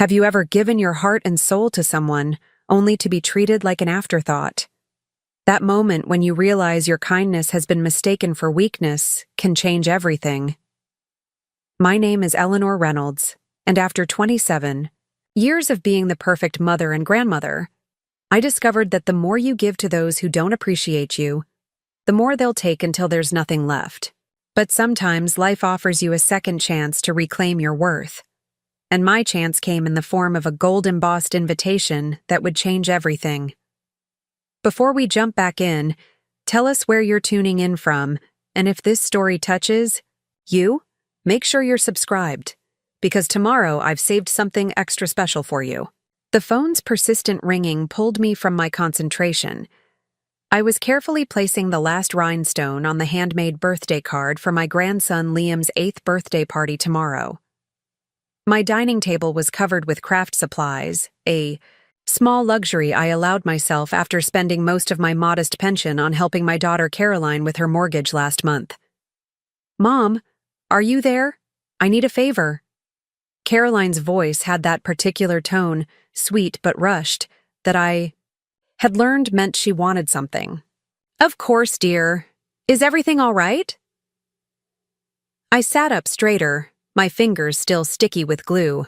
Have you ever given your heart and soul to someone only to be treated like an afterthought? That moment when you realize your kindness has been mistaken for weakness can change everything. My name is Eleanor Reynolds, and after 27 years of being the perfect mother and grandmother, I discovered that the more you give to those who don't appreciate you, the more they'll take until there's nothing left. But sometimes life offers you a second chance to reclaim your worth. And my chance came in the form of a gold-embossed invitation that would change everything. Before we jump back in, tell us where you're tuning in from, and if this story touches you, make sure you're subscribed, because tomorrow I've saved something extra special for you. The phone's persistent ringing pulled me from my concentration. I was carefully placing the last rhinestone on the handmade birthday card for my grandson Liam's 8th birthday party tomorrow. My dining table was covered with craft supplies, a small luxury I allowed myself after spending most of my modest pension on helping my daughter Caroline with her mortgage last month. "Mom, are you there? I need a favor." Caroline's voice had that particular tone, sweet but rushed, that I had learned meant she wanted something. "Of course, dear. Is everything all right?" I sat up straighter, my fingers still sticky with glue.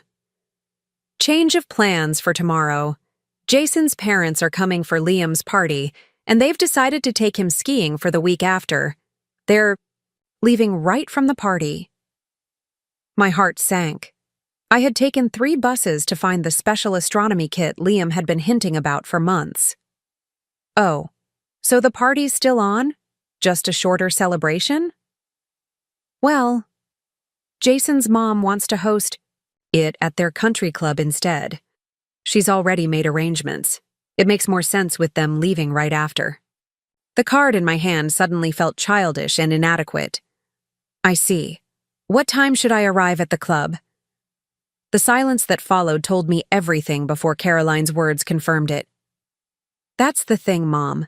Change of plans for tomorrow. Jason's parents are coming for Liam's party, and they've decided to take him skiing for the week after. They're leaving right from the party. My heart sank. I had taken 3 buses to find the special astronomy kit Liam had been hinting about for months. Oh, so the party's still on? Just a shorter celebration? Well, Jason's mom wants to host it at their country club instead. She's already made arrangements. It makes more sense with them leaving right after. The card in my hand suddenly felt childish and inadequate. I see. What time should I arrive at the club? The silence that followed told me everything before Caroline's words confirmed it. That's the thing, Mom.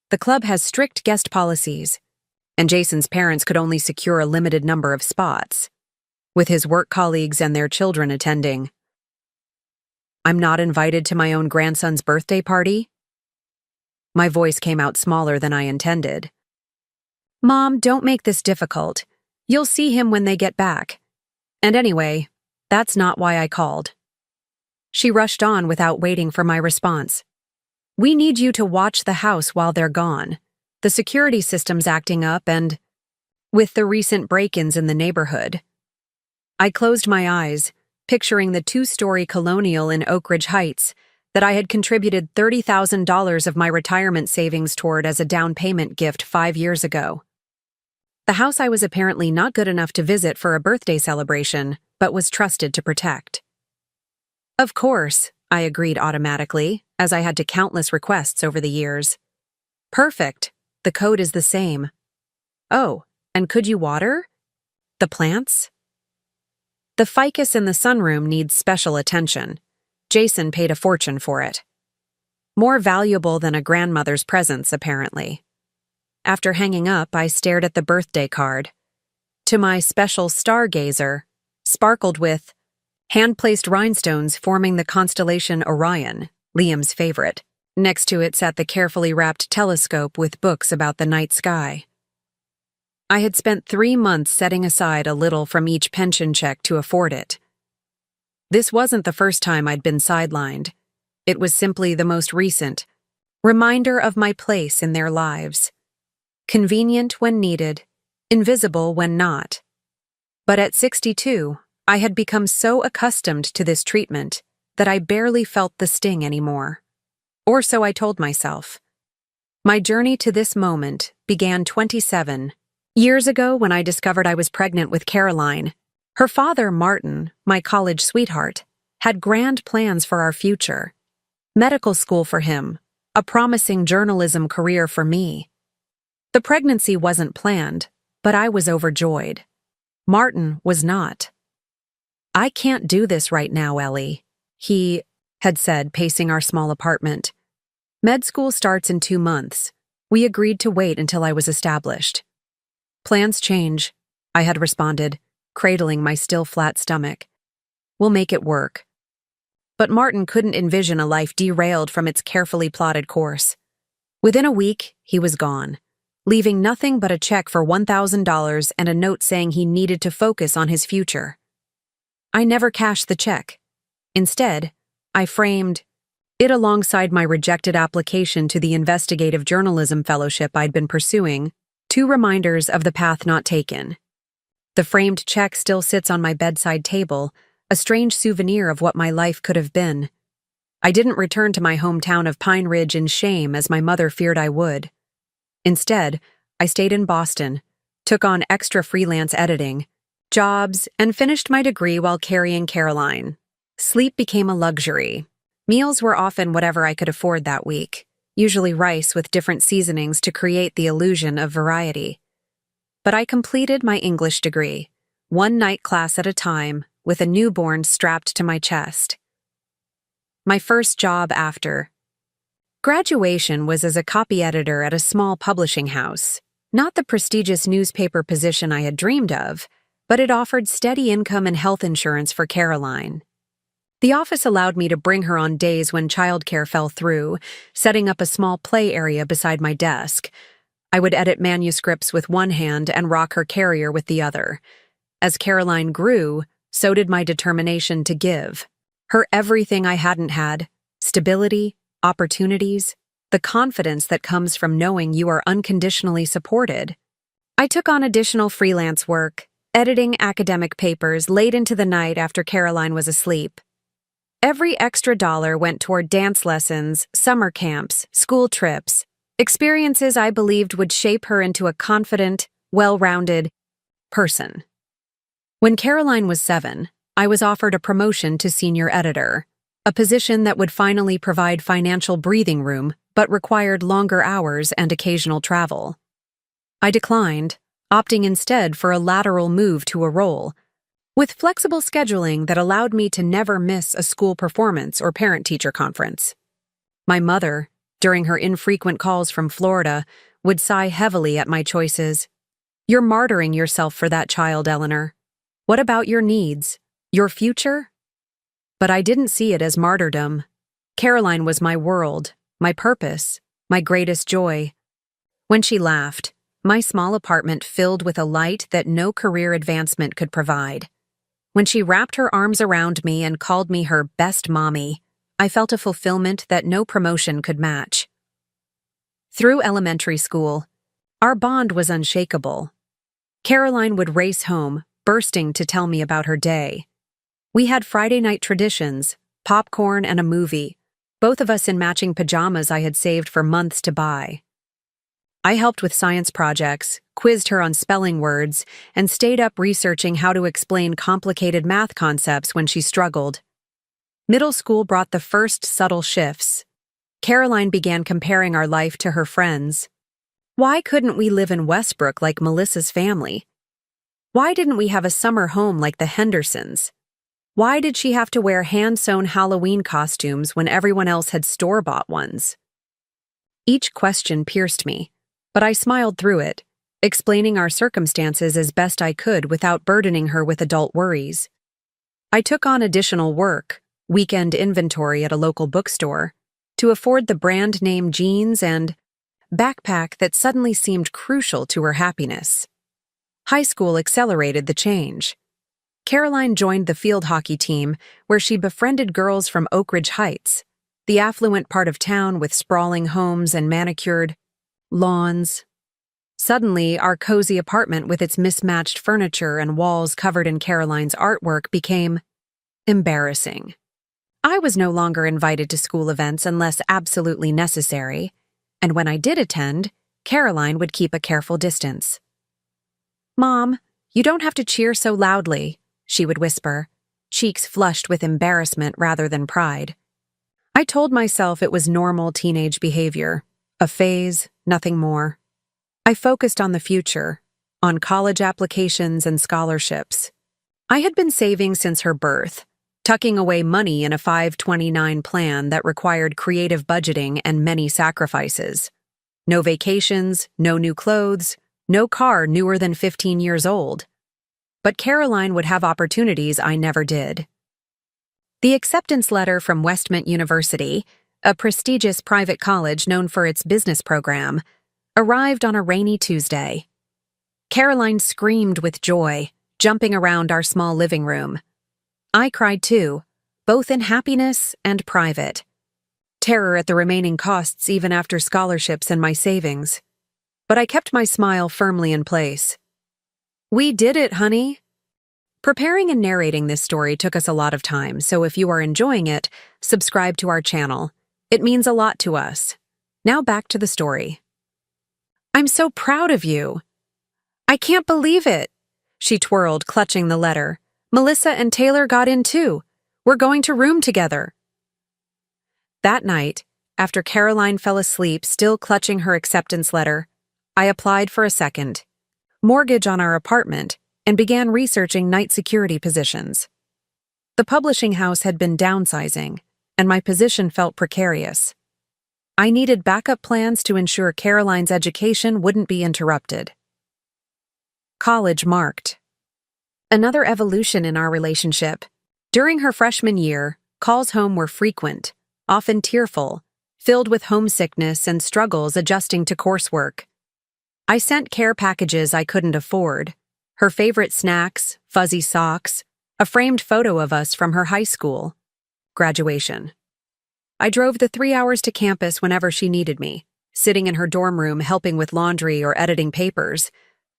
The club has strict guest policies, and Jason's parents could only secure a limited number of spots, with his work colleagues and their children attending. I'm not invited to my own grandson's birthday party? My voice came out smaller than I intended. Mom, don't make this difficult. You'll see him when they get back. And anyway, that's not why I called. She rushed on without waiting for my response. We need you to watch the house while they're gone. The security system's acting up and with the recent break-ins in the neighborhood. I closed my eyes, picturing the 2-story colonial in Oak Ridge Heights that I had contributed $30,000 of my retirement savings toward as a down payment gift 5 years ago. The house I was apparently not good enough to visit for a birthday celebration, but was trusted to protect. Of course, I agreed automatically, as I had to countless requests over the years. Perfect. The code is the same. Oh, and could you water the plants? The ficus in the sunroom needs special attention. Jason paid a fortune for it. More valuable than a grandmother's presents, apparently. After hanging up, I stared at the birthday card. To my special stargazer, sparkled with hand-placed rhinestones forming the constellation Orion, Liam's favorite. Next to it sat the carefully wrapped telescope with books about the night sky. I had spent 3 months setting aside a little from each pension check to afford it. This wasn't the first time I'd been sidelined. It was simply the most recent reminder of my place in their lives. Convenient when needed, invisible when not. But at 62, I had become so accustomed to this treatment that I barely felt the sting anymore. Or so I told myself. My journey to this moment began 27 years ago when I discovered I was pregnant with Caroline. Her father, Martin, my college sweetheart, had grand plans for our future. Medical school for him, a promising journalism career for me. The pregnancy wasn't planned, but I was overjoyed. Martin was not. I can't do this right now, Ellie, he had said, pacing our small apartment. Med school starts in 2 months. We agreed to wait until I was established. Plans change, I had responded, cradling my still flat stomach. We'll make it work. But Martin couldn't envision a life derailed from its carefully plotted course. Within a week, he was gone, leaving nothing but a check for $1,000 and a note saying he needed to focus on his future. I never cashed the check. Instead, I framed it alongside my rejected application to the investigative journalism fellowship I'd been pursuing, 2 reminders of the path not taken. The framed check still sits on my bedside table, a strange souvenir of what my life could have been. I didn't return to my hometown of Pine Ridge in shame as my mother feared I would. Instead, I stayed in Boston, took on extra freelance editing, jobs, and finished my degree while carrying Caroline. Sleep became a luxury. Meals were often whatever I could afford that week, usually rice with different seasonings to create the illusion of variety. But I completed my English degree, one night class at a time, with a newborn strapped to my chest. My first job after graduation was as a copy editor at a small publishing house, not the prestigious newspaper position I had dreamed of, but it offered steady income and health insurance for Caroline. The office allowed me to bring her on days when childcare fell through, setting up a small play area beside my desk. I would edit manuscripts with one hand and rock her carrier with the other. As Caroline grew, so did my determination to give her everything I hadn't had: stability, opportunities, the confidence that comes from knowing you are unconditionally supported. I took on additional freelance work, editing academic papers late into the night after Caroline was asleep. Every extra dollar went toward dance lessons, summer camps, school trips, experiences I believed would shape her into a confident, well-rounded person. When Caroline was 7, I was offered a promotion to senior editor, a position that would finally provide financial breathing room but required longer hours and occasional travel. I declined, opting instead for a lateral move to a role with flexible scheduling that allowed me to never miss a school performance or parent-teacher conference. My mother, during her infrequent calls from Florida, would sigh heavily at my choices. "You're martyring yourself for that child, Eleanor. What about your needs? Your future?" But I didn't see it as martyrdom. Caroline was my world, my purpose, my greatest joy. When she laughed, my small apartment filled with a light that no career advancement could provide. When she wrapped her arms around me and called me her best mommy, I felt a fulfillment that no promotion could match. Through elementary school, our bond was unshakable. Caroline would race home, bursting to tell me about her day. We had Friday night traditions, popcorn and a movie, both of us in matching pajamas I had saved for months to buy. I helped with science projects, quizzed her on spelling words, and stayed up researching how to explain complicated math concepts when she struggled. Middle school brought the first subtle shifts. Caroline began comparing our life to her friends. Why couldn't we live in Westbrook like Melissa's family? Why didn't we have a summer home like the Hendersons? Why did she have to wear hand-sewn Halloween costumes when everyone else had store-bought ones? Each question pierced me, but I smiled through it, explaining our circumstances as best I could without burdening her with adult worries. I took on additional work, weekend inventory at a local bookstore, to afford the brand name jeans and backpack that suddenly seemed crucial to her happiness. High school accelerated the change. Caroline joined the field hockey team, where she befriended girls from Oak Ridge Heights, the affluent part of town with sprawling homes and manicured lawns. Suddenly, our cozy apartment with its mismatched furniture and walls covered in Caroline's artwork became embarrassing. I was no longer invited to school events unless absolutely necessary, and when I did attend, Caroline would keep a careful distance. "Mom, you don't have to cheer so loudly," she would whisper, cheeks flushed with embarrassment rather than pride. I told myself it was normal teenage behavior, a phase, nothing more. I focused on the future, on college applications and scholarships. I had been saving since her birth, tucking away money in a 529 plan that required creative budgeting and many sacrifices. No vacations, no new clothes, no car newer than 15 years old. But Caroline would have opportunities I never did. The acceptance letter from Westmont University, a prestigious private college known for its business program, arrived on a rainy Tuesday. Caroline screamed with joy, jumping around our small living room. I cried too, both in happiness and private. Terror at the remaining costs even after scholarships and my savings. But I kept my smile firmly in place. "We did it, honey." Preparing and narrating this story took us a lot of time, so if you are enjoying it, subscribe to our channel. It means a lot to us. Now back to the story. "I'm so proud of you." "I can't believe it." She twirled, clutching the letter. "Melissa and Taylor got in too. We're going to room together." That night, after Caroline fell asleep still clutching her acceptance letter, I applied for a second mortgage on our apartment and began researching night security positions. The publishing house had been downsizing, and my position felt precarious. I needed backup plans to ensure Caroline's education wouldn't be interrupted. College marked another evolution in our relationship. During her freshman year, calls home were frequent, often tearful, filled with homesickness and struggles adjusting to coursework. I sent care packages I couldn't afford, her favorite snacks, fuzzy socks, a framed photo of us from her high school graduation. I drove the 3 hours to campus whenever she needed me, sitting in her dorm room helping with laundry or editing papers.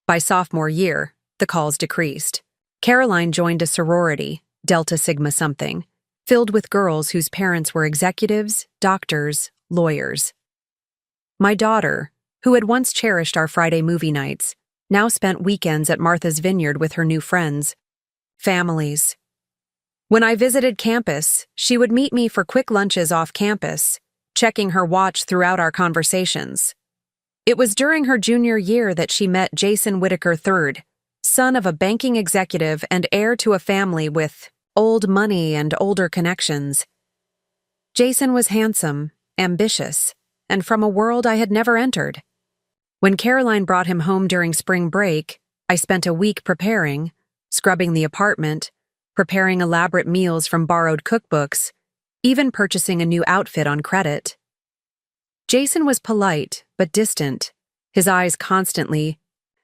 By sophomore year, the calls decreased. Caroline joined a sorority, Delta Sigma something, filled with girls whose parents were executives, doctors, lawyers. My daughter, who had once cherished our Friday movie nights, now spent weekends at Martha's Vineyard with her new friends, families. When I visited campus, she would meet me for quick lunches off campus, checking her watch throughout our conversations. It was during her junior year that she met Jason Whitaker III, son of a banking executive and heir to a family with old money and older connections. Jason was handsome, ambitious, and from a world I had never entered. When Caroline brought him home during spring break, I spent a week preparing, scrubbing the apartment, preparing elaborate meals from borrowed cookbooks, even purchasing a new outfit on credit. Jason was polite but distant, his eyes constantly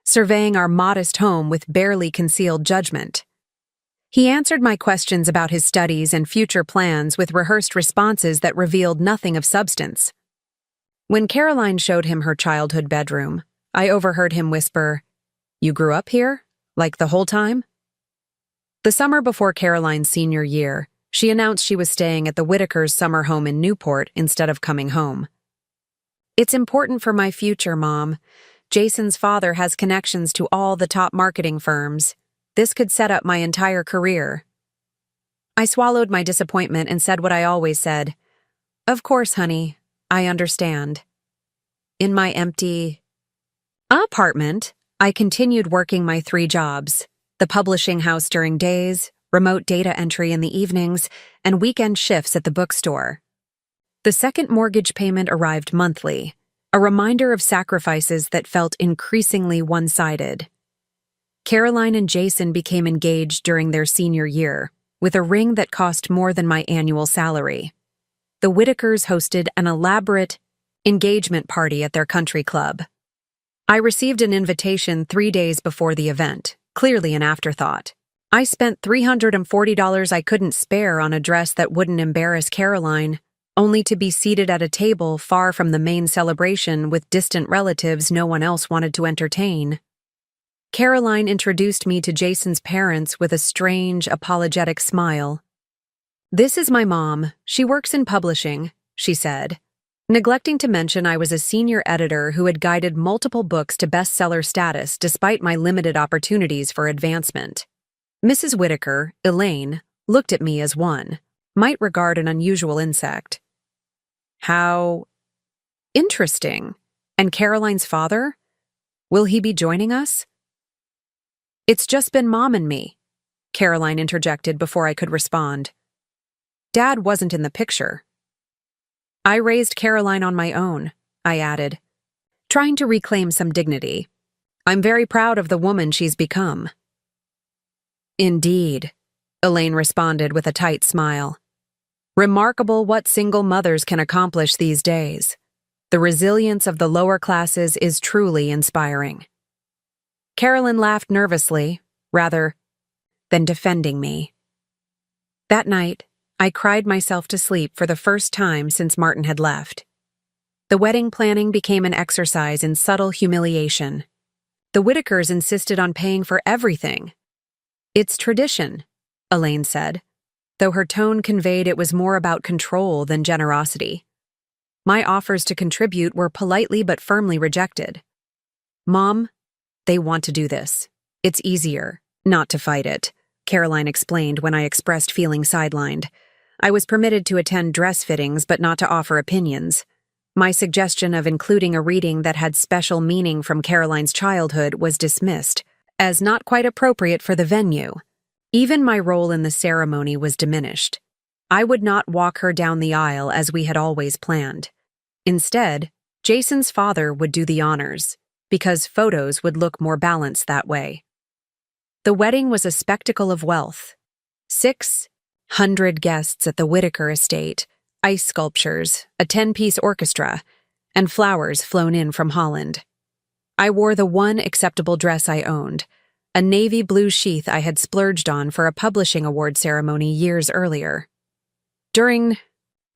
surveying our modest home with barely concealed judgment. He answered my questions about his studies and future plans with rehearsed responses that revealed nothing of substance. When Caroline showed him her childhood bedroom, I overheard him whisper, "You grew up here? Like the whole time?" The summer before Caroline's senior year, she announced she was staying at the Whitakers' summer home in Newport instead of coming home. "It's important for my future, Mom. Jason's father has connections to all the top marketing firms. This could set up my entire career." I swallowed my disappointment and said what I always said. "Of course, honey. I understand." In my empty apartment, I continued working my 3 jobs: the publishing house during days, remote data entry in the evenings, and weekend shifts at the bookstore. The second mortgage payment arrived monthly, a reminder of sacrifices that felt increasingly one-sided. Caroline and Jason became engaged during their senior year, with a ring that cost more than my annual salary. The Whitakers hosted an elaborate engagement party at their country club. I received an invitation 3 days before the event, clearly an afterthought. I spent $340 I couldn't spare on a dress that wouldn't embarrass Caroline, only to be seated at a table far from the main celebration with distant relatives no one else wanted to entertain. Caroline introduced me to Jason's parents with a strange, apologetic smile. "This is my mom. She works in publishing," she said, neglecting to mention I was a senior editor who had guided multiple books to bestseller status despite my limited opportunities for advancement. Mrs. Whitaker, Elaine, looked at me as one might regard an unusual insect. "How interesting. And Caroline's father? Will he be joining us?" "It's just been Mom and me," Caroline interjected before I could respond. Dad wasn't in the picture. "I raised Caroline on my own," I added, trying to reclaim some dignity. "I'm very proud of the woman she's become." "Indeed," Elaine responded with a tight smile. Remarkable what single mothers can accomplish these days. The resilience of the lower classes is truly inspiring. Carolyn laughed nervously, rather than defending me. That night, I cried myself to sleep for the first time since Martin had left. The wedding planning became an exercise in subtle humiliation. The Whitakers insisted on paying for everything. "It's tradition," Elaine said, though her tone conveyed it was more about control than generosity. My offers to contribute were politely but firmly rejected. "Mom, they want to do this. It's easier not to fight it," Caroline explained when I expressed feeling sidelined. I was permitted to attend dress fittings but not to offer opinions. My suggestion of including a reading that had special meaning from Caroline's childhood was dismissed as not quite appropriate for the venue. Even my role in the ceremony was diminished. I would not walk her down the aisle as we had always planned. Instead, Jason's father would do the honors, because photos would look more balanced that way. The wedding was a spectacle of wealth. 600 guests at the Whitaker estate, ice sculptures, a 10-piece orchestra, and flowers flown in from Holland. I wore the one acceptable dress I owned, a navy blue sheath I had splurged on for a publishing award ceremony years earlier. During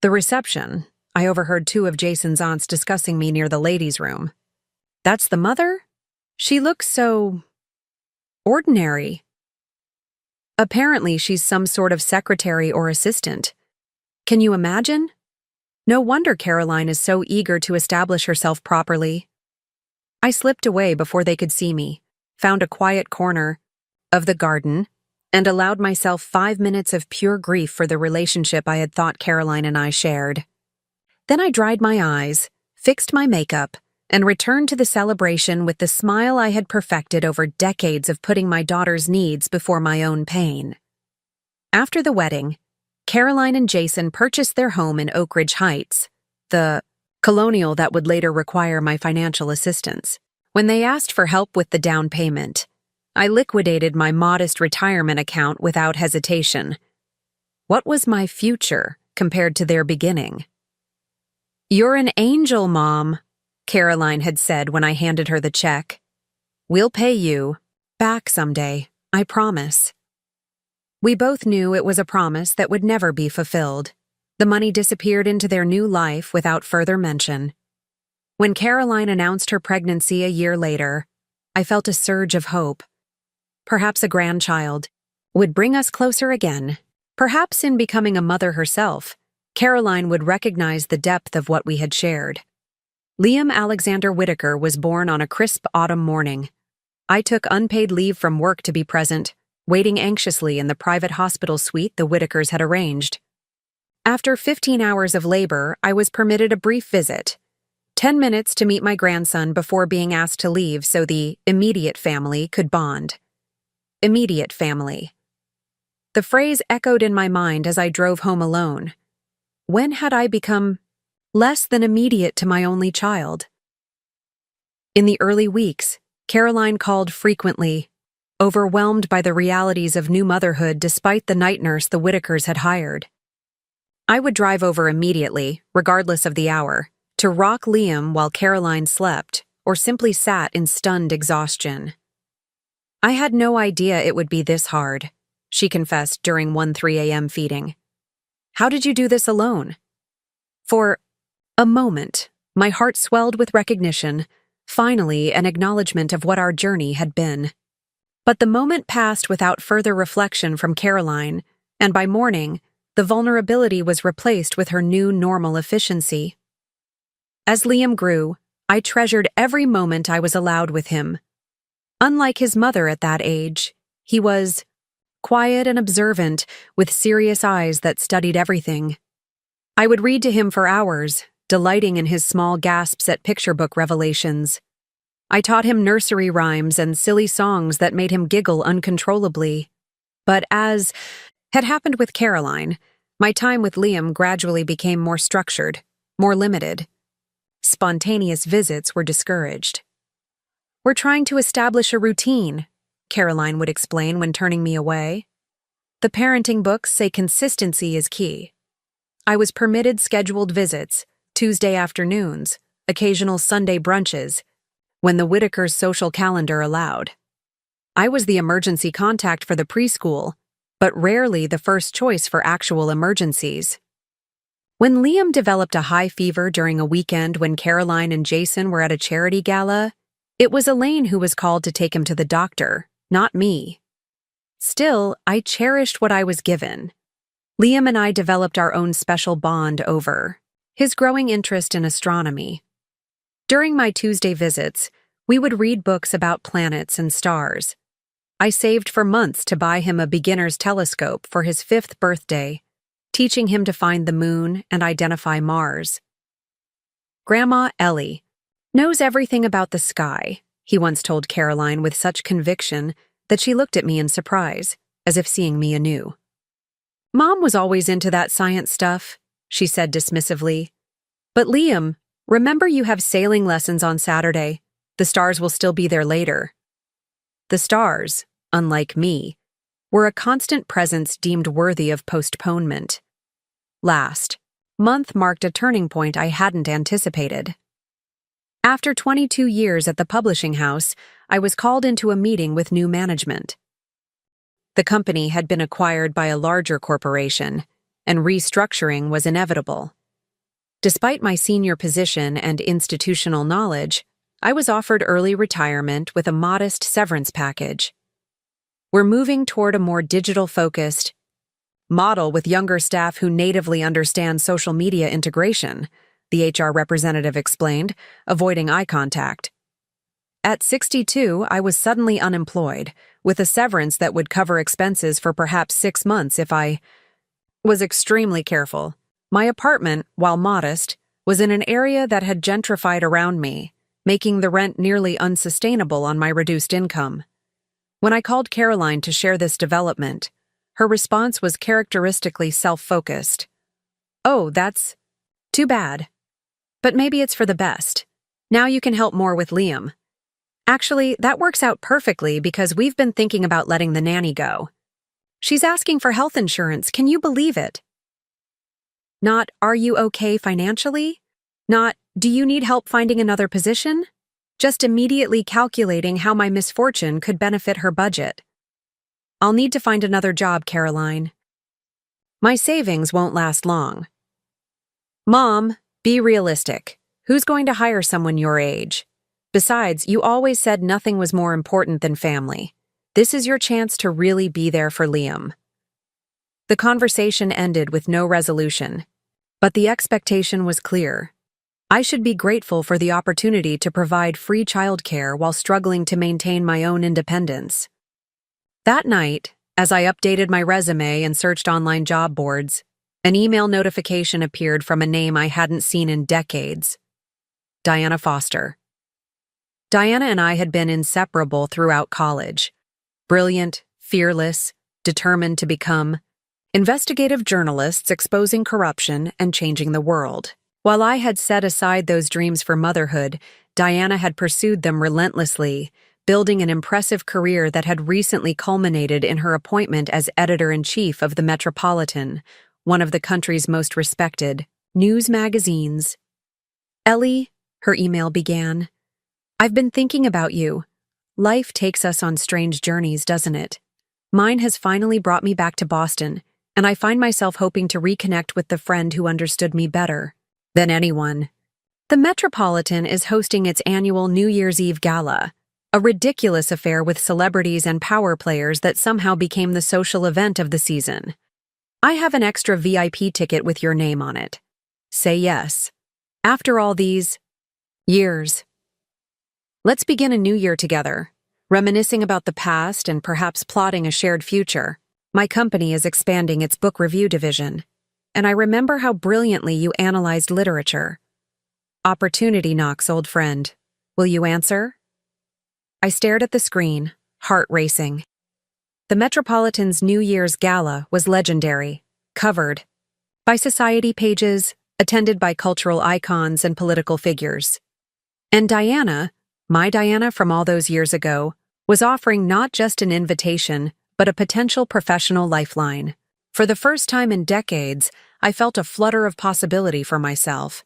the reception, I overheard two of Jason's aunts discussing me near the ladies' room. "That's the mother? She looks so ordinary." Apparently, she's some sort of secretary or assistant. Can you imagine? No wonder Caroline is so eager to establish herself properly. I slipped away before they could see me, found a quiet corner of the garden, and allowed myself 5 minutes of pure grief for the relationship I had thought Caroline and I shared. Then I dried my eyes, fixed my makeup, and returned to the celebration with the smile I had perfected over decades of putting my daughter's needs before my own pain. After the wedding, Caroline and Jason purchased their home in Oak Ridge Heights, the colonial that would later require my financial assistance. When they asked for help with the down payment, I liquidated my modest retirement account without hesitation. What was my future compared to their beginning? "You're an angel, Mom," Caroline had said when I handed her the check. "We'll pay you back someday, I promise." We both knew it was a promise that would never be fulfilled. The money disappeared into their new life without further mention. When Caroline announced her pregnancy a year later, I felt a surge of hope. Perhaps a grandchild would bring us closer again. Perhaps in becoming a mother herself, Caroline would recognize the depth of what we had shared. Liam Alexander Whitaker was born on a crisp autumn morning. I took unpaid leave from work to be present, waiting anxiously in the private hospital suite the Whitakers had arranged. After 15 hours of labor, I was permitted a brief visit. 10 minutes to meet my grandson before being asked to leave so the immediate family could bond. Immediate family. The phrase echoed in my mind as I drove home alone. When had I become less than immediate to my only child? In the early weeks, Caroline called frequently, overwhelmed by the realities of new motherhood despite the night nurse the Whitakers had hired. I would drive over immediately, regardless of the hour, to rock Liam while Caroline slept, or simply sat in stunned exhaustion. "I had no idea it would be this hard," she confessed during one 3 a.m. feeding. "How did you do this alone?" For a moment, my heart swelled with recognition, finally an acknowledgement of what our journey had been. But the moment passed without further reflection from Caroline, and by morning, the vulnerability was replaced with her new normal efficiency. As Liam grew, I treasured every moment I was allowed with him. Unlike his mother at that age, he was quiet and observant, with serious eyes that studied everything. I would read to him for hours, delighting in his small gasps at picture book revelations. I taught him nursery rhymes and silly songs that made him giggle uncontrollably. But as had happened with Caroline, my time with Liam gradually became more structured, more limited. Spontaneous visits were discouraged. "We're trying to establish a routine," Caroline would explain when turning me away. "The parenting books say consistency is key." I was permitted scheduled visits, Tuesday afternoons, occasional Sunday brunches, when the Whitakers' social calendar allowed. I was the emergency contact for the preschool, but rarely the first choice for actual emergencies. When Liam developed a high fever during a weekend when Caroline and Jason were at a charity gala, it was Elaine who was called to take him to the doctor, not me. Still, I cherished what I was given. Liam and I developed our own special bond over his growing interest in astronomy. During my Tuesday visits, we would read books about planets and stars. I saved for months to buy him a beginner's telescope for his 5th birthday, teaching him to find the moon and identify Mars. Grandma Ellie knows everything about the sky, he once told Caroline with such conviction that she looked at me in surprise, as if seeing me anew. Mom was always into that science stuff, she said dismissively. But Liam, remember you have sailing lessons on Saturday. The stars will still be there later. The stars, unlike me, were a constant presence deemed worthy of postponement. Last month marked a turning point I hadn't anticipated. After 22 years at the publishing house, I was called into a meeting with new management. The company had been acquired by a larger corporation, and restructuring was inevitable. Despite my senior position and institutional knowledge, I was offered early retirement with a modest severance package. We're moving toward a more digital-focused model with younger staff who natively understand social media integration, the HR representative explained, avoiding eye contact. At 62, I was suddenly unemployed, with a severance that would cover expenses for perhaps 6 months if I was extremely careful. My apartment, while modest, was in an area that had gentrified around me, making the rent nearly unsustainable on my reduced income. When I called Caroline to share this development, her response was characteristically self-focused. "Oh, that's too bad. But maybe it's for the best. Now you can help more with Liam. Actually, that works out perfectly because we've been thinking about letting the nanny go. She's asking for health insurance, can you believe it? Not, are you okay financially? Not, do you need help finding another position? Just immediately calculating how my misfortune could benefit her budget. I'll need to find another job, Caroline. My savings won't last long. Mom, be realistic. Who's going to hire someone your age? Besides, you always said nothing was more important than family. This is your chance to really be there for Liam." The conversation ended with no resolution, but the expectation was clear. I should be grateful for the opportunity to provide free childcare while struggling to maintain my own independence. That night, as I updated my resume and searched online job boards, an email notification appeared from a name I hadn't seen in decades. Diana Foster. Diana and I had been inseparable throughout college. Brilliant, fearless, determined to become investigative journalists exposing corruption and changing the world. While I had set aside those dreams for motherhood, Diana had pursued them relentlessly, building an impressive career that had recently culminated in her appointment as editor-in-chief of the Metropolitan, one of the country's most respected news magazines. "Ellie," her email began, "I've been thinking about you. Life takes us on strange journeys, doesn't it? Mine has finally brought me back to Boston, and I find myself hoping to reconnect with the friend who understood me better than anyone. The Metropolitan is hosting its annual New Year's Eve gala, a ridiculous affair with celebrities and power players that somehow became the social event of the season. I have an extra VIP ticket with your name on it. Say yes. After all these years. Let's begin a new year together, reminiscing about the past and perhaps plotting a shared future. My company is expanding its book review division, and I remember how brilliantly you analyzed literature. Opportunity knocks, old friend. Will you answer?" I stared at the screen, heart racing. The Metropolitan's New Year's Gala was legendary, covered by society pages, attended by cultural icons and political figures. And Diana, my Diana from all those years ago, was offering not just an invitation, but a potential professional lifeline. For the first time in decades, I felt a flutter of possibility for myself,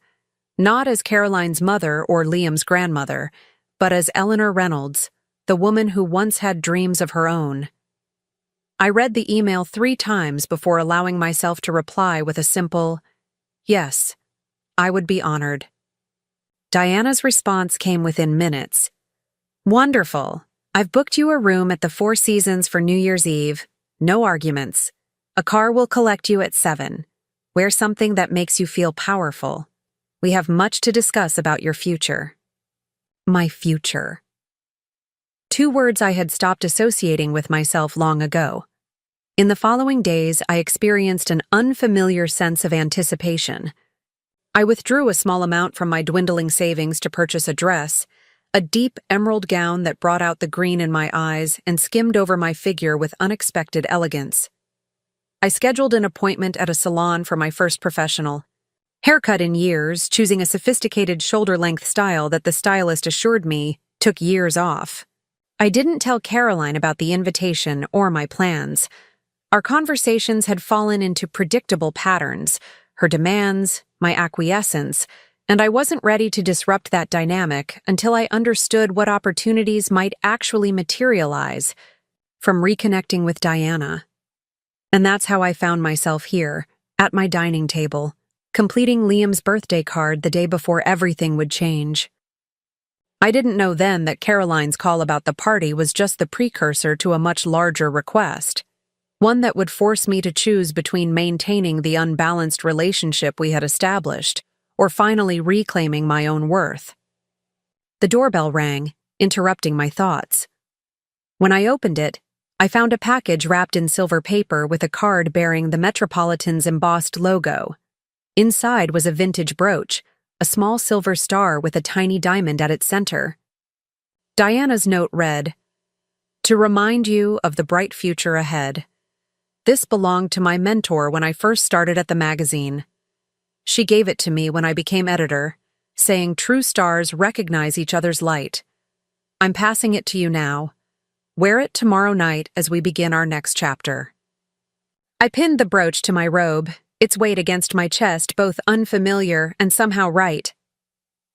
not as Caroline's mother or Liam's grandmother, but as Eleanor Reynolds, the woman who once had dreams of her own. I read the email 3 times before allowing myself to reply with a simple, "Yes, I would be honored." Diana's response came within minutes. "Wonderful. I've booked you a room at the Four Seasons for New Year's Eve. No arguments. A car will collect you at 7. Wear something that makes you feel powerful. We have much to discuss about your future." My future. 2 words I had stopped associating with myself long ago. In the following days, I experienced an unfamiliar sense of anticipation. I withdrew a small amount from my dwindling savings to purchase a dress, a deep emerald gown that brought out the green in my eyes and skimmed over my figure with unexpected elegance. I scheduled an appointment at a salon for my first professional haircut in years, choosing a sophisticated shoulder-length style that the stylist assured me took years off. I didn't tell Caroline about the invitation or my plans. Our conversations had fallen into predictable patterns, her demands, my acquiescence, and I wasn't ready to disrupt that dynamic until I understood what opportunities might actually materialize from reconnecting with Diana. And that's how I found myself here, at my dining table, completing Liam's birthday card the day before everything would change. I didn't know then that Caroline's call about the party was just the precursor to a much larger request, one that would force me to choose between maintaining the unbalanced relationship we had established or finally reclaiming my own worth. The doorbell rang, interrupting my thoughts. When I opened it, I found a package wrapped in silver paper with a card bearing the Metropolitan's embossed logo. Inside was a vintage brooch, a small silver star with a tiny diamond at its center. Diana's note read, "To remind you of the bright future ahead. This belonged to my mentor when I first started at the magazine. She gave it to me when I became editor, saying true stars recognize each other's light. I'm passing it to you now. Wear it tomorrow night as we begin our next chapter." I pinned the brooch to my robe, its weight against my chest both unfamiliar and somehow right.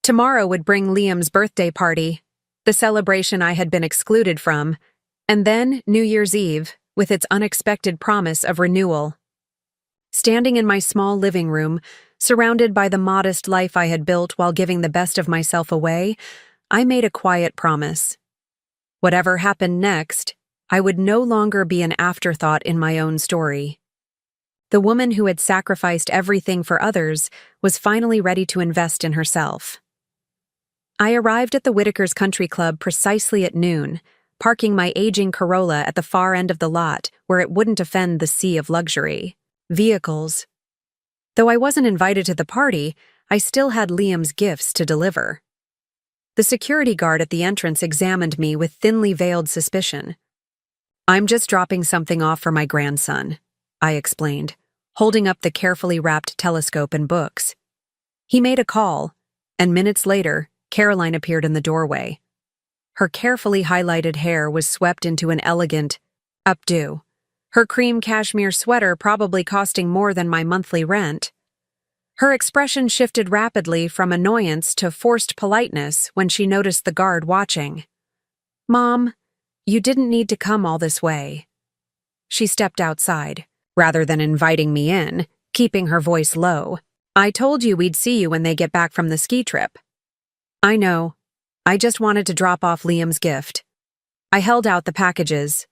Tomorrow would bring Liam's birthday party, the celebration I had been excluded from, and then New Year's Eve, with its unexpected promise of renewal. Standing in my small living room, surrounded by the modest life I had built while giving the best of myself away, I made a quiet promise. Whatever happened next, I would no longer be an afterthought in my own story. The woman who had sacrificed everything for others was finally ready to invest in herself. I arrived at the Whitakers Country Club precisely at noon, parking my aging Corolla at the far end of the lot where it wouldn't offend the sea of luxury vehicles. Though I wasn't invited to the party, I still had Liam's gifts to deliver. The security guard at the entrance examined me with thinly veiled suspicion. "I'm just dropping something off for my grandson," I explained, holding up the carefully wrapped telescope and books. He made a call, and minutes later, Caroline appeared in the doorway. Her carefully highlighted hair was swept into an elegant updo, her cream cashmere sweater probably costing more than my monthly rent. Her expression shifted rapidly from annoyance to forced politeness when she noticed the guard watching. "Mom, you didn't need to come all this way." She stepped outside, rather than inviting me in, keeping her voice low. "I told you we'd see you when they get back from the ski trip." "I know. I just wanted to drop off Liam's gift." I held out the packages.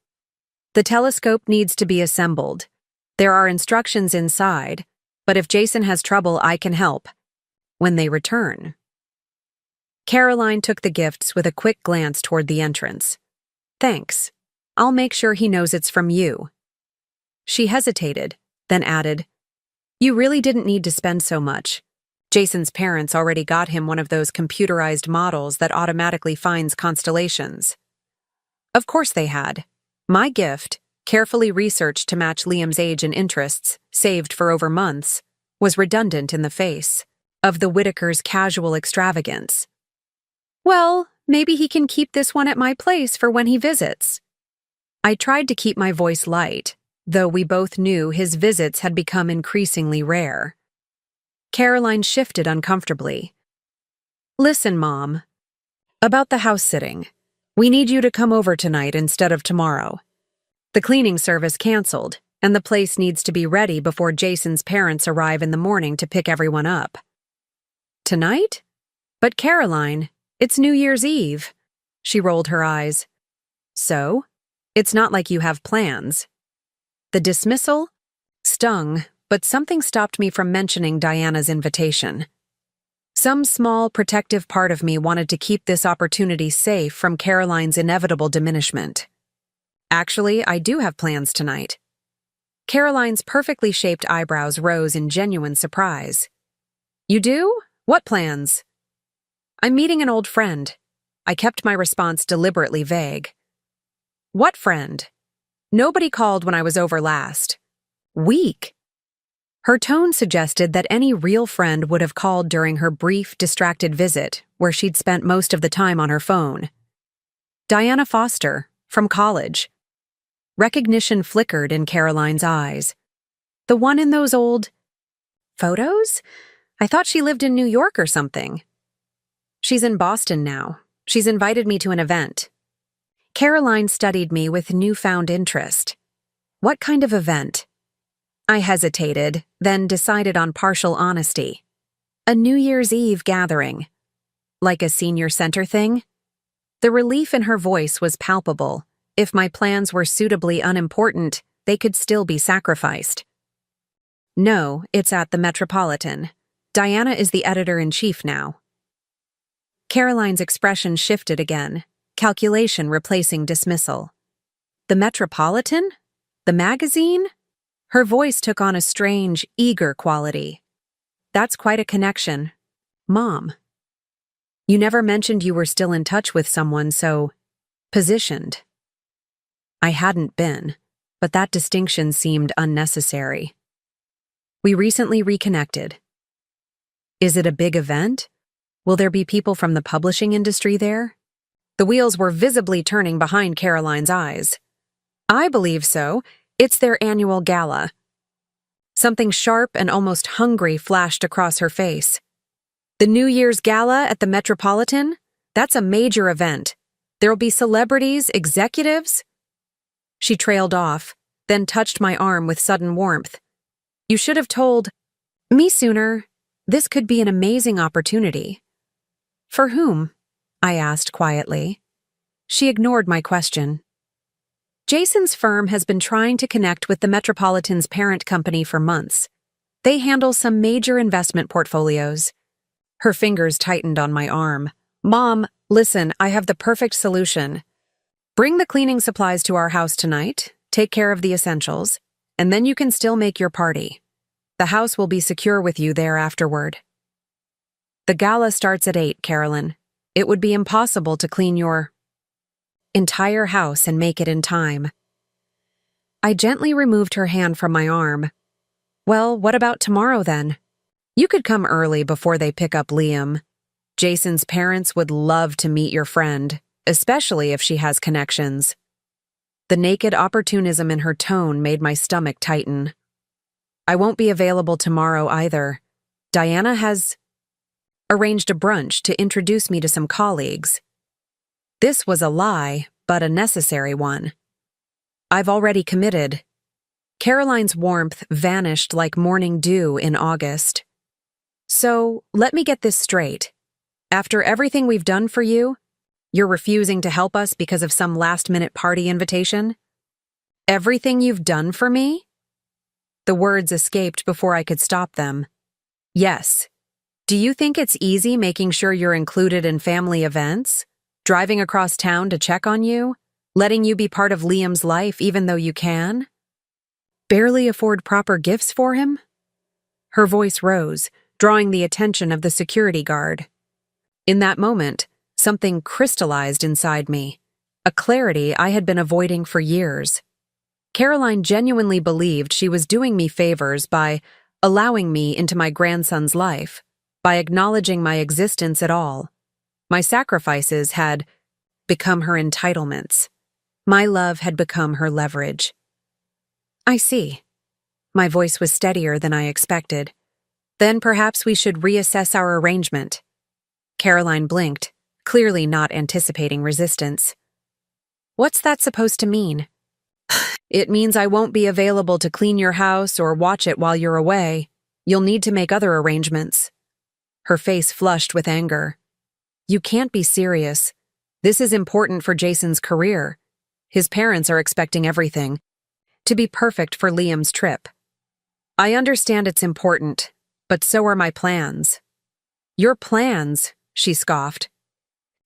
"The telescope needs to be assembled. There are instructions inside, but if Jason has trouble, I can help. When they return." Caroline took the gifts with a quick glance toward the entrance. "Thanks. I'll make sure he knows it's from you." She hesitated, then added, "You really didn't need to spend so much. Jason's parents already got him one of those computerized models that automatically finds constellations." Of course they had. My gift, carefully researched to match Liam's age and interests, saved for over months, was redundant in the face of the Whitakers' casual extravagance. "Well, maybe he can keep this one at my place for when he visits." I tried to keep my voice light, though we both knew his visits had become increasingly rare. Caroline shifted uncomfortably. "Listen, Mom. About the house sitting. We need you to come over tonight instead of tomorrow. The cleaning service canceled, and the place needs to be ready before Jason's parents arrive in the morning to pick everyone up." "Tonight? But Caroline, it's New Year's Eve." She rolled her eyes. "So? It's not like you have plans." The dismissal stung, but something stopped me from mentioning Diana's invitation. Some small, protective part of me wanted to keep this opportunity safe from Caroline's inevitable diminishment. "Actually, I do have plans tonight." Caroline's perfectly shaped eyebrows rose in genuine surprise. "You do? What plans?" "I'm meeting an old friend." I kept my response deliberately vague. "What friend?" "Nobody called when I was over last." "Weak." Her tone suggested that any real friend would have called during her brief, distracted visit, where she'd spent most of the time on her phone. "Diana Foster, from college." Recognition flickered in Caroline's eyes. "The one in those old photos? I thought she lived in New York or something." "She's in Boston now. She's invited me to an event." Caroline studied me with newfound interest. "What kind of event?" I hesitated, then decided on partial honesty. "A New Year's Eve gathering." "Like a senior center thing?" The relief in her voice was palpable. If my plans were suitably unimportant, they could still be sacrificed. "No, it's at the Metropolitan. Diana is the editor-in-chief now." Caroline's expression shifted again, calculation replacing dismissal. "The Metropolitan? The magazine?" Her voice took on a strange, eager quality. "That's quite a connection. Mom. You never mentioned you were still in touch with someone so positioned." I hadn't been, but that distinction seemed unnecessary. "We recently reconnected." "Is it a big event? Will there be people from the publishing industry there?" The wheels were visibly turning behind Caroline's eyes. "I believe so. It's their annual gala." Something sharp and almost hungry flashed across her face. "The New Year's gala at the Metropolitan? That's a major event. There'll be celebrities, executives." She trailed off, then touched my arm with sudden warmth. "You should have told me sooner. This could be an amazing opportunity." "For whom?" I asked quietly. She ignored my question. "Jason's firm has been trying to connect with the Metropolitan's parent company for months. They handle some major investment portfolios." Her fingers tightened on my arm. "Mom, listen, I have the perfect solution. Bring the cleaning supplies to our house tonight, take care of the essentials, and then you can still make your party. The house will be secure with you there afterward." "The gala starts at 8, Carolyn. It would be impossible to clean your entire house and make it in time." I gently removed her hand from my arm. "Well, what about tomorrow then? You could come early before they pick up Liam. Jason's parents would love to meet your friend, especially if she has connections." The naked opportunism in her tone made my stomach tighten. "I won't be available tomorrow either. Diana has arranged a brunch to introduce me to some colleagues." This was a lie, but a necessary one. "I've already committed." Caroline's warmth vanished like morning dew in August. "So, let me get this straight. After everything we've done for you, you're refusing to help us because of some last-minute party invitation?" "Everything you've done for me?" The words escaped before I could stop them. "Yes. Do you think it's easy making sure you're included in family events? Driving across town to check on you? Letting you be part of Liam's life even though you can? Barely afford proper gifts for him?" Her voice rose, drawing the attention of the security guard. In that moment, something crystallized inside me, a clarity I had been avoiding for years. Caroline genuinely believed she was doing me favors by allowing me into my grandson's life, by acknowledging my existence at all. My sacrifices had become her entitlements. My love had become her leverage. I see. My voice was steadier than I expected. Then perhaps we should reassess our arrangement. Caroline blinked, clearly not anticipating resistance. What's that supposed to mean? It means I won't be available to clean your house or watch it while you're away. You'll need to make other arrangements. Her face flushed with anger. You can't be serious. This is important for Jason's career. His parents are expecting everything to be perfect for Liam's trip. I understand it's important, but so are my plans. Your plans, she scoffed.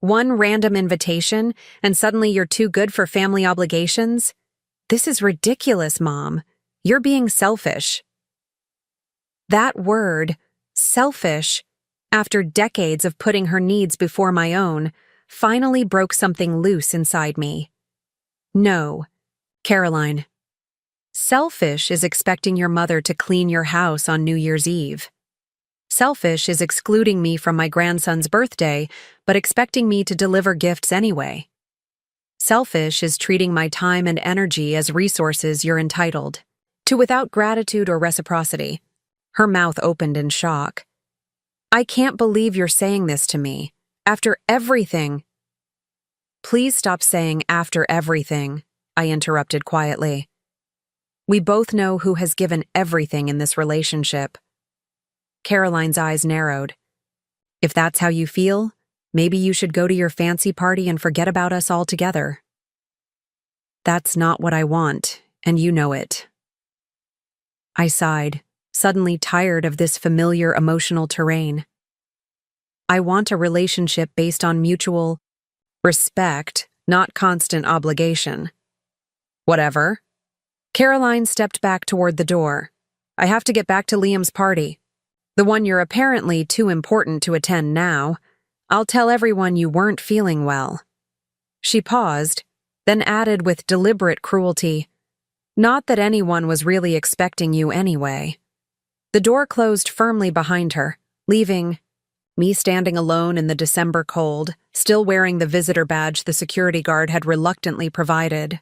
One random invitation, and suddenly you're too good for family obligations? This is ridiculous, Mom. You're being selfish. That word, selfish, after decades of putting her needs before my own, finally broke something loose inside me. No, Caroline. Selfish is expecting your mother to clean your house on New Year's Eve. Selfish is excluding me from my grandson's birthday, but expecting me to deliver gifts anyway. Selfish is treating my time and energy as resources you're entitled to without gratitude or reciprocity. Her mouth opened in shock. I can't believe you're saying this to me. After everything. Please stop saying after everything, I interrupted quietly. We both know who has given everything in this relationship. Caroline's eyes narrowed. If that's how you feel, maybe you should go to your fancy party and forget about us altogether. That's not what I want, and you know it. I sighed, suddenly tired of this familiar emotional terrain. I want a relationship based on mutual respect, not constant obligation. Whatever. Caroline stepped back toward the door. I have to get back to Liam's party. The one you're apparently too important to attend now. I'll tell everyone you weren't feeling well. She paused, then added with deliberate cruelty, not that anyone was really expecting you anyway. The door closed firmly behind her, leaving me standing alone in the December cold, still wearing the visitor badge the security guard had reluctantly provided.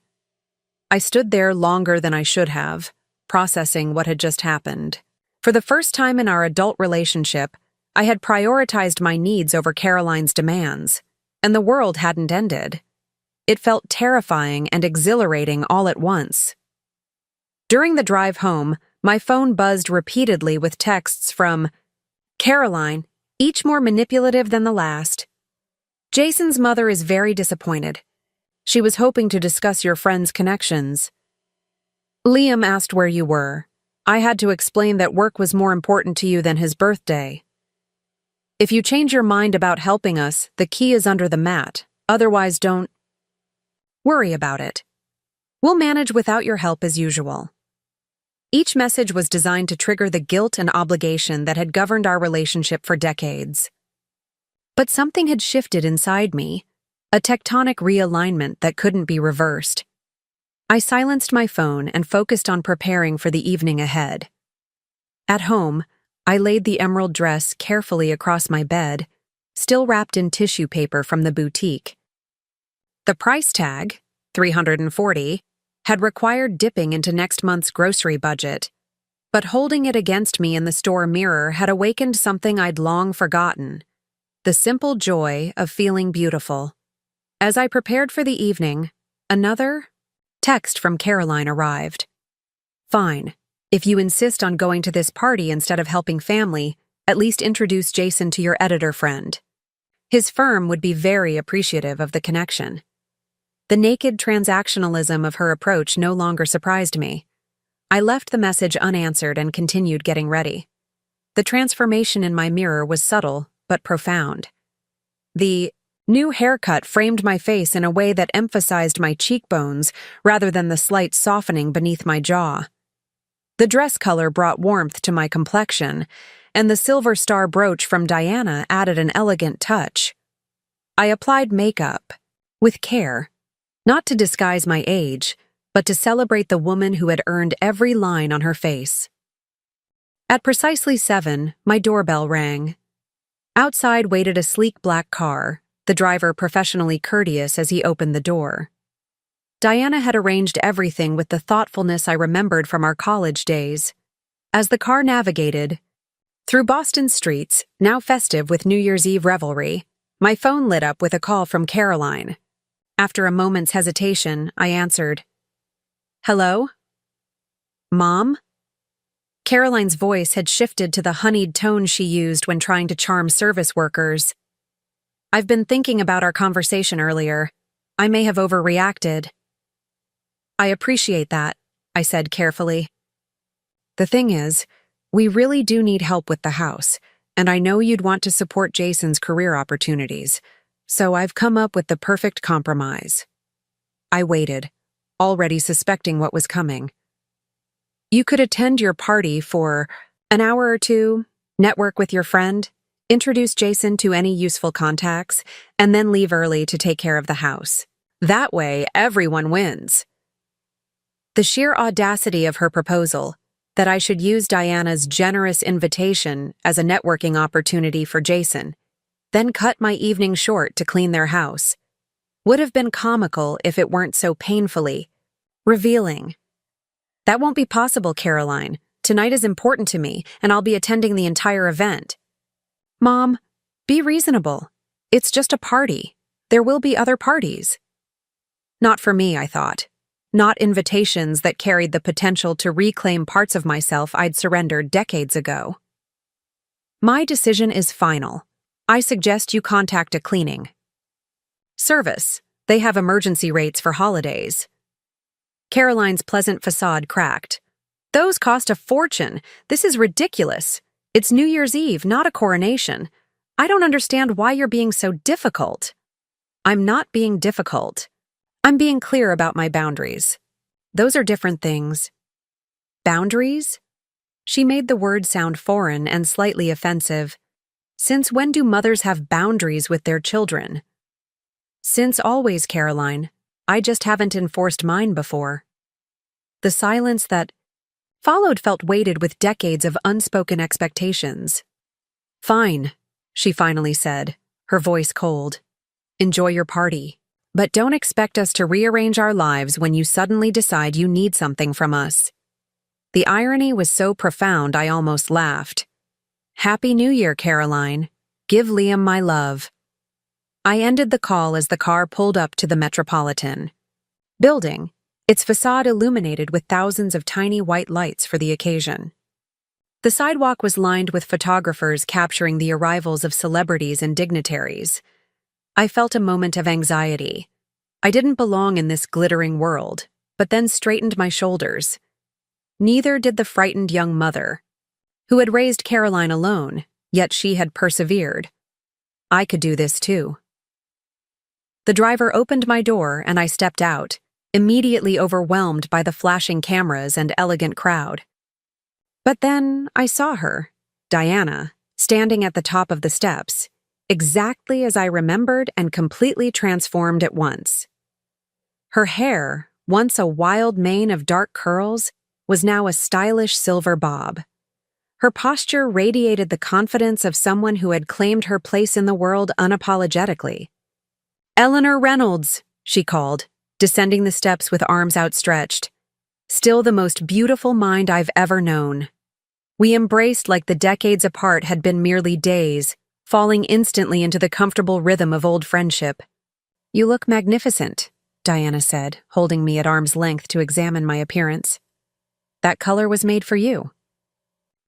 I stood there longer than I should have, processing what had just happened. For the first time in our adult relationship, I had prioritized my needs over Caroline's demands, and the world hadn't ended. It felt terrifying and exhilarating all at once. During the drive home, my phone buzzed repeatedly with texts from Caroline, each more manipulative than the last. Jason's mother is very disappointed. She was hoping to discuss your friend's connections. Liam asked where you were. I had to explain that work was more important to you than his birthday. If you change your mind about helping us, the key is under the mat. Otherwise, don't worry about it. We'll manage without your help as usual. Each message was designed to trigger the guilt and obligation that had governed our relationship for decades. But something had shifted inside me, a tectonic realignment that couldn't be reversed. I silenced my phone and focused on preparing for the evening ahead. At home, I laid the emerald dress carefully across my bed, still wrapped in tissue paper from the boutique. The price tag, $340, had required dipping into next month's grocery budget, but holding it against me in the store mirror had awakened something I'd long forgotten, the simple joy of feeling beautiful. As I prepared for the evening, another text from Caroline arrived. Fine. If you insist on going to this party instead of helping family, at least introduce Jason to your editor friend. His firm would be very appreciative of the connection. The naked transactionalism of her approach no longer surprised me. I left the message unanswered and continued getting ready. The transformation in my mirror was subtle but profound. The new haircut framed my face in a way that emphasized my cheekbones rather than the slight softening beneath my jaw. The dress color brought warmth to my complexion, and the silver star brooch from Diana added an elegant touch. I applied makeup, with care, not to disguise my age, but to celebrate the woman who had earned every line on her face. At precisely 7, my doorbell rang. Outside waited a sleek black car, the driver professionally courteous as he opened the door. Diana had arranged everything with the thoughtfulness I remembered from our college days. As the car navigated through Boston's streets, now festive with New Year's Eve revelry, my phone lit up with a call from Caroline. After a moment's hesitation, I answered. "Hello? Mom?" Caroline's voice had shifted to the honeyed tone she used when trying to charm service workers. "I've been thinking about our conversation earlier. I may have overreacted." "I appreciate that," I said carefully. "The thing is, we really do need help with the house, and I know you'd want to support Jason's career opportunities, so I've come up with the perfect compromise." I waited, already suspecting what was coming. "You could attend your party for an hour or two, network with your friend, introduce Jason to any useful contacts, and then leave early to take care of the house. That way, everyone wins." The sheer audacity of her proposal, that I should use Diana's generous invitation as a networking opportunity for Jason, then cut my evening short to clean their house, would have been comical if it weren't so painfully revealing. "That won't be possible, Caroline. Tonight is important to me, and I'll be attending the entire event." "Mom, be reasonable. It's just a party. There will be other parties." Not for me, I thought. Not invitations that carried the potential to reclaim parts of myself I'd surrendered decades ago. "My decision is final. I suggest you contact a cleaning service. They have emergency rates for holidays." Caroline's pleasant facade cracked. "Those cost a fortune. This is ridiculous. It's New Year's Eve, not a coronation. I don't understand why you're being so difficult." "I'm not being difficult. I'm being clear about my boundaries. Those are different things." "Boundaries?" She made the word sound foreign and slightly offensive. "Since when do mothers have boundaries with their children?" "Since always, Caroline. I just haven't enforced mine before." The silence that followed felt weighted with decades of unspoken expectations. "Fine," she finally said, her voice cold. "Enjoy your party. But don't expect us to rearrange our lives when you suddenly decide you need something from us." The irony was so profound I almost laughed. "Happy New Year, Caroline. Give Liam my love." I ended the call as the car pulled up to the Metropolitan building, its facade illuminated with thousands of tiny white lights for the occasion. The sidewalk was lined with photographers capturing the arrivals of celebrities and dignitaries. I felt a moment of anxiety. I didn't belong in this glittering world, but then straightened my shoulders. Neither did the frightened young mother, who had raised Caroline alone, yet she had persevered. I could do this too. The driver opened my door and I stepped out, immediately overwhelmed by the flashing cameras and elegant crowd. But then I saw her, Diana, standing at the top of the steps, exactly as I remembered and completely transformed at once. Her hair, once a wild mane of dark curls, was now a stylish silver bob. Her posture radiated the confidence of someone who had claimed her place in the world unapologetically. "Eleanor Reynolds," she called, descending the steps with arms outstretched. Still the most beautiful mind I've ever known. We embraced like the decades apart had been merely days, falling instantly into the comfortable rhythm of old friendship. "You look magnificent," Diana said, holding me at arm's length to examine my appearance. "That color was made for you."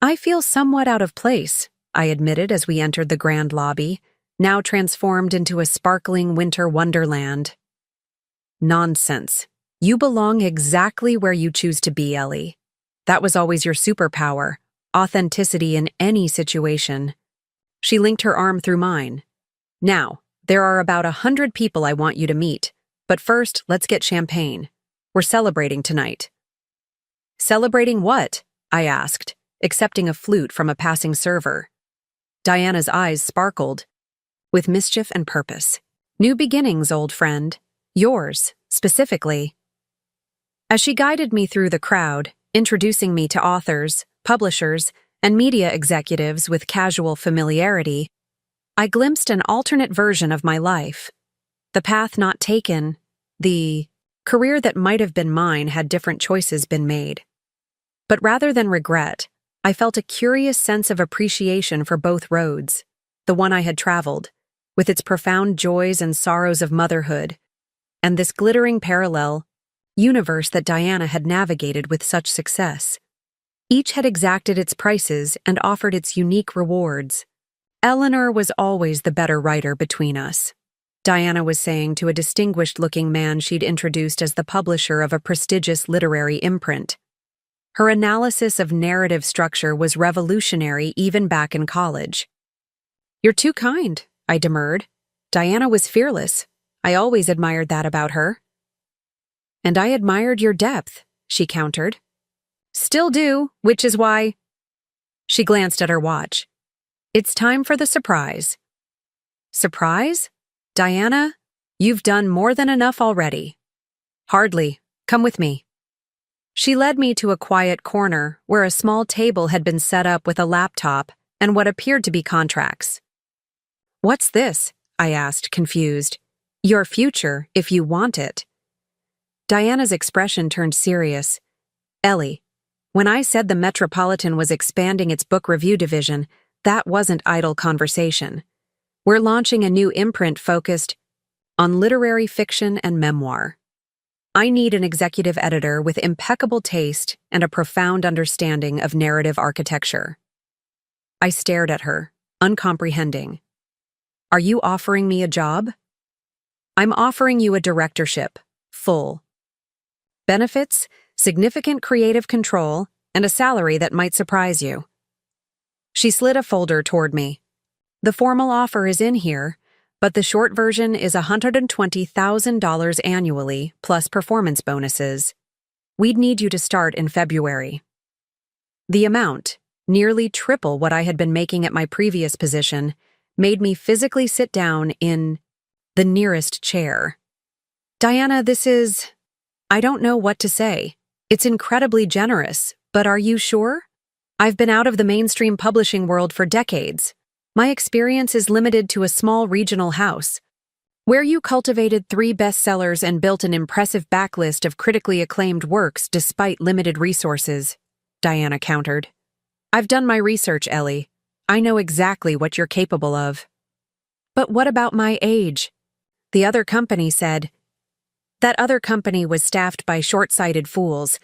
"I feel somewhat out of place," I admitted as we entered the grand lobby, now transformed into a sparkling winter wonderland. "Nonsense. You belong exactly where you choose to be, Ellie. That was always your superpower, authenticity in any situation." She linked her arm through mine. "Now, there are about 100 people I want you to meet, but first, let's get champagne. We're celebrating tonight." "Celebrating what?" I asked, accepting a flute from a passing server. Diana's eyes sparkled, with mischief and purpose. "New beginnings, old friend. Yours, specifically." As she guided me through the crowd, introducing me to authors, publishers, and media executives with casual familiarity, I glimpsed an alternate version of my life. The path not taken, the career that might have been mine had different choices been made. But rather than regret, I felt a curious sense of appreciation for both roads, the one I had traveled, with its profound joys and sorrows of motherhood, and this glittering parallel universe that Diana had navigated with such success. Each had exacted its prices and offered its unique rewards. Eleanor was always the better writer between us, Diana was saying to a distinguished-looking man she'd introduced as the publisher of a prestigious literary imprint. Her analysis of narrative structure was revolutionary even back in college. "You're too kind," I demurred. "Diana was fearless. I always admired that about her." "And I admired your depth," she countered. "Still do, which is why—" She glanced at her watch. "It's time for the surprise." "Surprise? Diana, you've done more than enough already." "Hardly. Come with me." She led me to a quiet corner where a small table had been set up with a laptop and what appeared to be contracts. "What's this?" I asked, confused. "Your future, if you want it." Diana's expression turned serious. "Ellie, when I said the Metropolitan was expanding its book review division, that wasn't idle conversation. We're launching a new imprint focused on literary fiction and memoir. I need an executive editor with impeccable taste and a profound understanding of narrative architecture." I stared at her, uncomprehending. "Are you offering me a job?" "I'm offering you a directorship, full. Benefits, significant creative control, and a salary that might surprise you." She slid a folder toward me. "The formal offer is in here, but the short version is $120,000 annually plus performance bonuses. We'd need you to start in February." The amount, nearly triple what I had been making at my previous position, made me physically sit down in the nearest chair. "Diana, I don't know what to say. It's incredibly generous, but are you sure? I've been out of the mainstream publishing world for decades. My experience is limited to a small regional house. Where you cultivated 3 bestsellers and built an impressive backlist of critically acclaimed works despite limited resources," Diana countered. "I've done my research, Ellie. I know exactly what you're capable of." "But what about my age?" The other company said. "That other company was staffed by short-sighted fools.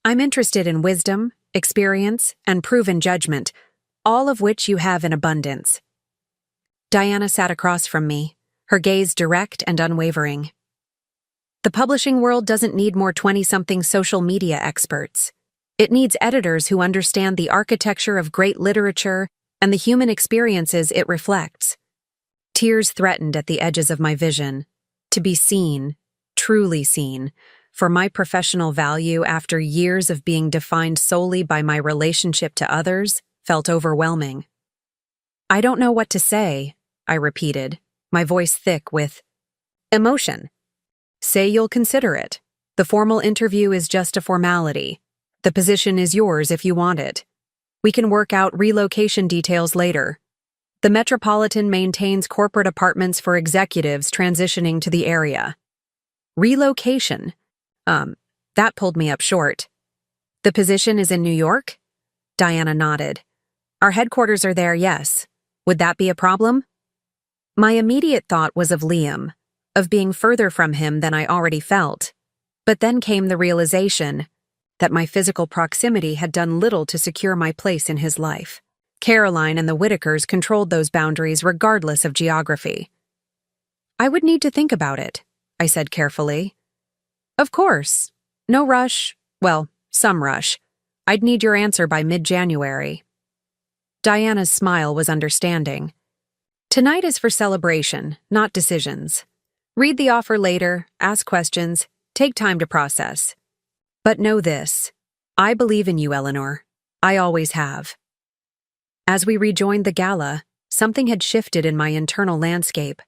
I'm interested in wisdom, experience, and proven judgment, all of which you have in abundance." Diana sat across from me, her gaze direct and unwavering. "The publishing world doesn't need more 20-something social media experts. It needs editors who understand the architecture of great literature and the human experiences it reflects." Tears threatened at the edges of my vision. To be seen, truly seen, for my professional value after years of being defined solely by my relationship to others felt overwhelming. "I don't know what to say," I repeated, my voice thick with emotion. "Say you'll consider it. The formal interview is just a formality. The position is yours if you want it. We can work out relocation details later. The Metropolitan maintains corporate apartments for executives transitioning to the area." Relocation? That pulled me up short. "The position is in New York?" Diana nodded. "Our headquarters are there, yes. Would that be a problem?" My immediate thought was of Liam, of being further from him than I already felt. But then came the realization that my physical proximity had done little to secure my place in his life. Caroline and the Whitakers controlled those boundaries regardless of geography. "I would need to think about it," I said carefully. "Of course. No rush. Well, some rush. I'd need your answer by mid-January." Diana's smile was understanding. "Tonight is for celebration, not decisions. Read the offer later, ask questions, take time to process. But know this, I believe in you, Eleanor. I always have." As we rejoined the gala, something had shifted in my internal landscape.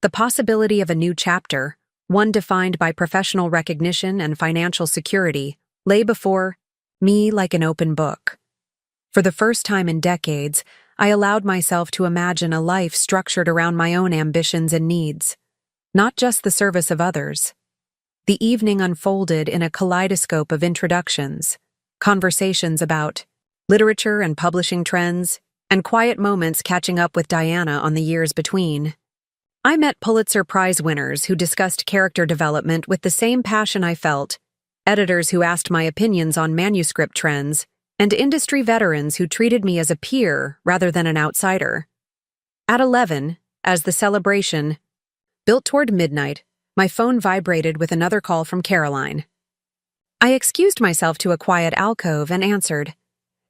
The possibility of a new chapter, one defined by professional recognition and financial security, lay before me like an open book. For the first time in decades, I allowed myself to imagine a life structured around my own ambitions and needs, not just the service of others. The evening unfolded in a kaleidoscope of introductions, conversations about literature and publishing trends, and quiet moments catching up with Diana on the years between. I met Pulitzer Prize winners who discussed character development with the same passion I felt, editors who asked my opinions on manuscript trends, and industry veterans who treated me as a peer rather than an outsider. At 11, as the celebration built toward midnight, my phone vibrated with another call from Caroline. I excused myself to a quiet alcove and answered.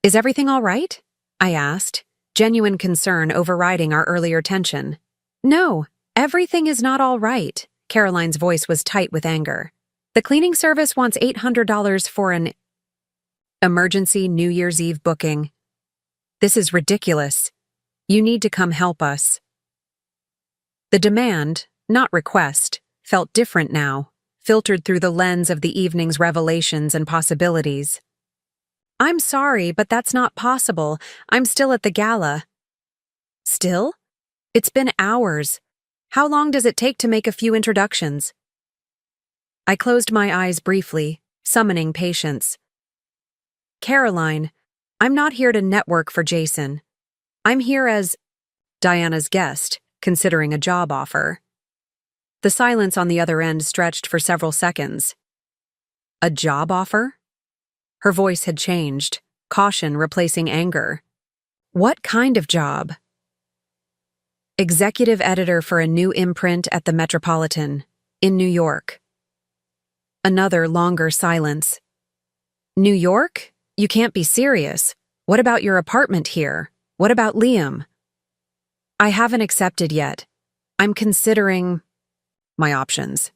"Is everything all right?" I asked, genuine concern overriding our earlier tension. "No, everything is not all right." Caroline's voice was tight with anger. "The cleaning service wants $800 for an emergency New Year's Eve booking. This is ridiculous. You need to come help us." The demand, not request, felt different now, filtered through the lens of the evening's revelations and possibilities. "I'm sorry, but that's not possible. I'm still at the gala." "Still? It's been hours. How long does it take to make a few introductions?" I closed my eyes briefly, summoning patience. "Caroline, I'm not here to network for Jason. I'm here as Diana's guest, considering a job offer." The silence on the other end stretched for several seconds. "A job offer?" Her voice had changed, caution replacing anger. "What kind of job?" "Executive editor for a new imprint at the Metropolitan, in New York." Another longer silence. "New York? You can't be serious. What about your apartment here? What about Liam?" "I haven't accepted yet. I'm considering my options."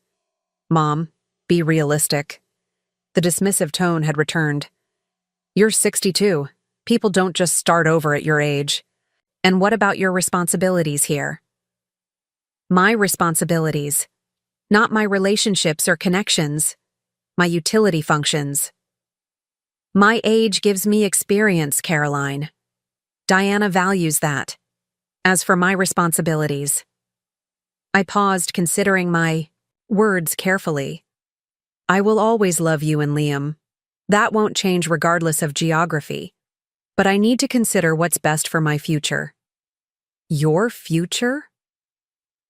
"Mom, be realistic." The dismissive tone had returned. "You're 62. People don't just start over at your age. And what about your responsibilities here?" "My responsibilities. Not my relationships or connections. My utility functions. My age gives me experience, Caroline. Diana values that. As for my responsibilities..." I paused, considering my words carefully. "I will always love you and Liam. That won't change regardless of geography. But I need to consider what's best for my future." "Your future?"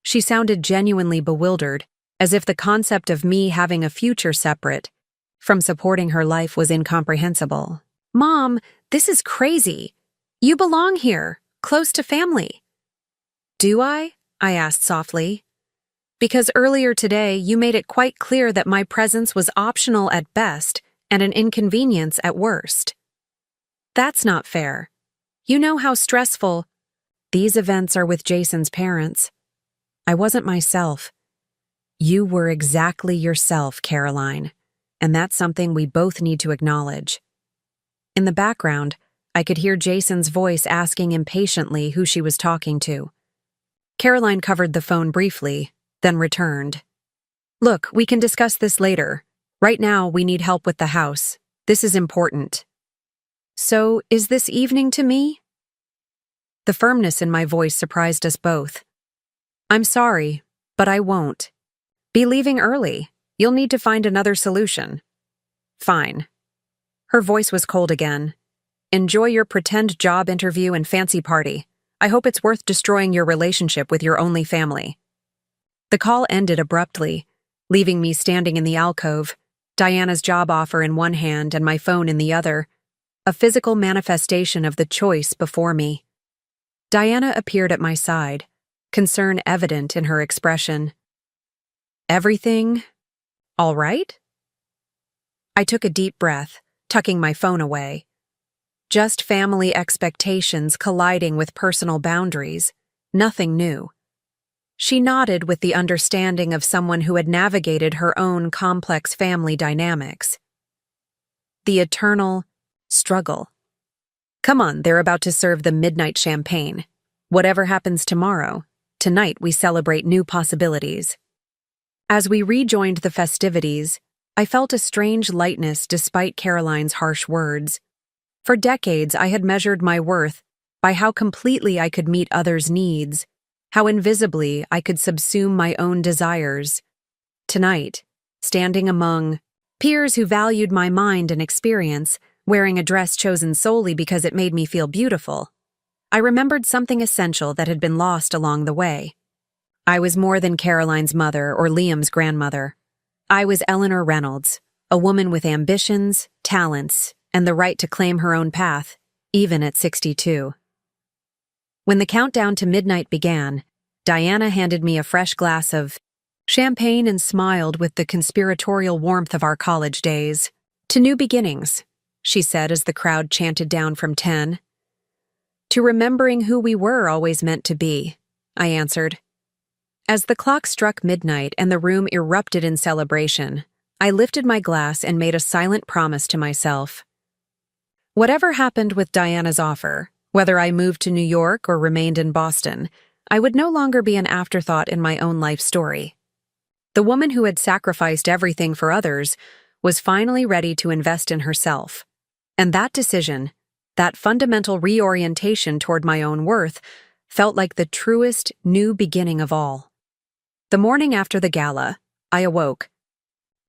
She sounded genuinely bewildered, as if the concept of me having a future separate from supporting her life was incomprehensible. "Mom, this is crazy. You belong here, close to family." "Do I?" I asked softly. "Because earlier today you made it quite clear that my presence was optional at best and an inconvenience at worst." "That's not fair. You know how stressful..." "These events are with Jason's parents. I wasn't myself. You were exactly yourself, Caroline, and that's something we both need to acknowledge." In the background, I could hear Jason's voice asking impatiently who she was talking to. Caroline covered the phone briefly, then returned. "Look, we can discuss this later. Right now, we need help with the house. This is important." "So, is this evening to me?" The firmness in my voice surprised us both. "I'm sorry, but I won't. Be leaving early. You'll need to find another solution." "Fine." Her voice was cold again. "Enjoy your pretend job interview and fancy party. I hope it's worth destroying your relationship with your only family." The call ended abruptly, leaving me standing in the alcove, Diana's job offer in one hand and my phone in the other, a physical manifestation of the choice before me. Diana appeared at my side, concern evident in her expression. "Everything all right?" I took a deep breath, tucking my phone away. Just family expectations colliding with personal boundaries, nothing new. She nodded with the understanding of someone who had navigated her own complex family dynamics. The eternal struggle. "Come on, they're about to serve the midnight champagne. Whatever happens tomorrow, tonight we celebrate new possibilities." As we rejoined the festivities, I felt a strange lightness despite Caroline's harsh words. For decades, I had measured my worth by how completely I could meet others' needs, how invisibly I could subsume my own desires. Tonight, standing among peers who valued my mind and experience, wearing a dress chosen solely because it made me feel beautiful. I remembered something essential that had been lost along the way. I was more than Caroline's mother or Liam's grandmother. I was Eleanor Reynolds, a woman with ambitions, talents, and the right to claim her own path, even at 62. When the countdown to midnight began, Diana handed me a fresh glass of champagne and smiled with the conspiratorial warmth of our college days. "To new beginnings," she said as the crowd chanted down from 10. "To remembering who we were always meant to be," I answered. As the clock struck midnight and the room erupted in celebration, I lifted my glass and made a silent promise to myself. Whatever happened with Diana's offer, whether I moved to New York or remained in Boston, I would no longer be an afterthought in my own life story. The woman who had sacrificed everything for others was finally ready to invest in herself. And that decision, that fundamental reorientation toward my own worth, felt like the truest new beginning of all. The morning after the gala, I awoke.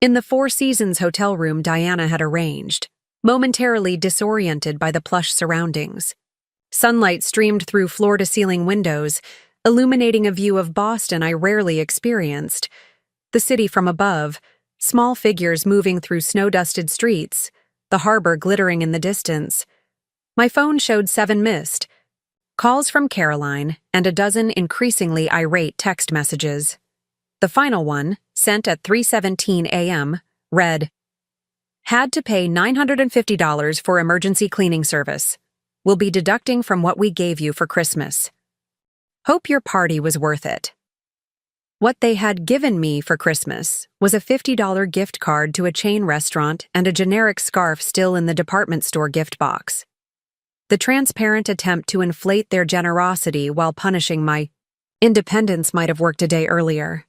In the Four Seasons hotel room Diana had arranged, momentarily disoriented by the plush surroundings. Sunlight streamed through floor-to-ceiling windows, illuminating a view of Boston I rarely experienced. The city from above, small figures moving through snow-dusted streets, the harbor glittering in the distance. My phone showed 7 missed, calls from Caroline, and a dozen increasingly irate text messages. The final one, sent at 3:17 a.m., read, "Had to pay $950 for emergency cleaning service. Will be deducting from what we gave you for Christmas. Hope your party was worth it." What they had given me for Christmas was a $50 gift card to a chain restaurant and a generic scarf still in the department store gift box. The transparent attempt to inflate their generosity while punishing my independence might have worked a day earlier.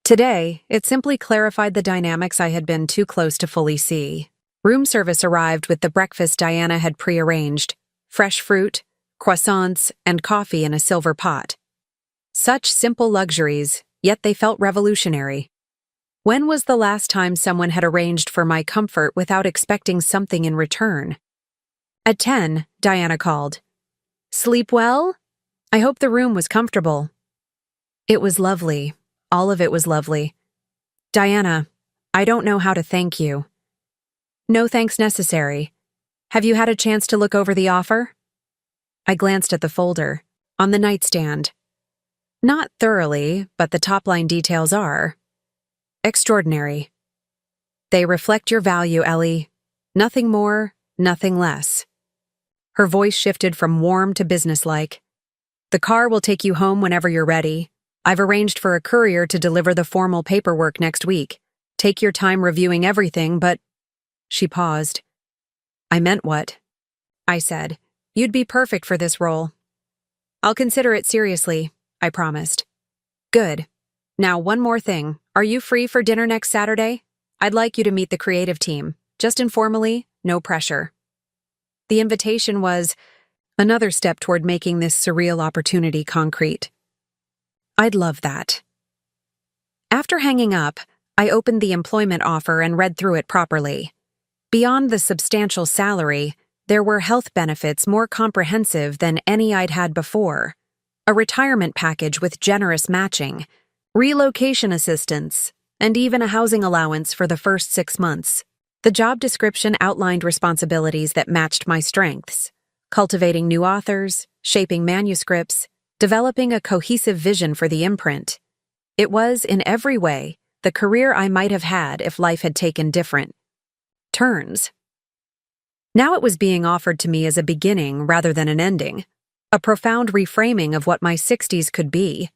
Today, it simply clarified the dynamics I had been too close to fully see. Room service arrived with the breakfast Diana had prearranged: fresh fruit, croissants, and coffee in a silver pot. Such simple luxuries, yet they felt revolutionary. When was the last time someone had arranged for my comfort without expecting something in return? At 10, Diana called. "Sleep well? I hope the room was comfortable." It was lovely. All of it was lovely. "Diana, I don't know how to thank you." "No thanks necessary. Have you had a chance to look over the offer?" I glanced at the folder, on the nightstand. Not thoroughly, but the top-line details are extraordinary. They reflect your value, Ellie. Nothing more, nothing less. Her voice shifted from warm to businesslike. "The car will take you home whenever you're ready. I've arranged for a courier to deliver the formal paperwork next week. Take your time reviewing everything, but—" She paused. "I meant what?" I said. "You'd be perfect for this role." "I'll consider it seriously," I promised. "Good. Now, one more thing. Are you free for dinner next Saturday? I'd like you to meet the creative team. Just informally, no pressure." The invitation was another step toward making this surreal opportunity concrete. I'd love that. After hanging up, I opened the employment offer and read through it properly. Beyond the substantial salary, there were health benefits more comprehensive than any I'd had before. A retirement package with generous matching, relocation assistance, and even a housing allowance for the first 6 months. The job description outlined responsibilities that matched my strengths: cultivating new authors, shaping manuscripts, developing a cohesive vision for the imprint. It was, in every way, the career I might have had if life had taken different turns. Now it was being offered to me as a beginning rather than an ending, a profound reframing of what my 60s could be.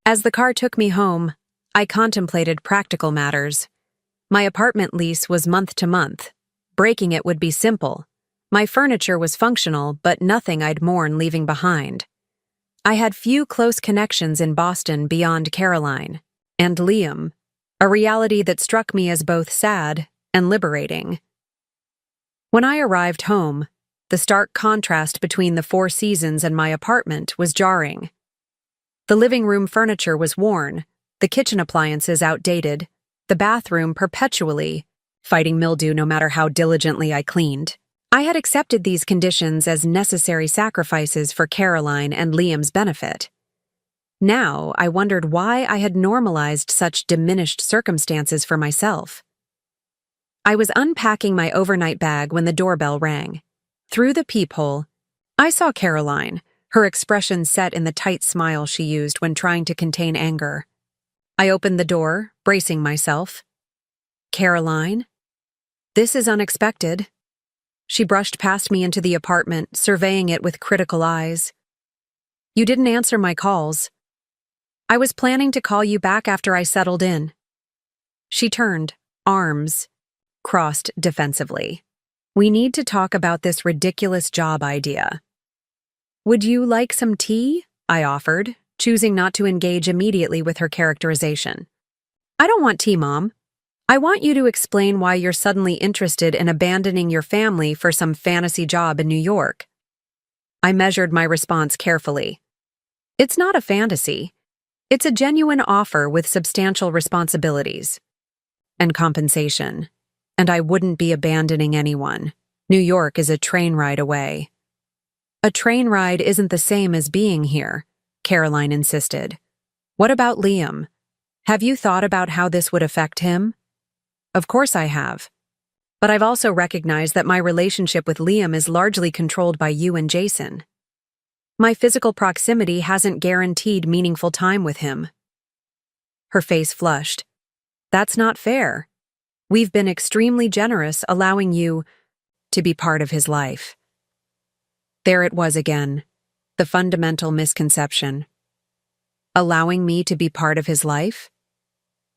As the car took me home, I contemplated practical matters. My apartment lease was month to month. Breaking it would be simple. My furniture was functional, but nothing I'd mourn leaving behind. I had few close connections in Boston beyond Caroline and Liam, a reality that struck me as both sad and liberating. When I arrived home, the stark contrast between the Four Seasons and my apartment was jarring. The living room furniture was worn, the kitchen appliances outdated, the bathroom perpetually, fighting mildew no matter how diligently I cleaned. I had accepted these conditions as necessary sacrifices for Caroline and Liam's benefit. Now, I wondered why I had normalized such diminished circumstances for myself. I was unpacking my overnight bag when the doorbell rang. Through the peephole, I saw Caroline, her expression set in the tight smile she used when trying to contain anger. I opened the door, bracing myself. "Caroline? This is unexpected." She brushed past me into the apartment, surveying it with critical eyes. "You didn't answer my calls. I was planning to call you back after I settled in." She turned, arms crossed defensively. "We need to talk about this ridiculous job idea." "Would you like some tea?" I offered, choosing not to engage immediately with her characterization. "I don't want tea, Mom. I want you to explain why you're suddenly interested in abandoning your family for some fantasy job in New York." I measured my response carefully. It's not a fantasy. It's a genuine offer with substantial responsibilities and compensation. And I wouldn't be abandoning anyone. New York is a train ride away. "A train ride isn't the same as being here," Caroline insisted. "What about Liam? Have you thought about how this would affect him?" "Of course I have. But I've also recognized that my relationship with Liam is largely controlled by you and Jason. My physical proximity hasn't guaranteed meaningful time with him." Her face flushed. "That's not fair. We've been extremely generous allowing you to be part of his life." There it was again, the fundamental misconception. Allowing me to be part of his life?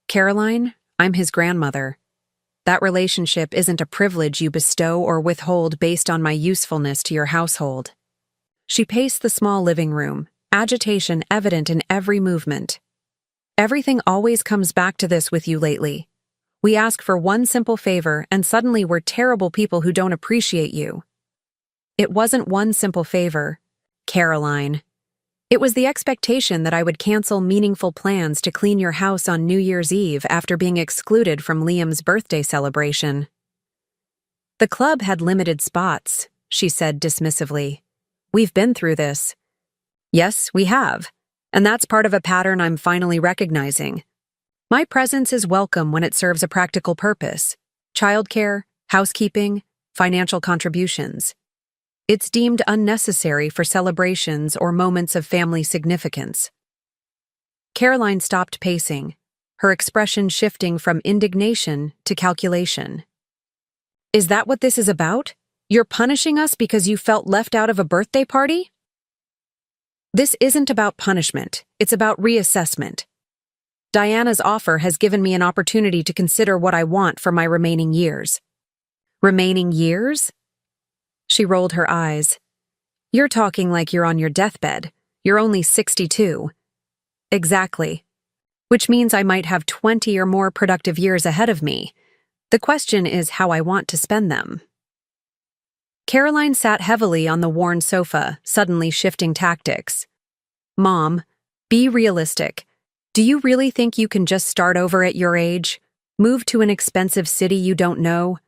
"Caroline, I'm his grandmother. That relationship isn't a privilege you bestow or withhold based on my usefulness to your household." She paced the small living room, agitation evident in every movement. "Everything always comes back to this with you lately. We ask for one simple favor, and suddenly we're terrible people who don't appreciate you." It wasn't one simple favor, Caroline. It was the expectation that I would cancel meaningful plans to clean your house on New Year's Eve after being excluded from Liam's birthday celebration. "The club had limited spots," she said dismissively. "We've been through this." "Yes, we have. And that's part of a pattern I'm finally recognizing. My presence is welcome when it serves a practical purpose: childcare, housekeeping, financial contributions. It's deemed unnecessary for celebrations or moments of family significance." Caroline stopped pacing, her expression shifting from indignation to calculation. "Is that what this is about? You're punishing us because you felt left out of a birthday party?" "This isn't about punishment, it's about reassessment. Diana's offer has given me an opportunity to consider what I want for my remaining years." "Remaining years?" She rolled her eyes. "You're talking like you're on your deathbed. You're only 62. "Exactly. Which means I might have 20 or more productive years ahead of me. The question is how I want to spend them." Caroline sat heavily on the worn sofa, suddenly shifting tactics. "Mom, be realistic. Do you really think you can just start over at your age? Move to an expensive city you don't know?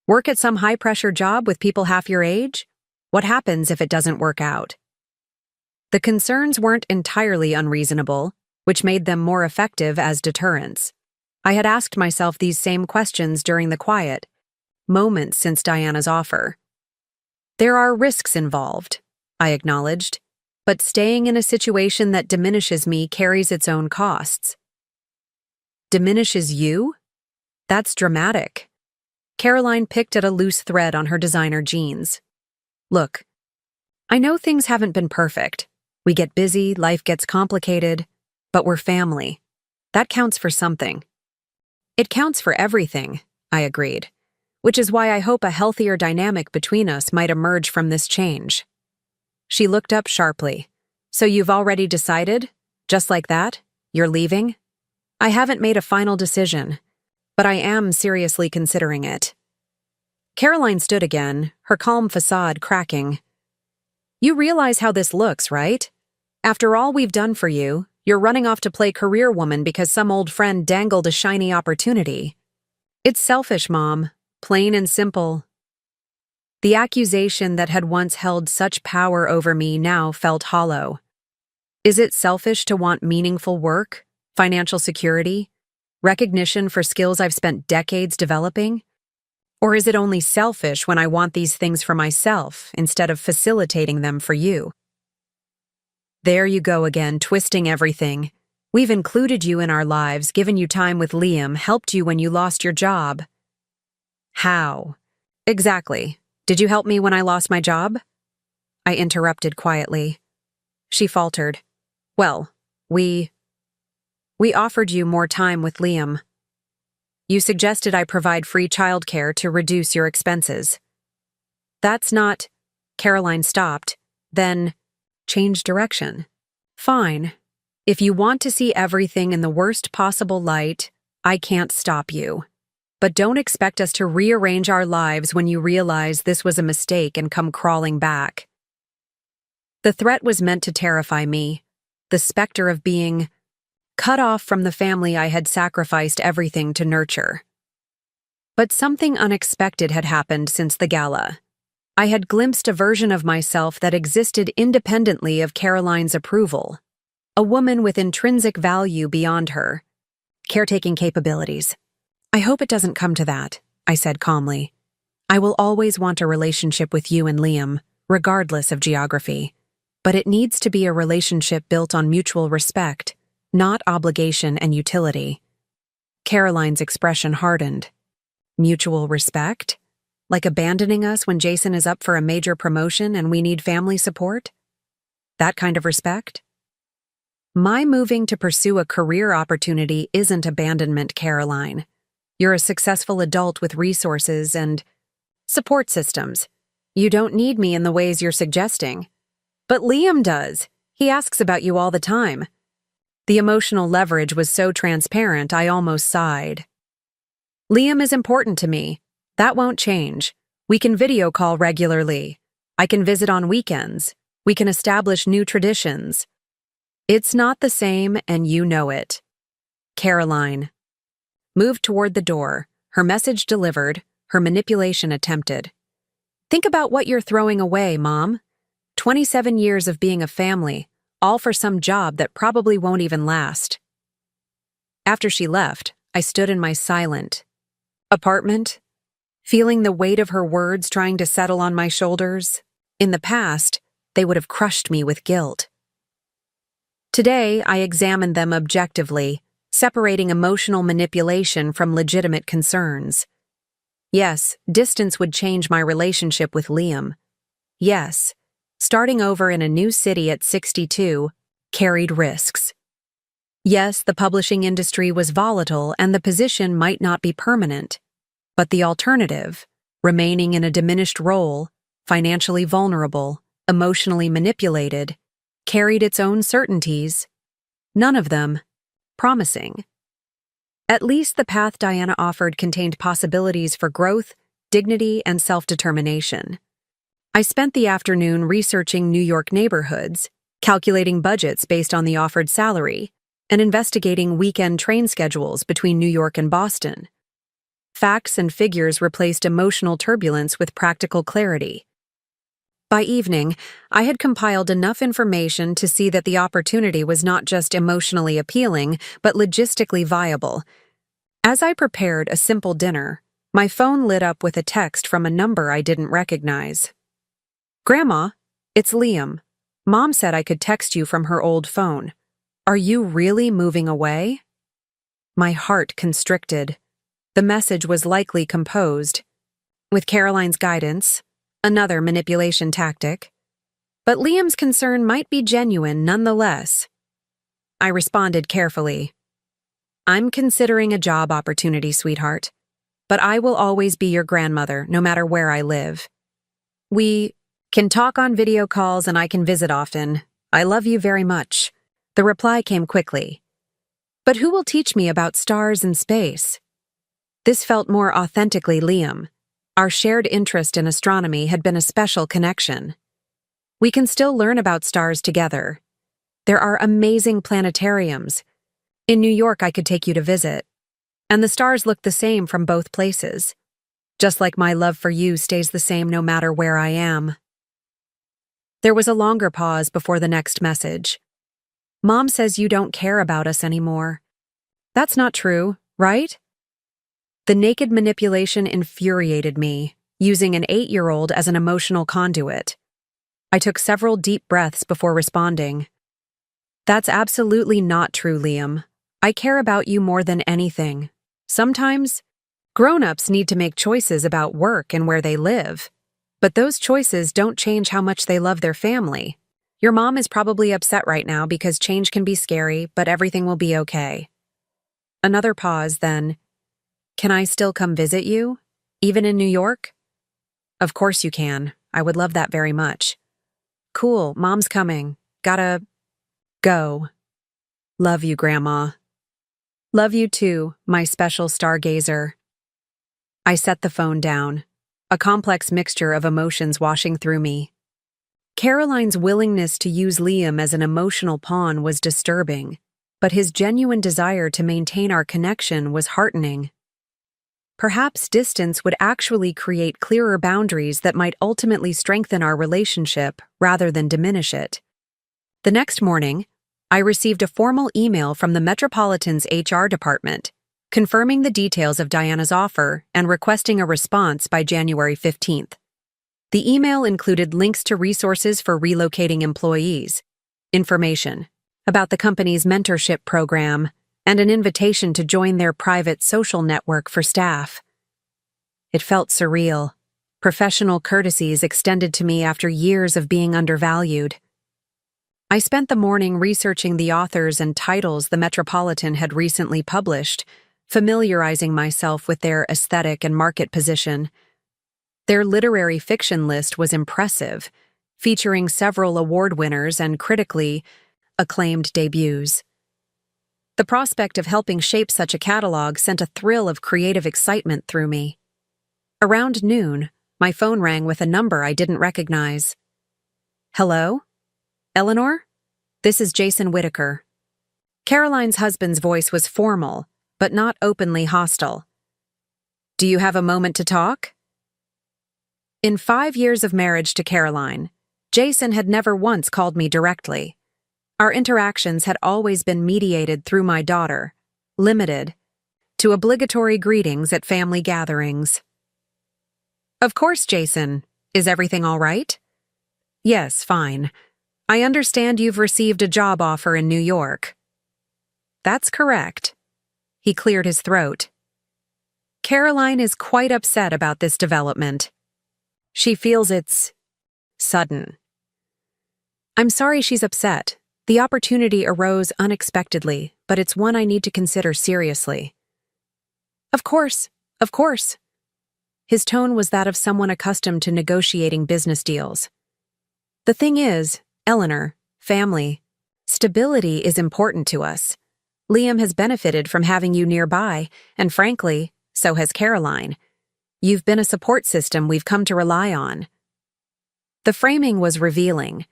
Work at some high-pressure job with people half your age? What happens if it doesn't work out?" The concerns weren't entirely unreasonable, which made them more effective as deterrents. I had asked myself these same questions during the quiet moments since Diana's offer. "There are risks involved," I acknowledged, "but staying in a situation that diminishes me carries its own costs." "Diminishes you? That's dramatic." Caroline picked at a loose thread on her designer jeans. "Look, I know things haven't been perfect. We get busy, life gets complicated, but we're family. That counts for something." "It counts for everything," I agreed, "which is why I hope a healthier dynamic between us might emerge from this change." She looked up sharply. "So you've already decided? Just like that? You're leaving?" "I haven't made a final decision, but I am seriously considering it." Caroline stood again, her calm facade cracking. "You realize how this looks, right? After all we've done for you, You're running off to play career woman because some old friend dangled a shiny opportunity. It's selfish, Mom. Plain and simple. The accusation that had once held such power over me now felt hollow. Is it selfish to want meaningful work, financial security, recognition for skills I've spent decades developing? Or is it only selfish when I want these things for myself instead of facilitating them for you? There you go again, twisting everything. We've included you in our lives, given you time with Liam, helped you when you lost your job. How? Exactly. Did you help me when I lost my job? I interrupted quietly. She faltered. Well, we offered you more time with Liam. You suggested I provide free childcare to reduce your expenses. That's not... Caroline stopped, then changed direction. Fine. If you want to see everything in the worst possible light, I can't stop you. But don't expect us to rearrange our lives when you realize this was a mistake and come crawling back. The threat was meant to terrify me, the specter of being cut off from the family I had sacrificed everything to nurture. But something unexpected had happened since the gala. I had glimpsed a version of myself that existed independently of Caroline's approval, a woman with intrinsic value beyond her, caretaking capabilities. I hope it doesn't come to that, I said calmly. I will always want a relationship with you and Liam, regardless of geography. But it needs to be a relationship built on mutual respect, not obligation and utility. Caroline's expression hardened. Mutual respect? Like abandoning us when Jason is up for a major promotion and we need family support? That kind of respect? My moving to pursue a career opportunity isn't abandonment, Caroline. You're a successful adult with resources and support systems. You don't need me in the ways you're suggesting. But Liam does. He asks about you all the time. The emotional leverage was so transparent, I almost sighed. Liam is important to me. That won't change. We can video call regularly. I can visit on weekends. We can establish new traditions. It's not the same, and you know it. Caroline moved toward the door, her message delivered, her manipulation attempted. Think about what you're throwing away, Mom. 27 years of being a family, all for some job that probably won't even last. After she left, I stood in my silent apartment, feeling the weight of her words trying to settle on my shoulders. In the past, they would have crushed me with guilt. Today, I examined them objectively, separating emotional manipulation from legitimate concerns. Yes, distance would change my relationship with Liam. Yes, starting over in a new city at 62 carried risks. Yes, the publishing industry was volatile and the position might not be permanent. But the alternative, remaining in a diminished role, financially vulnerable, emotionally manipulated, carried its own certainties. None of them promising. At least the path Diana offered contained possibilities for growth, dignity, and self-determination. I spent the afternoon researching New York neighborhoods, calculating budgets based on the offered salary, and investigating weekend train schedules between New York and Boston. Facts and figures replaced emotional turbulence with practical clarity. By evening, I had compiled enough information to see that the opportunity was not just emotionally appealing, but logistically viable. As I prepared a simple dinner, my phone lit up with a text from a number I didn't recognize. Grandma, it's Liam. Mom said I could text you from her old phone. Are you really moving away? My heart constricted. The message was likely composed. With Caroline's guidance, another manipulation tactic. But Liam's concern might be genuine nonetheless. I responded carefully. I'm considering a job opportunity, sweetheart. But I will always be your grandmother, no matter where I live. We can talk on video calls and I can visit often. I love you very much. The reply came quickly. But who will teach me about stars and space? This felt more authentically Liam. Our shared interest in astronomy had been a special connection. We can still learn about stars together. There are amazing planetariums. In New York, I could take you to visit. And the stars look the same from both places. Just like my love for you stays the same no matter where I am. There was a longer pause before the next message. Mom says you don't care about us anymore. That's not true, right? The naked manipulation infuriated me, using an 8-year-old as an emotional conduit. I took several deep breaths before responding. That's absolutely not true, Liam. I care about you more than anything. Sometimes, grown-ups need to make choices about work and where they live. But those choices don't change how much they love their family. Your mom is probably upset right now because change can be scary, but everything will be okay. Another pause, then. Can I still come visit you? Even in New York? Of course you can. I would love that very much. Cool, Mom's coming. Gotta go. Love you, Grandma. Love you too, my special stargazer. I set the phone down, a complex mixture of emotions washing through me. Caroline's willingness to use Liam as an emotional pawn was disturbing, but his genuine desire to maintain our connection was heartening. Perhaps distance would actually create clearer boundaries that might ultimately strengthen our relationship rather than diminish it. The next morning, I received a formal email from the Metropolitan's HR department, confirming the details of Diana's offer and requesting a response by January 15th. The email included links to resources for relocating employees, information about the company's mentorship program, and an invitation to join their private social network for staff. It felt surreal, professional courtesies extended to me after years of being undervalued. I spent the morning researching the authors and titles the Metropolitan had recently published, familiarizing myself with their aesthetic and market position. Their literary fiction list was impressive, featuring several award winners and critically acclaimed debuts. The prospect of helping shape such a catalog sent a thrill of creative excitement through me. Around noon, my phone rang with a number I didn't recognize. Hello? Eleanor? This is Jason Whitaker. Caroline's husband's voice was formal, but not openly hostile. Do you have a moment to talk? In 5 years of marriage to Caroline, Jason had never once called me directly. Our interactions had always been mediated through my daughter, limited to obligatory greetings at family gatherings. Of course, Jason. Is everything all right? Yes, fine. I understand you've received a job offer in New York. That's correct. He cleared his throat. Caroline is quite upset about this development. She feels it's sudden. I'm sorry she's upset. The opportunity arose unexpectedly, but it's one I need to consider seriously. Of course, of course. His tone was that of someone accustomed to negotiating business deals. The thing is, Eleanor, family, stability is important to us. Liam has benefited from having you nearby, and frankly, so has Caroline. You've been a support system we've come to rely on. The framing was revealing.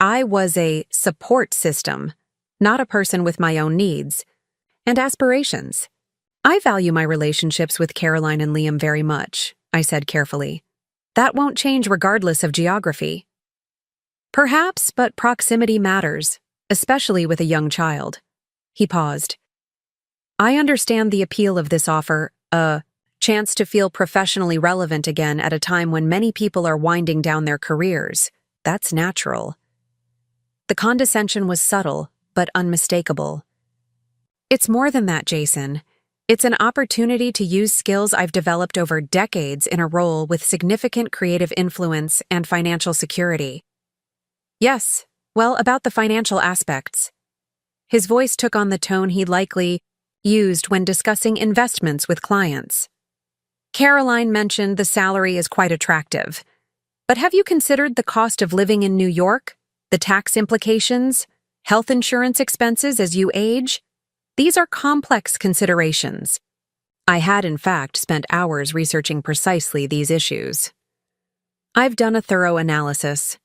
I was a support system, not a person with my own needs and aspirations. I value my relationships with Caroline and Liam very much, I said carefully. That won't change regardless of geography. Perhaps, but proximity matters, especially with a young child. He paused. I understand the appeal of this offer, a chance to feel professionally relevant again at a time when many people are winding down their careers. That's natural. The condescension was subtle, but unmistakable. It's more than that, Jason. It's an opportunity to use skills I've developed over decades in a role with significant creative influence and financial security. Yes, well, about the financial aspects. His voice took on the tone he likely used when discussing investments with clients. Caroline mentioned the salary is quite attractive. But have you considered the cost of living in New York? The tax implications? Health insurance expenses as you age? These are complex considerations. I had, in fact, spent hours researching precisely these issues. I've done a thorough analysis.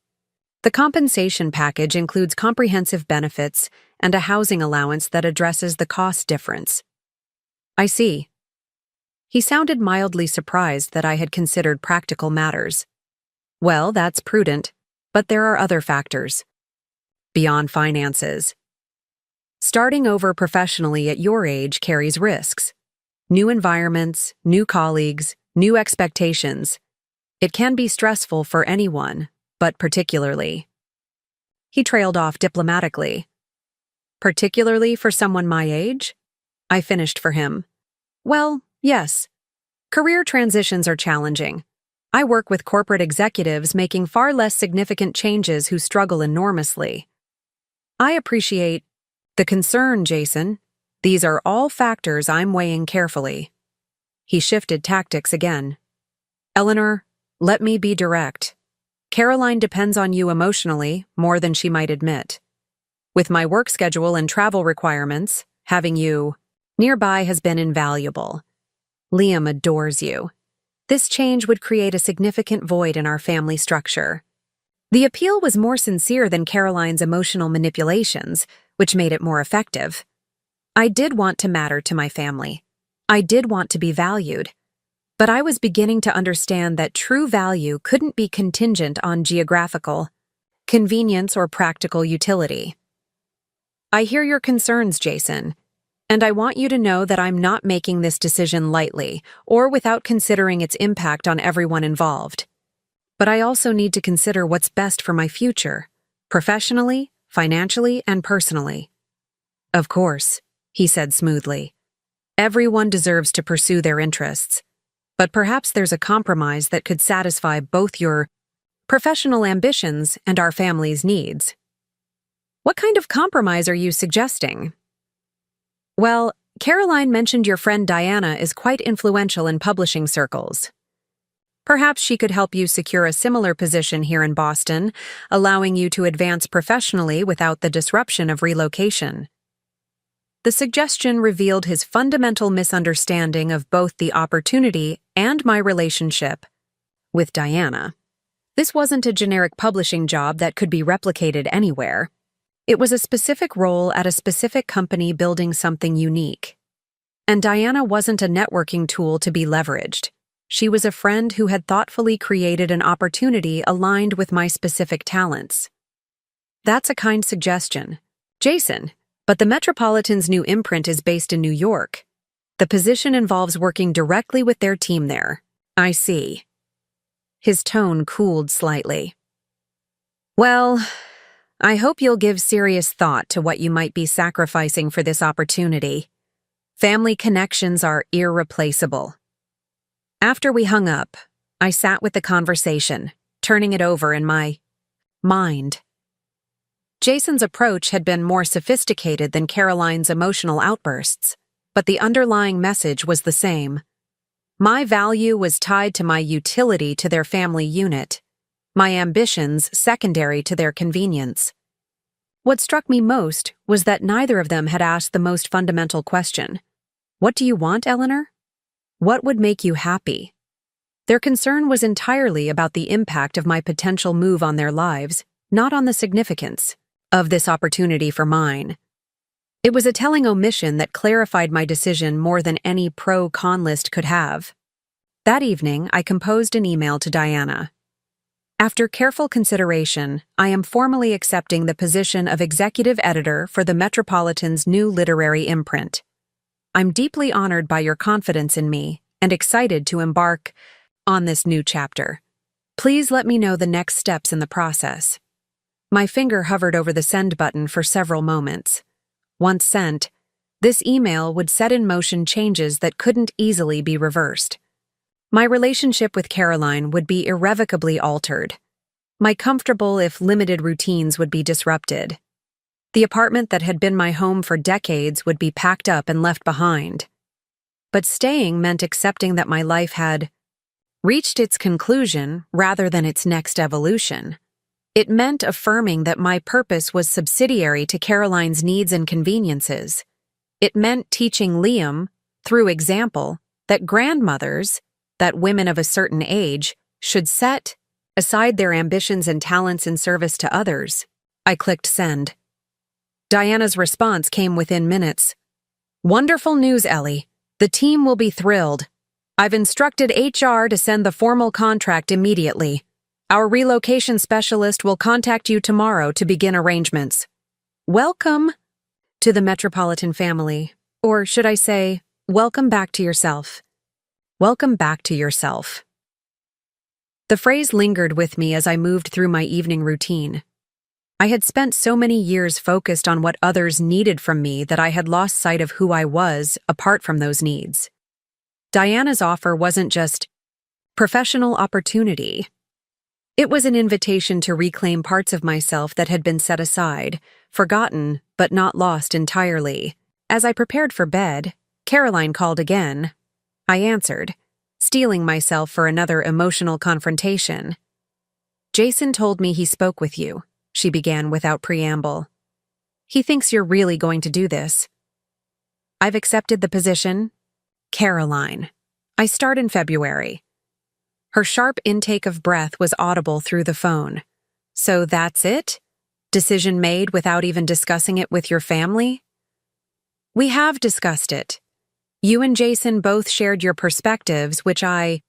The compensation package includes comprehensive benefits and a housing allowance that addresses the cost difference. I see. He sounded mildly surprised that I had considered practical matters. Well, that's prudent, but there are other factors. Beyond finances. Starting over professionally at your age carries risks. New environments, new colleagues, new expectations. It can be stressful for anyone, but particularly. He trailed off diplomatically. Particularly for someone my age? I finished for him. Well, yes. Career transitions are challenging. I work with corporate executives making far less significant changes who struggle enormously. I appreciate the concern, Jason. These are all factors I'm weighing carefully. He shifted tactics again. Eleanor, let me be direct. Caroline depends on you emotionally more than she might admit. With my work schedule and travel requirements, having you nearby has been invaluable. Liam adores you. This change would create a significant void in our family structure. The appeal was more sincere than Caroline's emotional manipulations, which made it more effective. I did want to matter to my family. I did want to be valued. But I was beginning to understand that true value couldn't be contingent on geographical convenience or practical utility. I hear your concerns, Jason, and I want you to know that I'm not making this decision lightly or without considering its impact on everyone involved. But I also need to consider what's best for my future, professionally, financially, and personally. Of course, he said smoothly. Everyone deserves to pursue their interests. But perhaps there's a compromise that could satisfy both your professional ambitions and our family's needs. What kind of compromise are you suggesting? Well, Caroline mentioned your friend Diana is quite influential in publishing circles. Perhaps she could help you secure a similar position here in Boston, allowing you to advance professionally without the disruption of relocation. The suggestion revealed his fundamental misunderstanding of both the opportunity and my relationship with Diana. This wasn't a generic publishing job that could be replicated anywhere. It was a specific role at a specific company building something unique. And Diana wasn't a networking tool to be leveraged. She was a friend who had thoughtfully created an opportunity aligned with my specific talents. That's a kind suggestion. Jason, but the Metropolitan's new imprint is based in New York. The position involves working directly with their team there. I see. His tone cooled slightly. Well, I hope you'll give serious thought to what you might be sacrificing for this opportunity. Family connections are irreplaceable. After we hung up, I sat with the conversation, turning it over in my mind. Jason's approach had been more sophisticated than Caroline's emotional outbursts, but the underlying message was the same. My value was tied to my utility to their family unit, my ambitions secondary to their convenience. What struck me most was that neither of them had asked the most fundamental question. What do you want, Eleanor? What would make you happy? Their concern was entirely about the impact of my potential move on their lives, not on the significance of this opportunity for mine. It was a telling omission that clarified my decision more than any pro-con list could have. That evening, I composed an email to Diana. After careful consideration, I am formally accepting the position of executive editor for the Metropolitan's new literary imprint. I'm deeply honored by your confidence in me and excited to embark on this new chapter. Please let me know the next steps in the process. My finger hovered over the send button for several moments. Once sent, this email would set in motion changes that couldn't easily be reversed. My relationship with Caroline would be irrevocably altered. My comfortable, if limited, routines would be disrupted. The apartment that had been my home for decades would be packed up and left behind. But staying meant accepting that my life had reached its conclusion rather than its next evolution. It meant affirming that my purpose was subsidiary to Caroline's needs and conveniences. It meant teaching Liam, through example, that grandmothers, that women of a certain age, should set aside their ambitions and talents in service to others. I clicked send. Diana's response came within minutes. Wonderful news, Ellie. The team will be thrilled. I've instructed HR to send the formal contract immediately. Our relocation specialist will contact you tomorrow to begin arrangements. Welcome to the Metropolitan family. Or should I say, welcome back to yourself. Welcome back to yourself. The phrase lingered with me as I moved through my evening routine. I had spent so many years focused on what others needed from me that I had lost sight of who I was apart from those needs. Diana's offer wasn't just professional opportunity. It was an invitation to reclaim parts of myself that had been set aside, forgotten, but not lost entirely. As I prepared for bed, Caroline called again. I answered, steeling myself for another emotional confrontation. Jason told me he spoke with you, she began without preamble. He thinks you're really going to do this. I've accepted the position. Caroline. I start in February. Her sharp intake of breath was audible through the phone. So that's it? Decision made without even discussing it with your family? We have discussed it. You and Jason both shared your perspectives, which I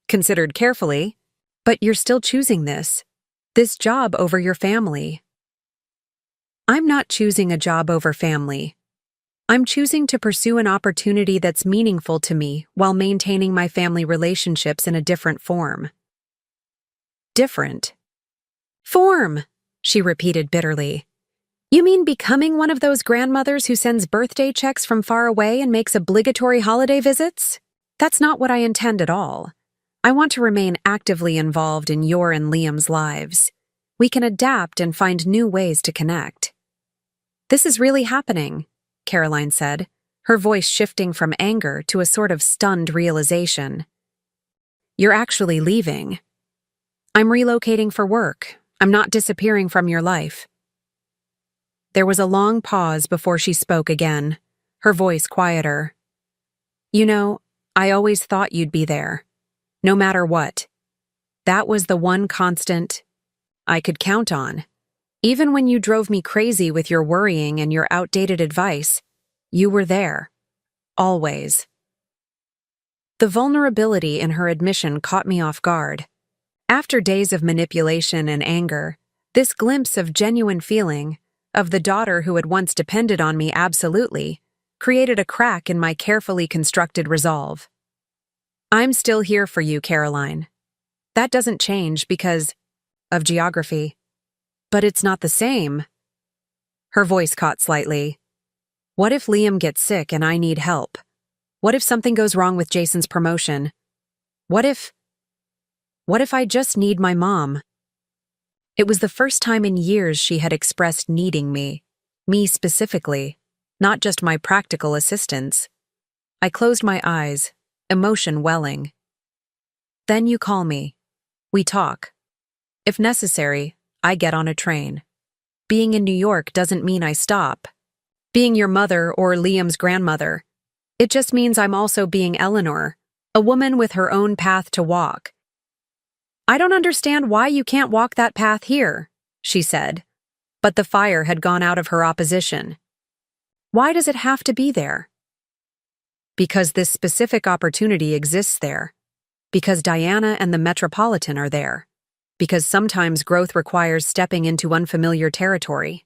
considered carefully, but you're still choosing this job over your family. I'm not choosing a job over family. I'm choosing to pursue an opportunity that's meaningful to me while maintaining my family relationships in a different form. Different form, she repeated bitterly. You mean becoming one of those grandmothers who sends birthday checks from far away and makes obligatory holiday visits? That's not what I intend at all. I want to remain actively involved in your and Liam's lives. We can adapt and find new ways to connect. This is really happening, Caroline said, her voice shifting from anger to a sort of stunned realization. You're actually leaving. I'm relocating for work. I'm not disappearing from your life. There was a long pause before she spoke again, her voice quieter. You know, I always thought you'd be there, no matter what. That was the one constant I could count on. Even when you drove me crazy with your worrying and your outdated advice, you were there. Always. The vulnerability in her admission caught me off guard. After days of manipulation and anger, this glimpse of genuine feeling, of the daughter who had once depended on me absolutely, created a crack in my carefully constructed resolve. I'm still here for you, Caroline. That doesn't change because of geography. But it's not the same. Her voice caught slightly. What if Liam gets sick and I need help? What if something goes wrong with Jason's promotion? What if I just need my mom? It was the first time in years she had expressed needing me specifically, not just my practical assistance. I closed my eyes, emotion welling. Then you call me. We talk. If necessary, I get on a train. Being in New York doesn't mean I stop. Being your mother or Liam's grandmother. It just means I'm also being Eleanor, a woman with her own path to walk. I don't understand why you can't walk that path here, she said, but the fire had gone out of her opposition. Why does it have to be there? Because this specific opportunity exists there. Because Diana and the Metropolitan are there. Because sometimes growth requires stepping into unfamiliar territory.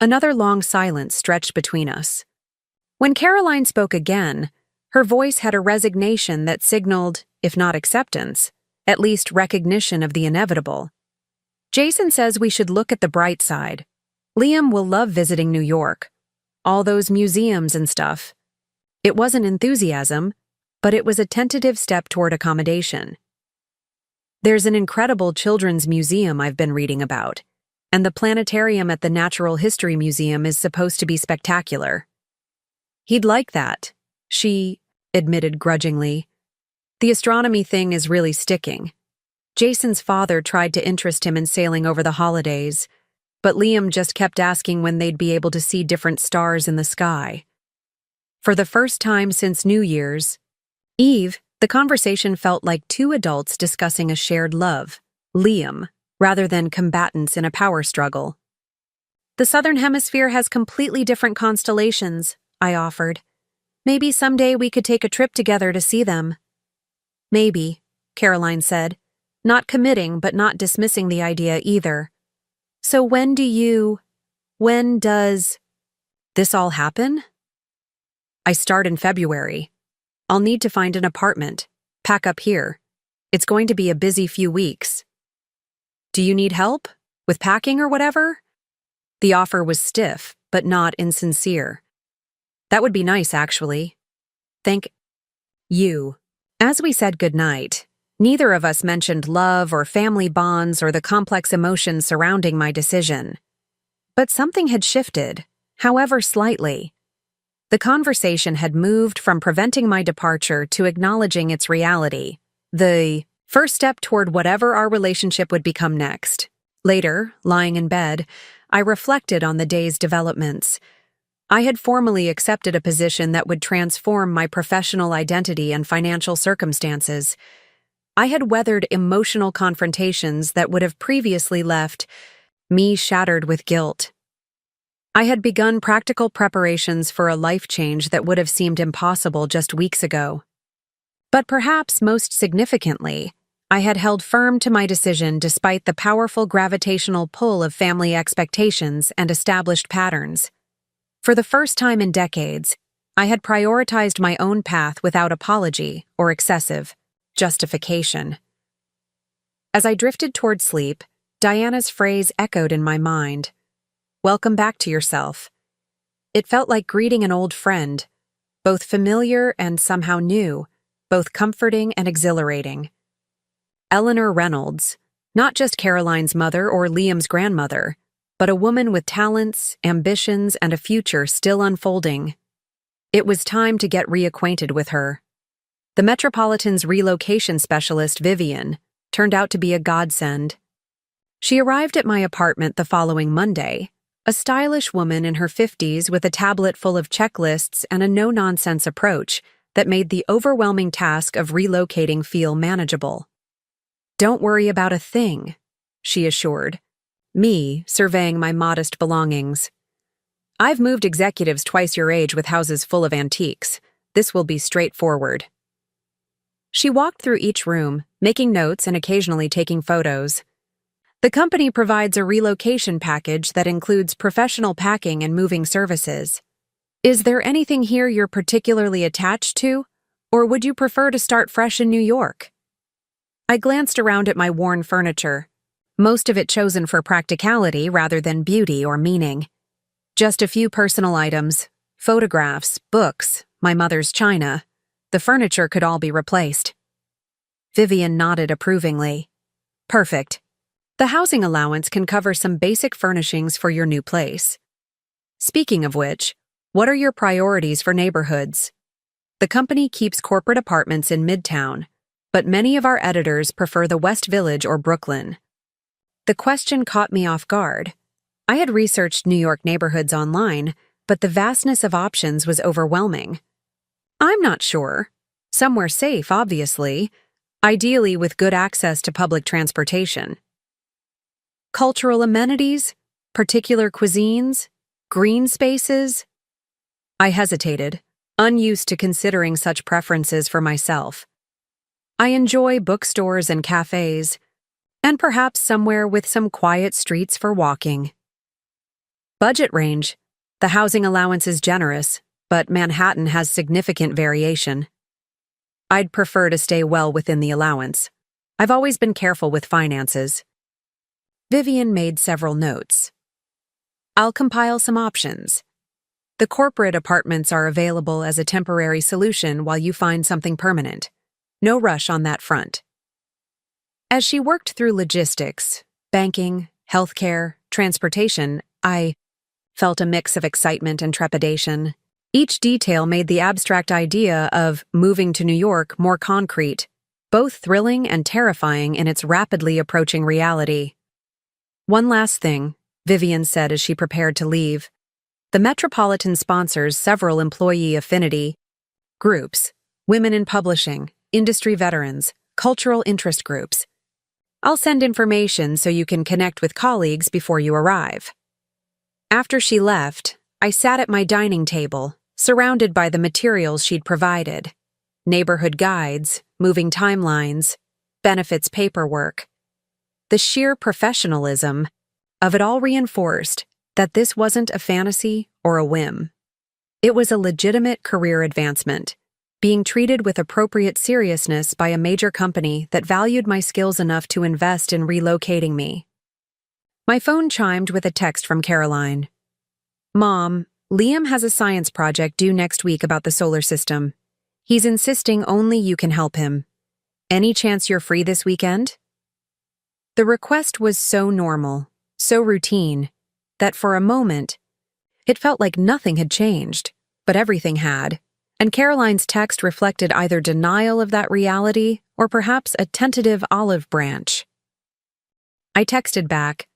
Another long silence stretched between us. When Caroline spoke again, her voice had a resignation that signaled, if not acceptance, at least recognition of the inevitable. Jason says we should look at the bright side. Liam will love visiting New York. All those museums and stuff. It wasn't enthusiasm, but it was a tentative step toward accommodation. There's an incredible children's museum I've been reading about, and the planetarium at the Natural History Museum is supposed to be spectacular. He'd like that, she admitted grudgingly. The astronomy thing is really sticking. Jason's father tried to interest him in sailing over the holidays, but Liam just kept asking when they'd be able to see different stars in the sky. For the first time since New Year's Eve, the conversation felt like two adults discussing a shared love, Liam, rather than combatants in a power struggle. The Southern Hemisphere has completely different constellations, I offered. Maybe someday we could take a trip together to see them. Maybe, Caroline said, not committing but not dismissing the idea either. So when does this all happen? I start in February. I'll need to find an apartment, pack up here. It's going to be a busy few weeks. Do you need help? With packing or whatever? The offer was stiff, but not insincere. That would be nice, actually. Thank you. As we said goodnight, neither of us mentioned love or family bonds or the complex emotions surrounding my decision. But something had shifted, however slightly. The conversation had moved from preventing my departure to acknowledging its reality, the first step toward whatever our relationship would become next. Later, lying in bed, I reflected on the day's developments. I had formally accepted a position that would transform my professional identity and financial circumstances. I had weathered emotional confrontations that would have previously left me shattered with guilt. I had begun practical preparations for a life change that would have seemed impossible just weeks ago. But perhaps most significantly, I had held firm to my decision despite the powerful gravitational pull of family expectations and established patterns. For the first time in decades, I had prioritized my own path without apology or excessive justification. As I drifted toward sleep, Diana's phrase echoed in my mind. Welcome back to yourself. It felt like greeting an old friend, both familiar and somehow new, both comforting and exhilarating. Eleanor Reynolds, not just Caroline's mother or Liam's grandmother, but a woman with talents, ambitions, and a future still unfolding. It was time to get reacquainted with her. The Metropolitan's relocation specialist, Vivian, turned out to be a godsend. She arrived at my apartment the following Monday, a stylish woman in her 50s with a tablet full of checklists and a no-nonsense approach that made the overwhelming task of relocating feel manageable. Don't worry about a thing, she assured, me surveying my modest belongings. I've moved executives twice your age with houses full of antiques. This will be straightforward. She walked through each room, making notes and occasionally taking photos. The company provides a relocation package that includes professional packing and moving services. Is there anything here you're particularly attached to, or would you prefer to start fresh in New York? I glanced around at my worn furniture, most of it chosen for practicality rather than beauty or meaning. Just a few personal items, photographs, books, my mother's china. The furniture could all be replaced. Vivian nodded approvingly. Perfect. The housing allowance can cover some basic furnishings for your new place. Speaking of which, what are your priorities for neighborhoods? The company keeps corporate apartments in Midtown, but many of our editors prefer the West Village or Brooklyn. The question caught me off guard. I had researched New York neighborhoods online, but the vastness of options was overwhelming. I'm not sure. Somewhere safe, obviously, ideally with good access to public transportation. Cultural amenities, particular cuisines, green spaces. I hesitated, unused to considering such preferences for myself. I enjoy bookstores and cafes, and perhaps somewhere with some quiet streets for walking. Budget range. The housing allowance is generous, but Manhattan has significant variation. I'd prefer to stay well within the allowance. I've always been careful with finances. Vivian made several notes. I'll compile some options. The corporate apartments are available as a temporary solution while you find something permanent. No rush on that front. As she worked through logistics, banking, healthcare, transportation, I felt a mix of excitement and trepidation. Each detail made the abstract idea of moving to New York more concrete, both thrilling and terrifying in its rapidly approaching reality. One last thing, Vivian said as she prepared to leave. The Metropolitan sponsors several employee affinity groups, women in publishing, industry veterans, cultural interest groups. I'll send information so you can connect with colleagues before you arrive." After she left, I sat at my dining table, surrounded by the materials she'd provided: neighborhood guides, moving timelines, benefits paperwork. The sheer professionalism of it all reinforced that this wasn't a fantasy or a whim. It was a legitimate career advancement, being treated with appropriate seriousness by a major company that valued my skills enough to invest in relocating me. My phone chimed with a text from Caroline. "Mom, Liam has a science project due next week about the solar system. He's insisting only you can help him. Any chance you're free this weekend?" The request was so normal, so routine, that for a moment, it felt like nothing had changed, but everything had, and Caroline's text reflected either denial of that reality or perhaps a tentative olive branch. I texted back,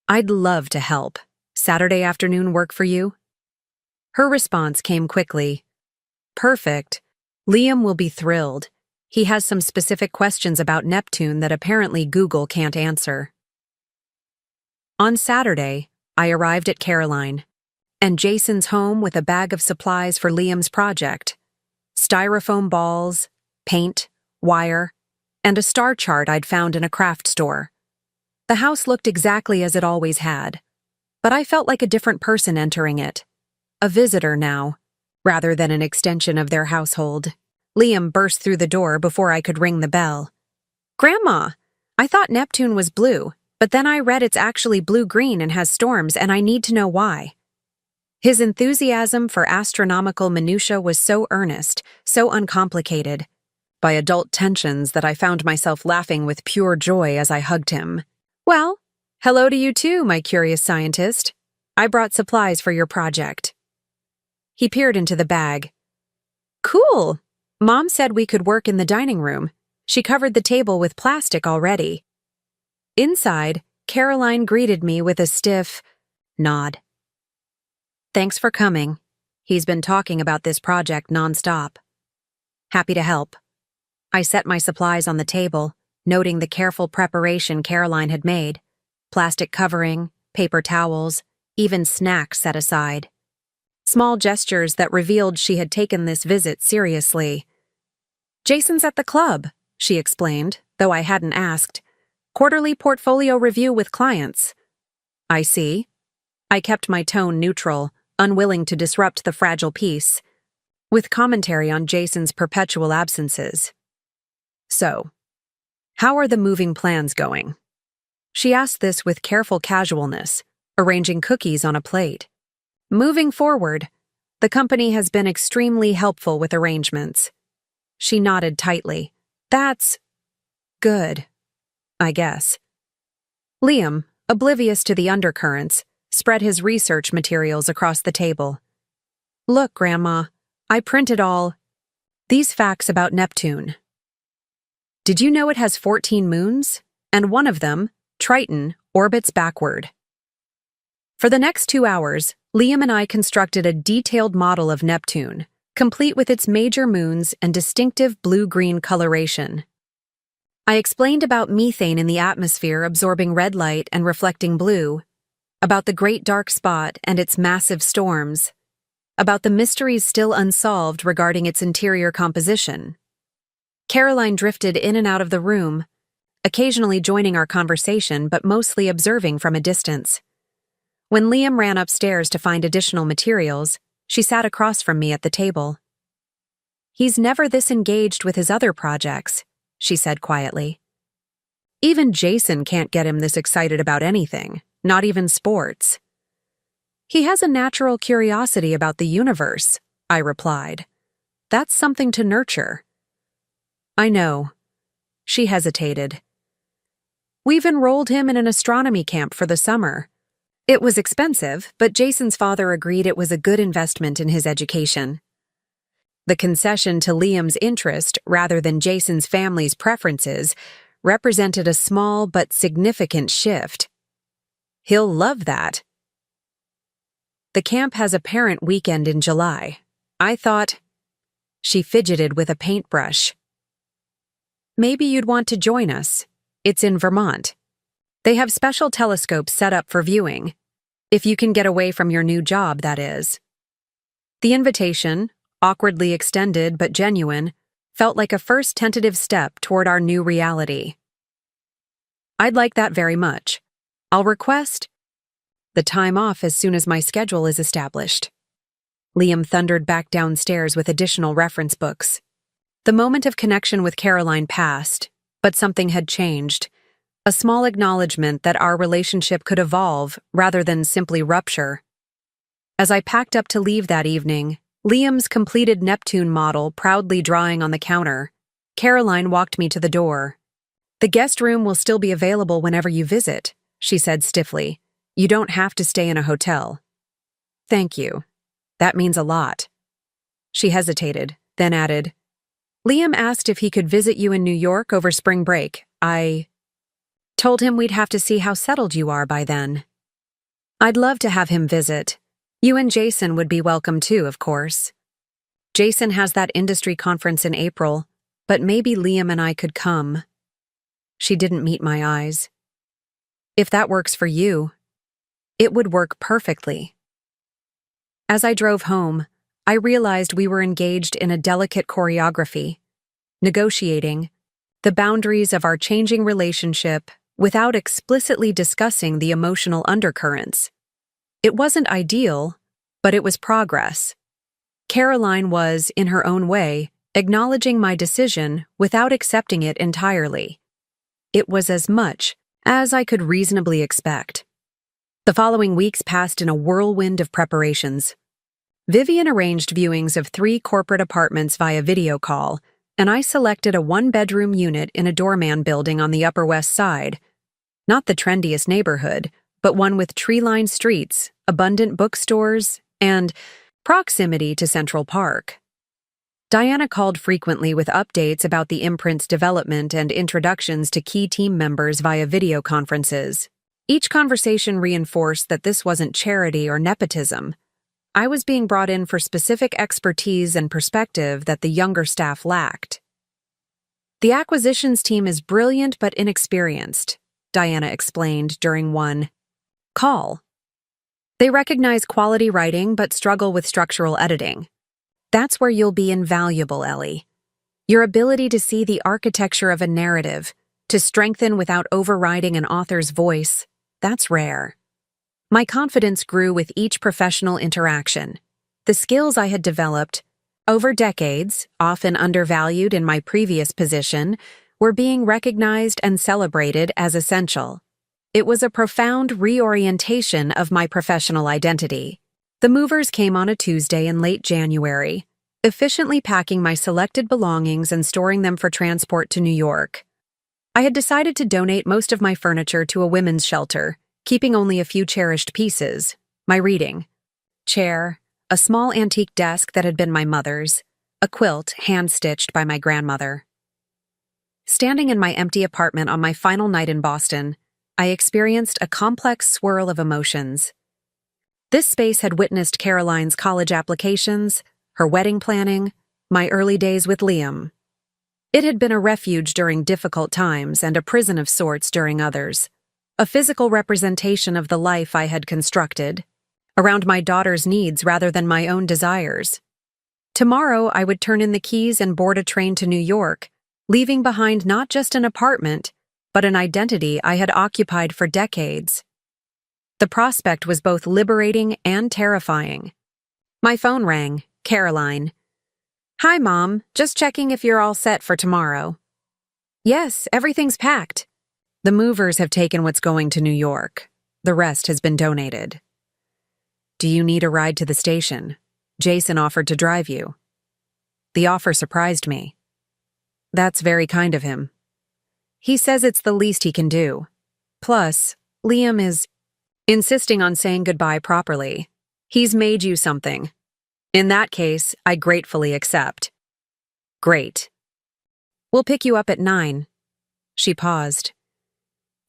"I'd love to help. Saturday afternoon work for you?" Her response came quickly. "Perfect. Liam will be thrilled. He has some specific questions about Neptune that apparently Google can't answer." On Saturday, I arrived at Caroline and Jason's home with a bag of supplies for Liam's project: styrofoam balls, paint, wire, and a star chart I'd found in a craft store. The house looked exactly as it always had, but I felt like a different person entering it. A visitor now, rather than an extension of their household. Liam burst through the door before I could ring the bell. "Grandma, I thought Neptune was blue, but then I read it's actually blue-green and has storms, and I need to know why." His enthusiasm for astronomical minutiae was so earnest, so uncomplicated, by adult tensions that I found myself laughing with pure joy as I hugged him. "Well, hello to you too, my curious scientist. I brought supplies for your project." He peered into the bag. "Cool. Mom said we could work in the dining room. She covered the table with plastic already." Inside, Caroline greeted me with a stiff nod. "Thanks for coming. He's been talking about this project nonstop." "Happy to help." I set my supplies on the table, noting the careful preparation Caroline had made: plastic covering, paper towels, even snacks set aside. Small gestures that revealed she had taken this visit seriously. "Jason's at the club," she explained, though I hadn't asked. "Quarterly portfolio review with clients." "I see." I kept my tone neutral, unwilling to disrupt the fragile peace, with commentary on Jason's perpetual absences. "So, how are the moving plans going?" She asked this with careful casualness, arranging cookies on a plate. "Moving forward, the company has been extremely helpful with arrangements." She nodded tightly. "That's good, I guess." Liam, oblivious to the undercurrents, spread his research materials across the table. "Look, Grandma, I printed all these facts about Neptune. Did you know it has 14 moons? And one of them, Triton, orbits backward." For the next 2 hours, Liam and I constructed a detailed model of Neptune, complete with its major moons and distinctive blue-green coloration. I explained about methane in the atmosphere absorbing red light and reflecting blue, about the Great Dark Spot and its massive storms, about the mysteries still unsolved regarding its interior composition. Caroline drifted in and out of the room, occasionally joining our conversation but mostly observing from a distance. When Liam ran upstairs to find additional materials, she sat across from me at the table. "He's never this engaged with his other projects," she said quietly. "Even Jason can't get him this excited about anything, not even sports." "He has a natural curiosity about the universe," I replied. "That's something to nurture." "I know." She hesitated. "We've enrolled him in an astronomy camp for the summer. It was expensive, but Jason's father agreed it was a good investment in his education." The concession to Liam's interest, rather than Jason's family's preferences, represented a small but significant shift. "He'll love that." "The camp has a parent weekend in July. I thought—" She fidgeted with a paintbrush. "Maybe you'd want to join us. It's in Vermont. They have special telescopes set up for viewing. If you can get away from your new job, that is. The invitation, awkwardly extended but genuine, felt like a first tentative step toward our new reality. I'd like that very much. I'll request the time off as soon as my schedule is established. Liam thundered back downstairs with additional reference books. The moment of connection with Caroline passed, but something had changed. A small acknowledgement that our relationship could evolve rather than simply rupture. As I packed up to leave that evening, Liam's completed Neptune model proudly drying on the counter, Caroline walked me to the door. "The guest room will still be available whenever you visit," she said stiffly. "You don't have to stay in a hotel." "Thank you. That means a lot." She hesitated, then added, "Liam asked if he could visit you in New York over spring break. I told him we'd have to see how settled you are by then." "I'd love to have him visit. You and Jason would be welcome too, of course. Jason has that industry conference in April, but maybe Liam and I could come." She didn't meet my eyes. "If that works for you." It would work perfectly. As I drove home, I realized we were engaged in a delicate choreography, negotiating the boundaries of our changing relationship without explicitly discussing the emotional undercurrents. It wasn't ideal, but it was progress. Caroline was, in her own way, acknowledging my decision without accepting it entirely. It was as much as I could reasonably expect. The following weeks passed in a whirlwind of preparations. Vivian arranged viewings of 3 corporate apartments via video call, and I selected a 1-bedroom unit in a doorman building on the Upper West Side. Not the trendiest neighborhood, but one with tree-lined streets, abundant bookstores, and proximity to Central Park. Diana called frequently with updates about the imprint's development and introductions to key team members via video conferences. Each conversation reinforced that this wasn't charity or nepotism. I was being brought in for specific expertise and perspective that the younger staff lacked. "The acquisitions team is brilliant but inexperienced," Diana explained during one call. "They recognize quality writing but struggle with structural editing. That's where you'll be invaluable, Ellie. Your ability to see the architecture of a narrative, to strengthen without overriding an author's voice, that's rare." My confidence grew with each professional interaction. The skills I had developed over decades, often undervalued in my previous position, were being recognized and celebrated as essential. It was a profound reorientation of my professional identity. The movers came on a Tuesday in late January, efficiently packing my selected belongings and storing them for transport to New York. I had decided to donate most of my furniture to a women's shelter, keeping only a few cherished pieces: my reading chair, a small antique desk that had been my mother's, a quilt hand-stitched by my grandmother. Standing in my empty apartment on my final night in Boston, I experienced a complex swirl of emotions. This space had witnessed Caroline's college applications, her wedding planning, my early days with Liam. It had been a refuge during difficult times and a prison of sorts during others, a physical representation of the life I had constructed, around my daughter's needs rather than my own desires. Tomorrow I would turn in the keys and board a train to New York, leaving behind not just an apartment, but an identity I had occupied for decades. The prospect was both liberating and terrifying. My phone rang. Caroline. "Hi, Mom. Just checking if you're all set for tomorrow." "Yes, everything's packed. The movers have taken what's going to New York. The rest has been donated." "Do you need a ride to the station? Jason offered to drive you." The offer surprised me. "That's very kind of him. He says it's the least he can do. Plus, Liam is insisting on saying goodbye properly. He's made you something. In that case, I gratefully accept." "Great. We'll pick you up at 9. She paused.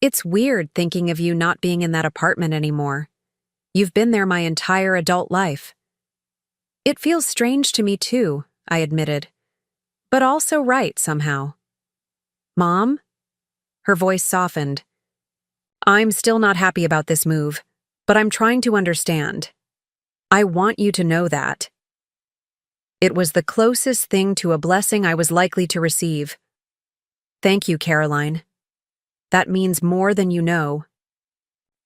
"It's weird thinking of you not being in that apartment anymore. You've been there my entire adult life." "It feels strange to me too," I admitted. "But also right somehow." "Mom?" Her voice softened. I'm still not happy about this move, but I'm trying to understand. I want you to know that. It was the closest thing to a blessing I was likely to receive. Thank you, Caroline. That means more than you know.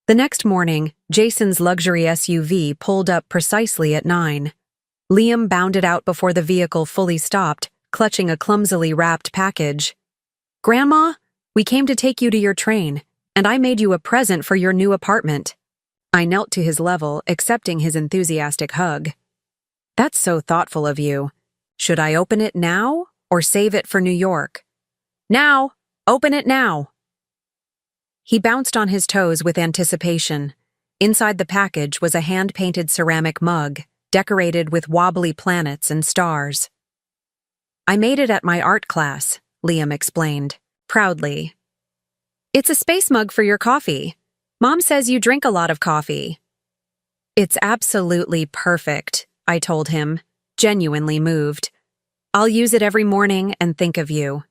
The next morning, Jason's luxury SUV pulled up precisely at 9. Liam bounded out before the vehicle fully stopped, clutching a clumsily wrapped package. Grandma, we came to take you to your train, and I made you a present for your new apartment. I knelt to his level, accepting his enthusiastic hug. That's so thoughtful of you. Should I open it now or save it for New York? Now! Open it now! He bounced on his toes with anticipation. Inside the package was a hand-painted ceramic mug, decorated with wobbly planets and stars. I made it at my art class, Liam explained, proudly. It's a space mug for your coffee. Mom says you drink a lot of coffee. It's absolutely perfect, I told him, genuinely moved. I'll use it every morning and think of you.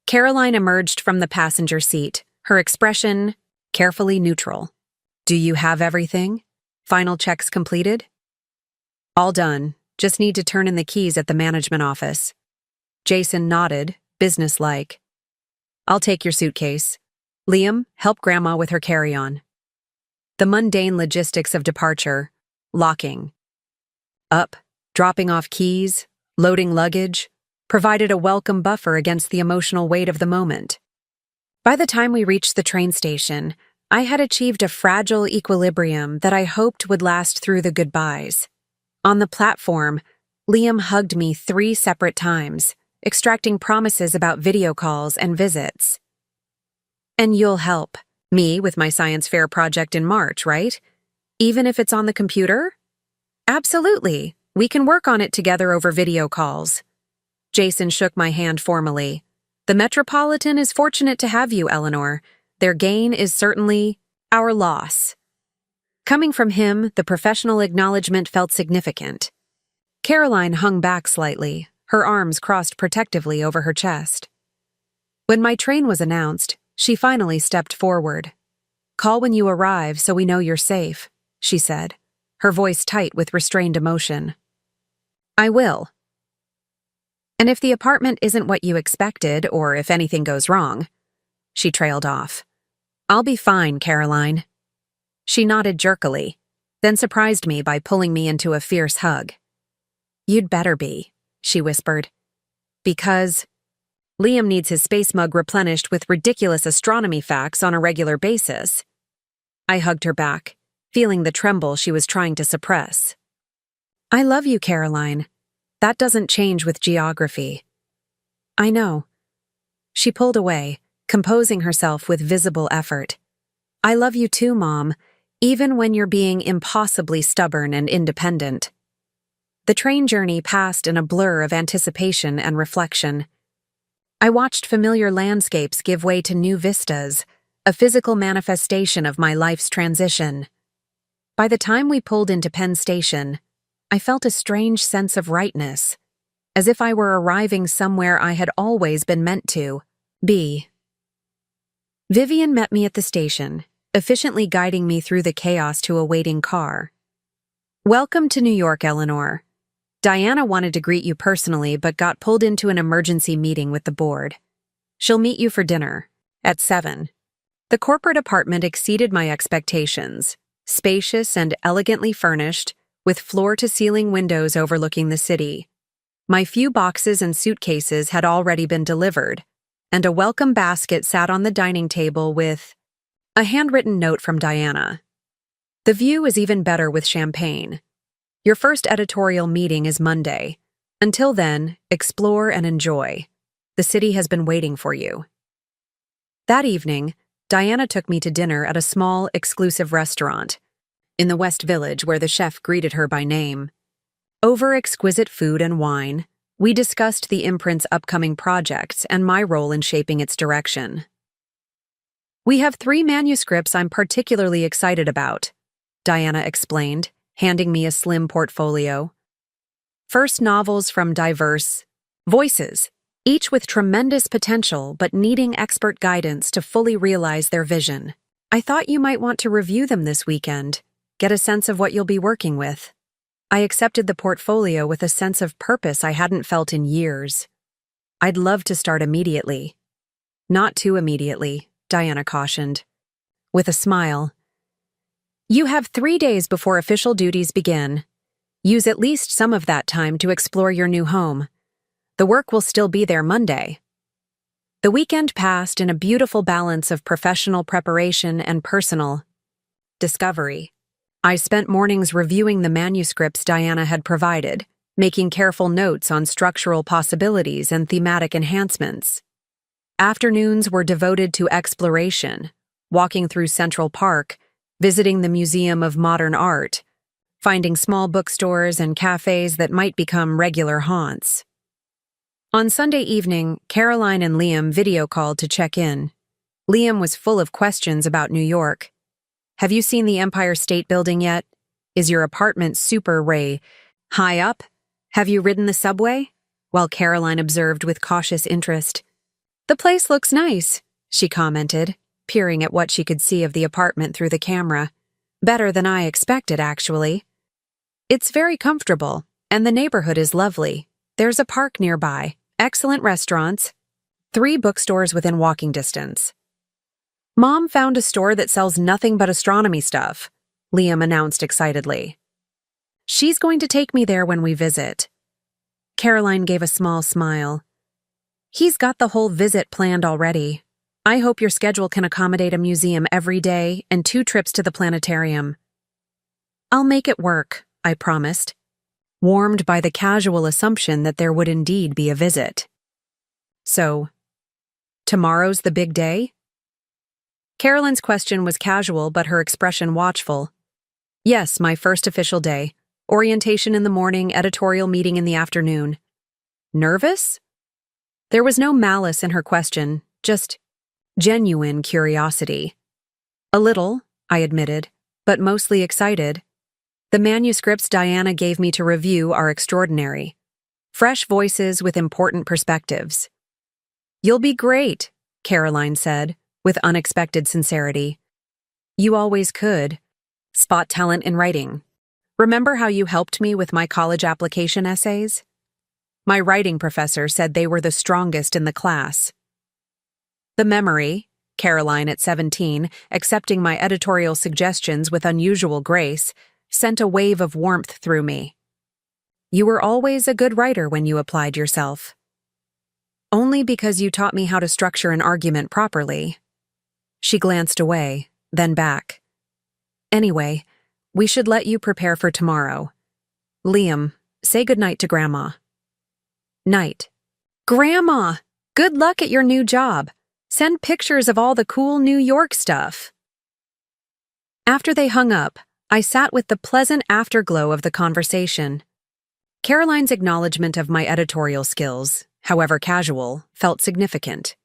Caroline emerged from the passenger seat, her expression carefully neutral. Do you have everything? Final checks completed? All done. Just need to turn in the keys at the management office. Jason nodded, businesslike. I'll take your suitcase. Liam, help Grandma with her carry-on. The mundane logistics of departure, locking, up, dropping off keys, loading luggage, provided a welcome buffer against the emotional weight of the moment. By the time we reached the train station, I had achieved a fragile equilibrium that I hoped would last through the goodbyes. On the platform, Liam hugged me 3 separate times, extracting promises about video calls and visits. And you'll help me with my science fair project in March, right? Even if it's on the computer? Absolutely. We can work on it together over video calls. Jason shook my hand formally. The Metropolitan is fortunate to have you, Eleanor. Their gain is certainly our loss. Coming from him, the professional acknowledgement felt significant. Caroline hung back slightly, her arms crossed protectively over her chest. When my train was announced, she finally stepped forward. Call when you arrive so we know you're safe, she said, her voice tight with restrained emotion. I will. And if the apartment isn't what you expected, or if anything goes wrong, she trailed off. I'll be fine, Caroline. She nodded jerkily, then surprised me by pulling me into a fierce hug. You'd better be, she whispered. Because Liam needs his space mug replenished with ridiculous astronomy facts on a regular basis. I hugged her back, feeling the tremble she was trying to suppress. I love you, Caroline. That doesn't change with geography. I know. She pulled away, composing herself with visible effort. I love you too, Mom, even when you're being impossibly stubborn and independent. The train journey passed in a blur of anticipation and reflection. I watched familiar landscapes give way to new vistas, a physical manifestation of my life's transition. By the time we pulled into Penn Station, I felt a strange sense of rightness, as if I were arriving somewhere I had always been meant to be. Vivian met me at the station, efficiently guiding me through the chaos to a waiting car. Welcome to New York, Eleanor. Diana wanted to greet you personally but got pulled into an emergency meeting with the board. She'll meet you for dinner, at 7. The corporate apartment exceeded my expectations, spacious and elegantly furnished, with floor-to-ceiling windows overlooking the city. My few boxes and suitcases had already been delivered, and a welcome basket sat on the dining table with a handwritten note from Diana. The view is even better with champagne. Your first editorial meeting is Monday. Until then, explore and enjoy. The city has been waiting for you. That evening, Diana took me to dinner at a small, exclusive restaurant in the West Village where the chef greeted her by name. Over exquisite food and wine, we discussed the imprint's upcoming projects and my role in shaping its direction. We have 3 manuscripts I'm particularly excited about, Diana explained, handing me a slim portfolio. First novels from diverse voices, each with tremendous potential but needing expert guidance to fully realize their vision. I thought you might want to review them this weekend, get a sense of what you'll be working with. I accepted the portfolio with a sense of purpose I hadn't felt in years. I'd love to start immediately. Not too immediately, Diana cautioned. With a smile. You have 3 days before official duties begin. Use at least some of that time to explore your new home. The work will still be there Monday. The weekend passed in a beautiful balance of professional preparation and personal discovery. I spent mornings reviewing the manuscripts Diana had provided, making careful notes on structural possibilities and thematic enhancements. Afternoons were devoted to exploration, walking through Central Park, visiting the Museum of Modern Art, finding small bookstores and cafes that might become regular haunts. On Sunday evening, Caroline and Liam video called to check in. Liam was full of questions about New York. Have you seen the Empire State Building yet? Is your apartment super high up? Have you ridden the subway? While Caroline observed with cautious interest. The place looks nice, she commented, peering at what she could see of the apartment through the camera. Better than I expected, actually. It's very comfortable, and the neighborhood is lovely. There's a park nearby, excellent restaurants, 3 bookstores within walking distance. Mom found a store that sells nothing but astronomy stuff, Liam announced excitedly. She's going to take me there when we visit. Caroline gave a small smile. He's got the whole visit planned already. I hope your schedule can accommodate a museum every day and 2 trips to the planetarium. I'll make it work, I promised, warmed by the casual assumption that there would indeed be a visit. So, tomorrow's the big day? Caroline's question was casual, but her expression watchful. Yes, my first official day. Orientation in the morning, editorial meeting in the afternoon. Nervous? There was no malice in her question, just genuine curiosity. A little, I admitted, but mostly excited. The manuscripts Diana gave me to review are extraordinary. Fresh voices with important perspectives. You'll be great, Caroline said, with unexpected sincerity. You always could. Spot talent in writing. Remember how you helped me with my college application essays? My writing professor said they were the strongest in the class. The memory, Caroline at 17, accepting my editorial suggestions with unusual grace, sent a wave of warmth through me. You were always a good writer when you applied yourself. Only because you taught me how to structure an argument properly. She glanced away, then back. Anyway, we should let you prepare for tomorrow. Liam, say goodnight to Grandma. Night. Grandma! Good luck at your new job. Send pictures of all the cool New York stuff. After they hung up, I sat with the pleasant afterglow of the conversation. Caroline's acknowledgement of my editorial skills, however casual, felt significant.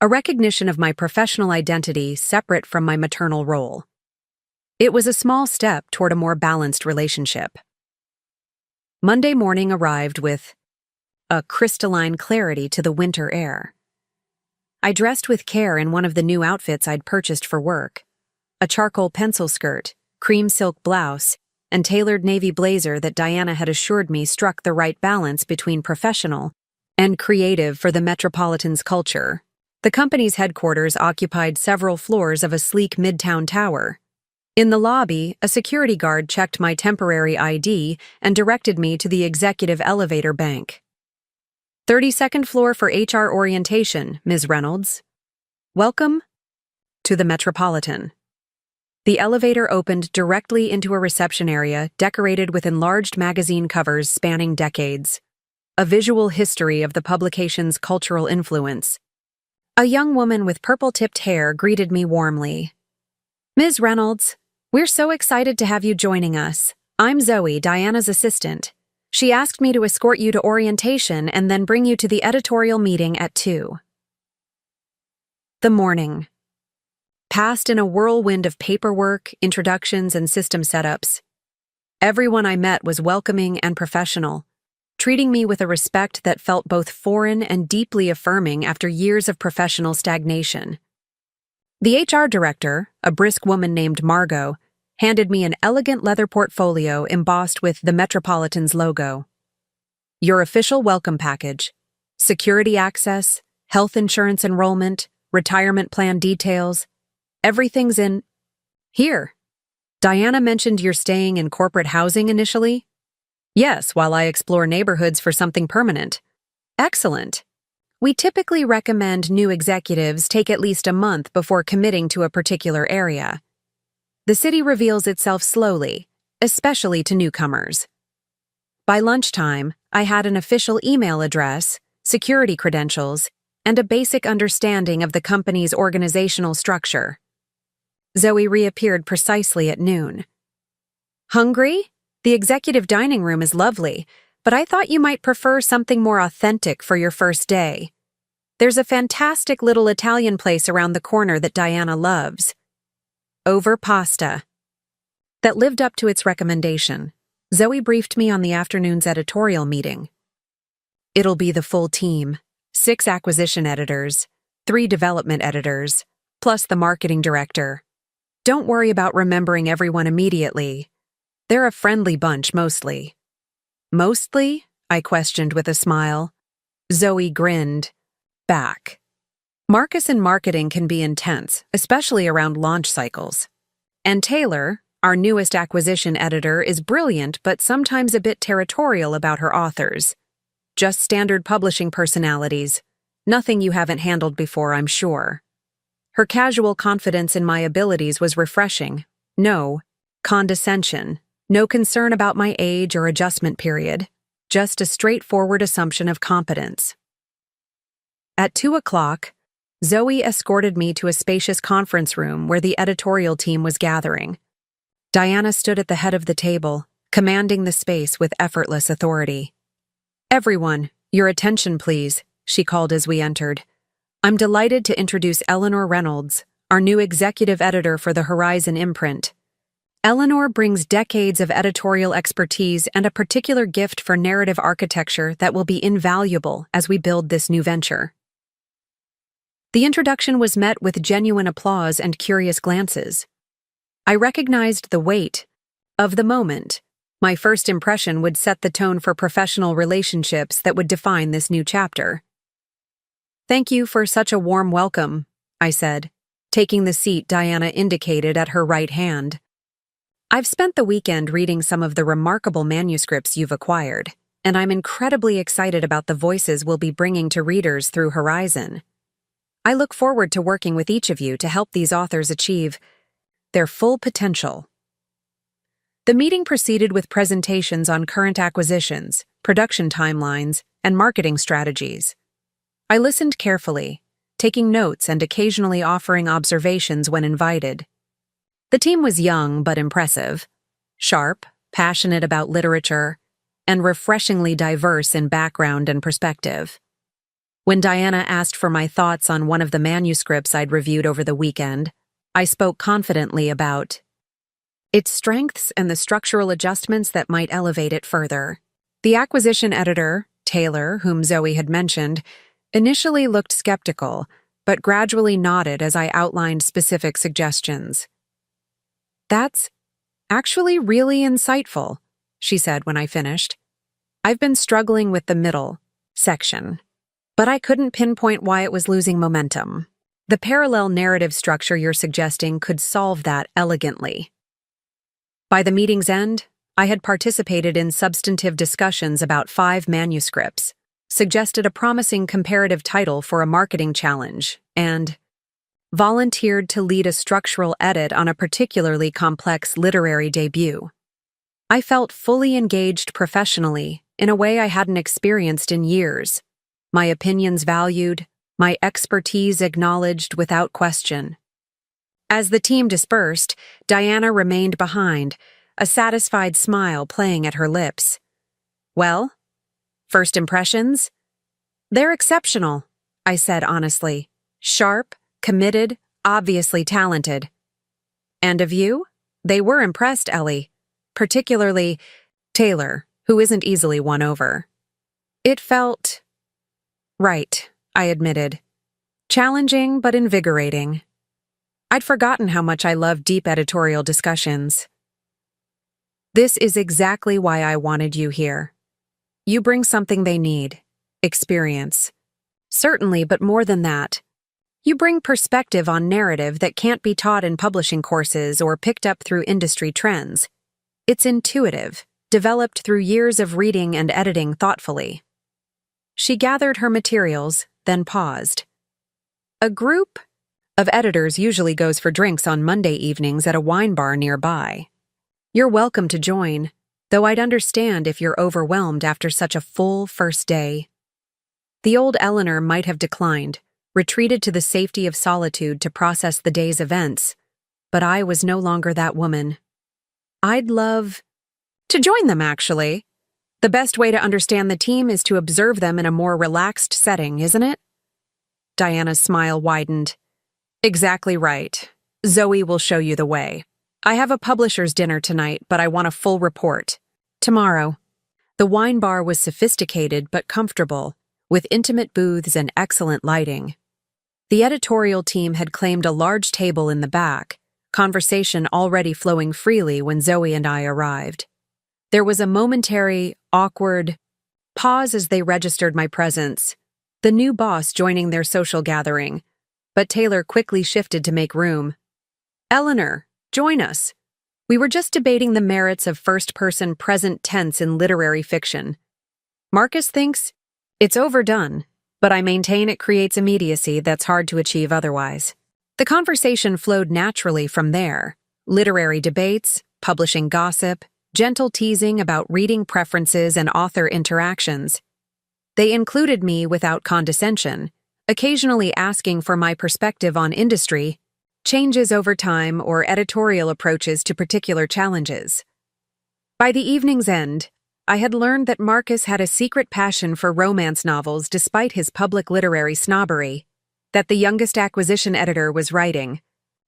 A recognition of my professional identity separate from my maternal role. It was a small step toward a more balanced relationship. Monday morning arrived with a crystalline clarity to the winter air. I dressed with care in one of the new outfits I'd purchased for work. A charcoal pencil skirt, cream silk blouse, and tailored navy blazer that Diana had assured me struck the right balance between professional and creative for the Metropolitan's culture. The company's headquarters occupied several floors of a sleek midtown tower. In the lobby, a security guard checked my temporary ID and directed me to the executive elevator bank. 32nd floor for HR orientation, Ms. Reynolds. Welcome to the Metropolitan. The elevator opened directly into a reception area decorated with enlarged magazine covers spanning decades. A visual history of the publication's cultural influence. A young woman with purple-tipped hair greeted me warmly. Ms. Reynolds, we're so excited to have you joining us. I'm Zoe, Diana's assistant. She asked me to escort you to orientation and then bring you to the editorial meeting at 2. The morning passed in a whirlwind of paperwork, introductions, and system setups. Everyone I met was welcoming and professional, treating me with a respect that felt both foreign and deeply affirming after years of professional stagnation. The HR director, a brisk woman named Margot, handed me an elegant leather portfolio embossed with the Metropolitan's logo. Your official welcome package, security access, health insurance enrollment, retirement plan details, everything's in here. Diana mentioned you're staying in corporate housing initially? Yes, while I explore neighborhoods for something permanent. Excellent. We typically recommend new executives take at least a month before committing to a particular area. The city reveals itself slowly, especially to newcomers. By lunchtime, I had an official email address, security credentials, and a basic understanding of the company's organizational structure. Zoe reappeared precisely at noon. Hungry? The executive dining room is lovely, but I thought you might prefer something more authentic for your first day. There's a fantastic little Italian place around the corner that Diana loves. Over pasta. That lived up to its recommendation. Zoe briefed me on the afternoon's editorial meeting. It'll be the full team, 6 acquisition editors, 3 development editors, plus the marketing director. Don't worry about remembering everyone immediately. They're a friendly bunch mostly. Mostly? I questioned with a smile. Zoe grinned. Back. Marcus and marketing can be intense, especially around launch cycles. And Taylor, our newest acquisition editor, is brilliant but sometimes a bit territorial about her authors. Just standard publishing personalities. Nothing you haven't handled before, I'm sure. Her casual confidence in my abilities was refreshing. No condescension. No concern about my age or adjustment period. Just a straightforward assumption of competence. At 2 o'clock, Zoe escorted me to a spacious conference room where the editorial team was gathering. Diana stood at the head of the table, commanding the space with effortless authority. Everyone, your attention please, she called as we entered. I'm delighted to introduce Eleanor Reynolds, our new executive editor for the Horizon imprint. Eleanor brings decades of editorial expertise and a particular gift for narrative architecture that will be invaluable as we build this new venture. The introduction was met with genuine applause and curious glances. I recognized the weight of the moment. My first impression would set the tone for professional relationships that would define this new chapter. Thank you for such a warm welcome, I said, taking the seat Diana indicated at her right hand. I've spent the weekend reading some of the remarkable manuscripts you've acquired, and I'm incredibly excited about the voices we'll be bringing to readers through Horizon. I look forward to working with each of you to help these authors achieve their full potential. The meeting proceeded with presentations on current acquisitions, production timelines, and marketing strategies. I listened carefully, taking notes and occasionally offering observations when invited. The team was young but impressive, sharp, passionate about literature, and refreshingly diverse in background and perspective. When Diana asked for my thoughts on one of the manuscripts I'd reviewed over the weekend, I spoke confidently about its strengths and the structural adjustments that might elevate it further. The acquisition editor, Taylor, whom Zoe had mentioned, initially looked skeptical, but gradually nodded as I outlined specific suggestions. That's actually really insightful, she said when I finished. I've been struggling with the middle section, but I couldn't pinpoint why it was losing momentum. The parallel narrative structure you're suggesting could solve that elegantly. By the meeting's end, I had participated in substantive discussions about 5 manuscripts, suggested a promising comparative title for a marketing challenge, and volunteered to lead a structural edit on a particularly complex literary debut. I felt fully engaged professionally in a way I hadn't experienced in years, my opinions valued, my expertise acknowledged without question. As the team dispersed, Diana remained behind, a satisfied smile playing at her lips. Well, first impressions? They're exceptional, I said honestly. Sharp, committed, obviously talented. And of you? They were impressed, Ellie. Particularly Taylor, who isn't easily won over. It felt right, I admitted. Challenging but invigorating. I'd forgotten how much I loved deep editorial discussions. This is exactly why I wanted you here. You bring something they need. Experience. Certainly, but more than that. You bring perspective on narrative that can't be taught in publishing courses or picked up through industry trends. It's intuitive, developed through years of reading and editing thoughtfully. She gathered her materials, then paused. A group of editors usually goes for drinks on Monday evenings at a wine bar nearby. You're welcome to join, though I'd understand if you're overwhelmed after such a full first day. The old Eleanor might have declined, retreated to the safety of solitude to process the day's events, but I was no longer that woman. I'd love to join them, actually. The best way to understand the team is to observe them in a more relaxed setting, isn't it? Diana's smile widened. Exactly right. Zoe will show you the way. I have a publisher's dinner tonight, but I want a full report. Tomorrow. The wine bar was sophisticated but comfortable, with intimate booths and excellent lighting. The editorial team had claimed a large table in the back, conversation already flowing freely when Zoe and I arrived. There was a momentary, awkward pause as they registered my presence, the new boss joining their social gathering, but Taylor quickly shifted to make room. Eleanor, join us. We were just debating the merits of first-person present tense in literary fiction. Marcus thinks it's overdone, but I maintain it creates immediacy that's hard to achieve otherwise. The conversation flowed naturally from there. Literary debates, publishing gossip, gentle teasing about reading preferences and author interactions. They included me without condescension, occasionally asking for my perspective on industry, changes over time, or editorial approaches to particular challenges. By the evening's end, I had learned that Marcus had a secret passion for romance novels despite his public literary snobbery, that the youngest acquisition editor was writing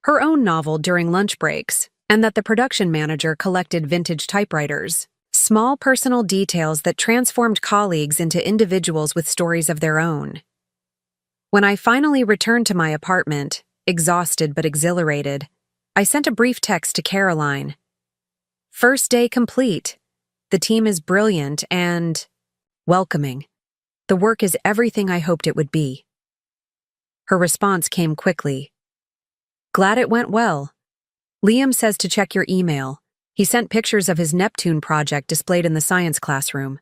her own novel during lunch breaks, and that the production manager collected vintage typewriters. Small personal details that transformed colleagues into individuals with stories of their own. When I finally returned to my apartment, exhausted but exhilarated, I sent a brief text to Caroline. First day complete. The team is brilliant and welcoming. The work is everything I hoped it would be. Her response came quickly. Glad it went well. Liam says to check your email. He sent pictures of his Neptune project displayed in the science classroom.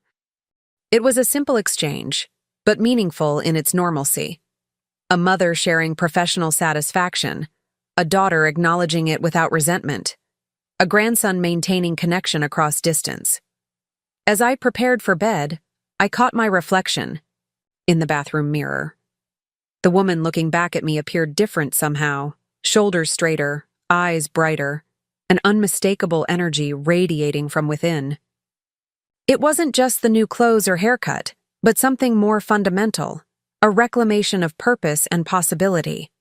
It was a simple exchange, but meaningful in its normalcy. A mother sharing professional satisfaction, a daughter acknowledging it without resentment, a grandson maintaining connection across distance. As I prepared for bed, I caught my reflection in the bathroom mirror. The woman looking back at me appeared different somehow, shoulders straighter, eyes brighter, an unmistakable energy radiating from within. It wasn't just the new clothes or haircut, but something more fundamental, a reclamation of purpose and possibility.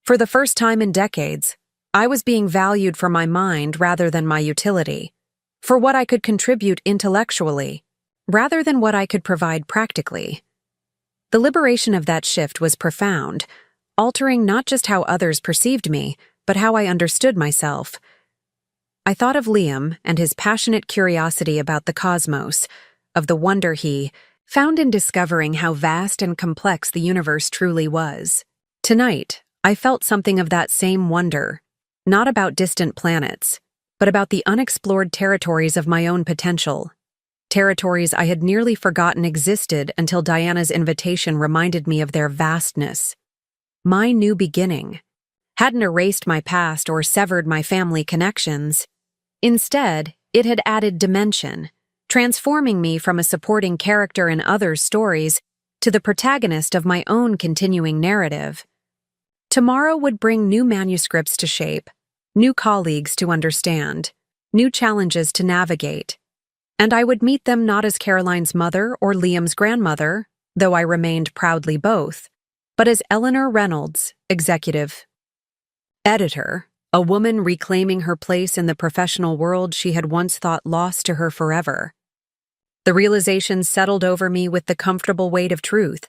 For the first time in decades, I was being valued for my mind rather than my utility, for what I could contribute intellectually, rather than what I could provide practically. The liberation of that shift was profound, altering not just how others perceived me, but how I understood myself. I thought of Liam and his passionate curiosity about the cosmos, of the wonder he found in discovering how vast and complex the universe truly was. Tonight, I felt something of that same wonder, not about distant planets, but about the unexplored territories of my own potential. Territories I had nearly forgotten existed until Diana's invitation reminded me of their vastness. My new beginning hadn't erased my past or severed my family connections. Instead, it had added dimension, transforming me from a supporting character in others' stories to the protagonist of my own continuing narrative. Tomorrow would bring new manuscripts to shape, new colleagues to understand, new challenges to navigate. And I would meet them not as Caroline's mother or Liam's grandmother, though I remained proudly both, but as Eleanor Reynolds, executive editor, a woman reclaiming her place in the professional world she had once thought lost to her forever. The realization settled over me with the comfortable weight of truth.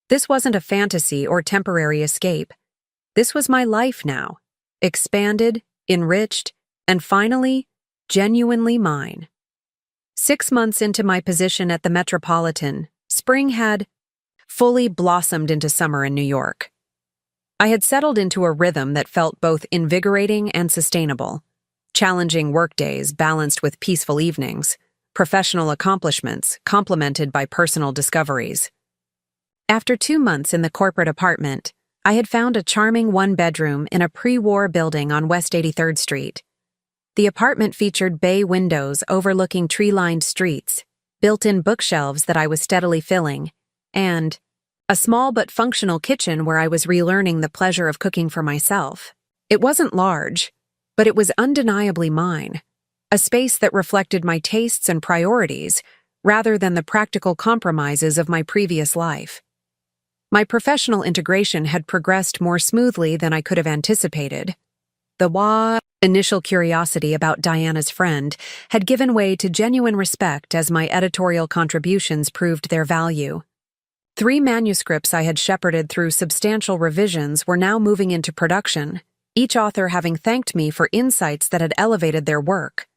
This wasn't a fantasy or temporary escape. This was my life now, expanded, enriched, and finally, genuinely mine. 6 months into my position at the Metropolitan, spring had fully blossomed into summer in New York. I had settled into a rhythm that felt both invigorating and sustainable. Challenging workdays balanced with peaceful evenings, professional accomplishments complemented by personal discoveries. After 2 months in the corporate apartment, I had found a charming one-bedroom in a pre-war building on West 83rd Street. The apartment featured bay windows overlooking tree-lined streets, built-in bookshelves that I was steadily filling, and a small but functional kitchen where I was relearning the pleasure of cooking for myself. It wasn't large, but it was undeniably mine, a space that reflected my tastes and priorities rather than the practical compromises of my previous life. My professional integration had progressed more smoothly than I could have anticipated. The initial curiosity about Diana's friend had given way to genuine respect as my editorial contributions proved their value. 3 manuscripts I had shepherded through substantial revisions were now moving into production, each author having thanked me for insights that had elevated their work.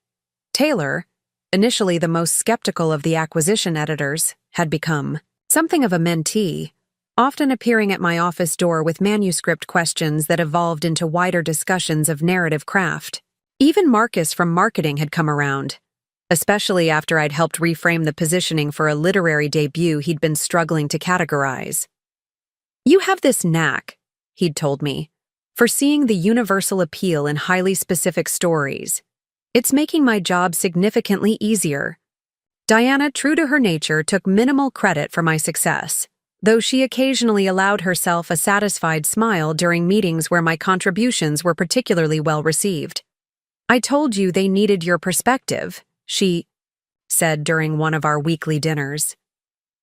Taylor, initially the most skeptical of the acquisition editors, had become something of a mentee, often appearing at my office door with manuscript questions that evolved into wider discussions of narrative craft. Even Marcus from marketing had come around, especially after I'd helped reframe the positioning for a literary debut he'd been struggling to categorize. "You have this knack," he'd told me, "for seeing the universal appeal in highly specific stories. It's making my job significantly easier." Diana, true to her nature, took minimal credit for my success, though she occasionally allowed herself a satisfied smile during meetings where my contributions were particularly well received. "I told you they needed your perspective," she said during one of our weekly dinners.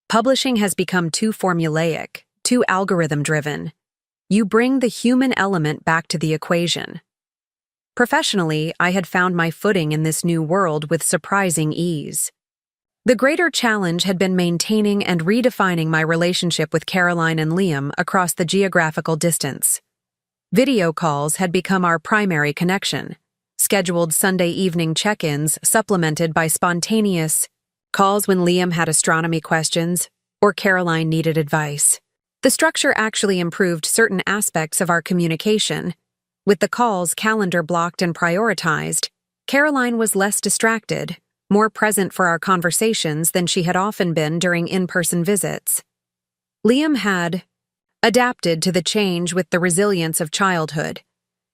"Publishing has become too formulaic, too algorithm-driven. You bring the human element back to the equation." Professionally, I had found my footing in this new world with surprising ease. The greater challenge had been maintaining and redefining my relationship with Caroline and Liam across the geographical distance. Video calls had become our primary connection, scheduled Sunday evening check-ins supplemented by spontaneous calls when Liam had astronomy questions or Caroline needed advice. The structure actually improved certain aspects of our communication. With the calls calendar blocked and prioritized, Caroline was less distracted, more present for our conversations than she had often been during in-person visits. Liam had adapted to the change with the resilience of childhood,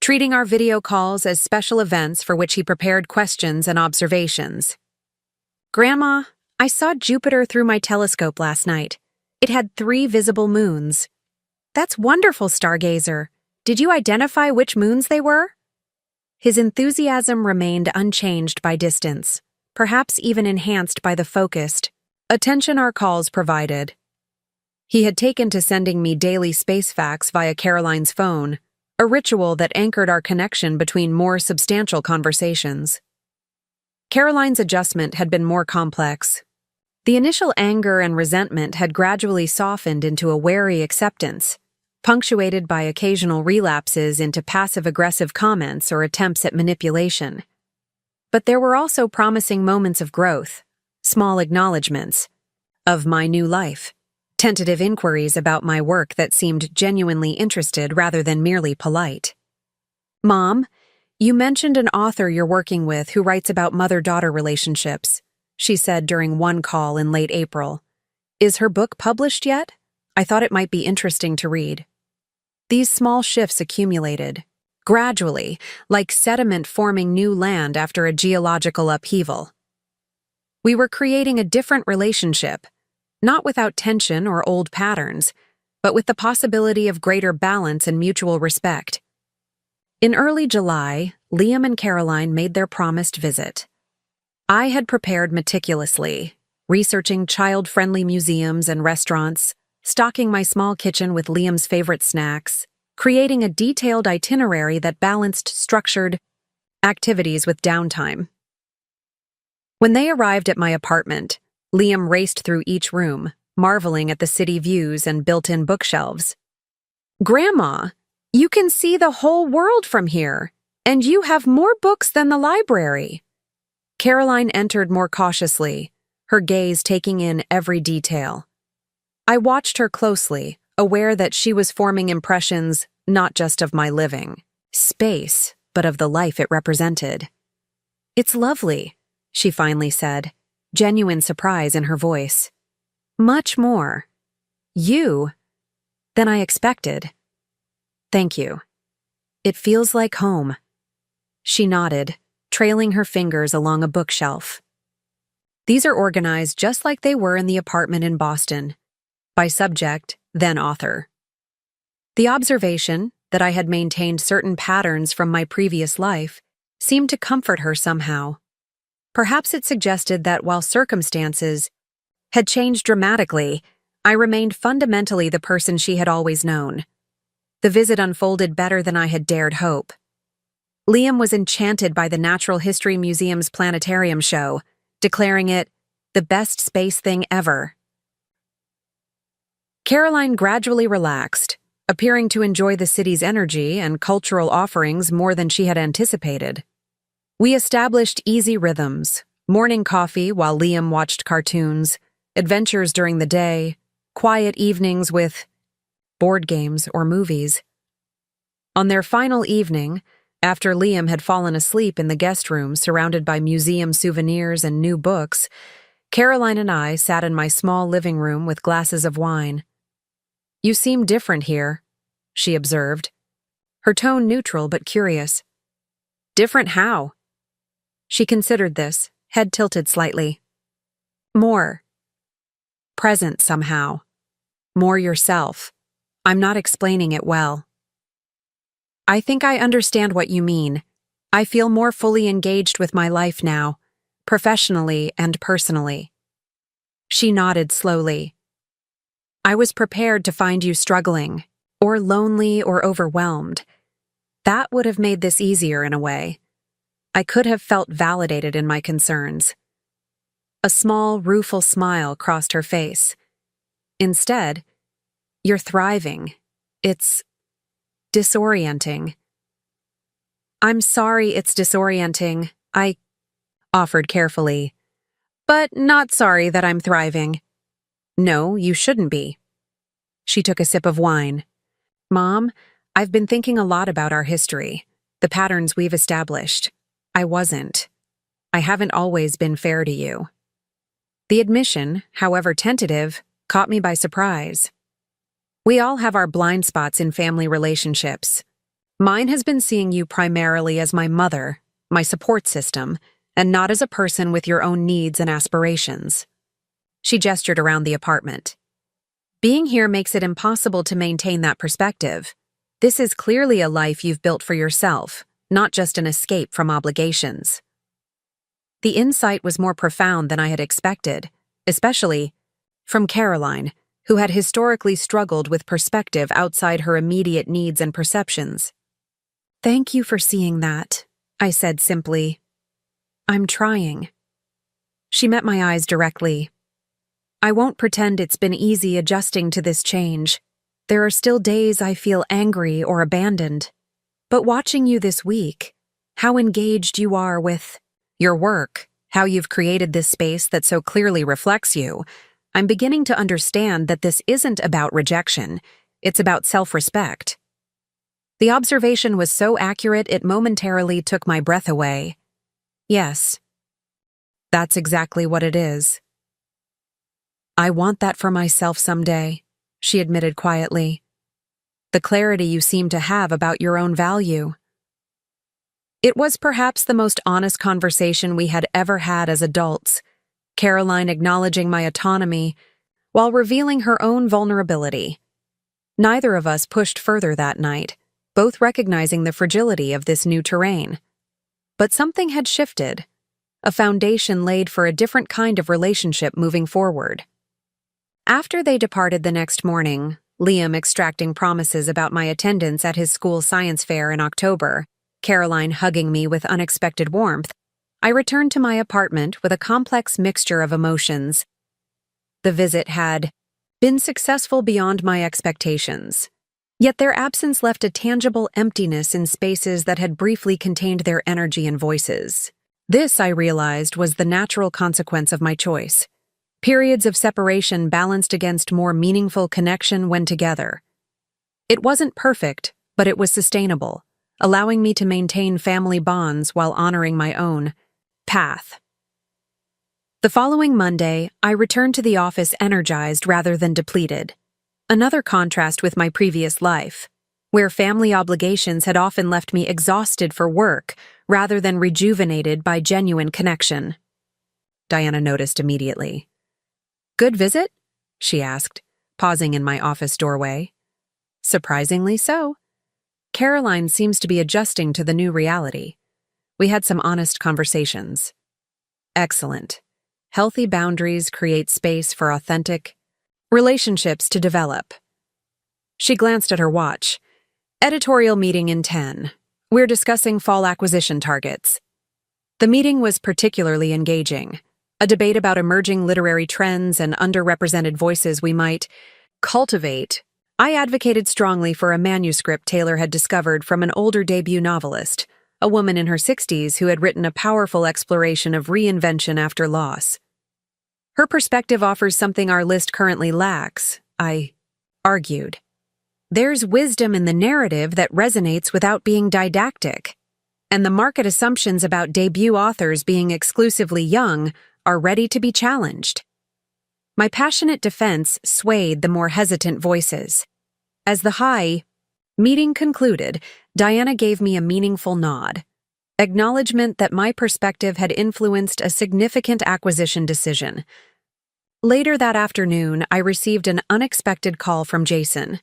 treating our video calls as special events for which he prepared questions and observations. "Grandma, I saw Jupiter through my telescope last night. It had 3 visible moons." "That's wonderful, stargazer. Did you identify which moons they were?" His enthusiasm remained unchanged by distance, perhaps even enhanced by the focused attention our calls provided. He had taken to sending me daily space facts via Caroline's phone, a ritual that anchored our connection between more substantial conversations. Caroline's adjustment had been more complex. The initial anger and resentment had gradually softened into a wary acceptance, punctuated by occasional relapses into passive-aggressive comments or attempts at manipulation. But there were also promising moments of growth, small acknowledgments of my new life, tentative inquiries about my work that seemed genuinely interested rather than merely polite. "Mom, you mentioned an author you're working with who writes about mother-daughter relationships," she said during one call in late April. "Is her book published yet? I thought it might be interesting to read." These small shifts accumulated, gradually, like sediment forming new land after a geological upheaval. We were creating a different relationship, not without tension or old patterns, but with the possibility of greater balance and mutual respect. In early July, Liam and Caroline made their promised visit. I had prepared meticulously, researching child-friendly museums and restaurants, stocking my small kitchen with Liam's favorite snacks, creating a detailed itinerary that balanced structured activities with downtime. When they arrived at my apartment, Liam raced through each room, marveling at the city views and built-in bookshelves. "Grandma, you can see the whole world from here, and you have more books than the library." Caroline entered more cautiously, her gaze taking in every detail. I watched her closely, aware that she was forming impressions not just of my living space, but of the life it represented. "It's lovely," she finally said, genuine surprise in her voice. "Much more. You than I expected." "Thank you. It feels like home." She nodded, trailing her fingers along a bookshelf. "These are organized just like they were in the apartment in Boston, by subject, then author." The observation that I had maintained certain patterns from my previous life seemed to comfort her somehow. Perhaps it suggested that while circumstances had changed dramatically, I remained fundamentally the person she had always known. The visit unfolded better than I had dared hope. Liam was enchanted by the Natural History Museum's planetarium show, declaring it the best space thing ever. Caroline gradually relaxed, appearing to enjoy the city's energy and cultural offerings more than she had anticipated. We established easy rhythms: morning coffee while Liam watched cartoons, adventures during the day, quiet evenings with board games or movies. On their final evening, after Liam had fallen asleep in the guest room surrounded by museum souvenirs and new books, Caroline and I sat in my small living room with glasses of wine. "You seem different here," she observed, her tone neutral but curious. "Different how?" She considered this, head tilted slightly. "More present somehow. More yourself. I'm not explaining it well." "I think I understand what you mean. I feel more fully engaged with my life now, professionally and personally." She nodded slowly. "I was prepared to find you struggling, or lonely or overwhelmed. That would have made this easier in a way. I could have felt validated in my concerns." A small, rueful smile crossed her face. "Instead, you're thriving. It's disorienting." "I'm sorry it's disorienting," I offered carefully. "But not sorry that I'm thriving." "No, you shouldn't be." She took a sip of wine. "Mom, I've been thinking a lot about our history, the patterns we've established. I wasn't. I haven't always been fair to you." The admission, however tentative, caught me by surprise. We all have our blind spots in family relationships. Mine has been seeing you primarily as my mother, my support system, and not as a person with your own needs and aspirations. She gestured around the apartment. "Being here makes it impossible to maintain that perspective. This is clearly a life you've built for yourself, not just an escape from obligations." The insight was more profound than I had expected, especially from Caroline, who had historically struggled with perspective outside her immediate needs and perceptions. "Thank you for seeing that," I said simply. "I'm trying." She met my eyes directly. "I won't pretend it's been easy adjusting to this change. There are still days I feel angry or abandoned. But watching you this week, how engaged you are with your work, how you've created this space that so clearly reflects you, I'm beginning to understand that this isn't about rejection, it's about self-respect." The observation was so accurate it momentarily took my breath away. Yes, that's exactly what it is. "I want that for myself someday," she admitted quietly. "The clarity you seem to have about your own value." It was perhaps the most honest conversation we had ever had as adults, Caroline acknowledging my autonomy while revealing her own vulnerability. Neither of us pushed further that night, both recognizing the fragility of this new terrain. But something had shifted, a foundation laid for a different kind of relationship moving forward. After they departed the next morning, Liam extracting promises about my attendance at his school science fair in October, Caroline hugging me with unexpected warmth, I returned to my apartment with a complex mixture of emotions, The visit had been successful beyond my expectations. Yet their absence left a tangible emptiness in spaces that had briefly contained their energy and voices. This, I realized, was the natural consequence of my choice. Periods of separation balanced against more meaningful connection when together. It wasn't perfect, but it was sustainable, allowing me to maintain family bonds while honoring my own path. The following Monday, I returned to the office energized rather than depleted. Another contrast with my previous life, where family obligations had often left me exhausted for work rather than rejuvenated by genuine connection. Diana noticed immediately. "Good visit?" she asked, pausing in my office doorway. "Surprisingly so. Caroline seems to be adjusting to the new reality. We had some honest conversations." "Excellent. Healthy boundaries create space for authentic relationships to develop." She glanced at her watch. "Editorial meeting in 10. We're discussing fall acquisition targets." The meeting was particularly engaging. A debate about emerging literary trends and underrepresented voices we might cultivate. I advocated strongly for a manuscript Taylor had discovered from an older debut novelist, a woman in her 60s who had written a powerful exploration of reinvention after loss. "Her perspective offers something our list currently lacks," I argued. "There's wisdom in the narrative that resonates without being didactic, and the market assumptions about debut authors being exclusively young are ready to be challenged." My passionate defense swayed the more hesitant voices. As the meeting concluded, Diana gave me a meaningful nod, acknowledgement that my perspective had influenced a significant acquisition decision. Later that afternoon, I received an unexpected call from Jason.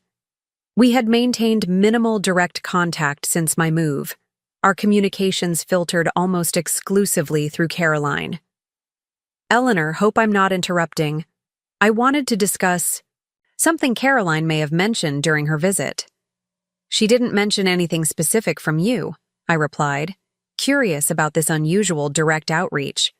We had maintained minimal direct contact since my move, our communications filtered almost exclusively through Caroline. "Eleanor, hope I'm not interrupting. I wanted to discuss something Caroline may have mentioned during her visit." "She didn't mention anything specific from you," I replied, curious about this unusual direct outreach.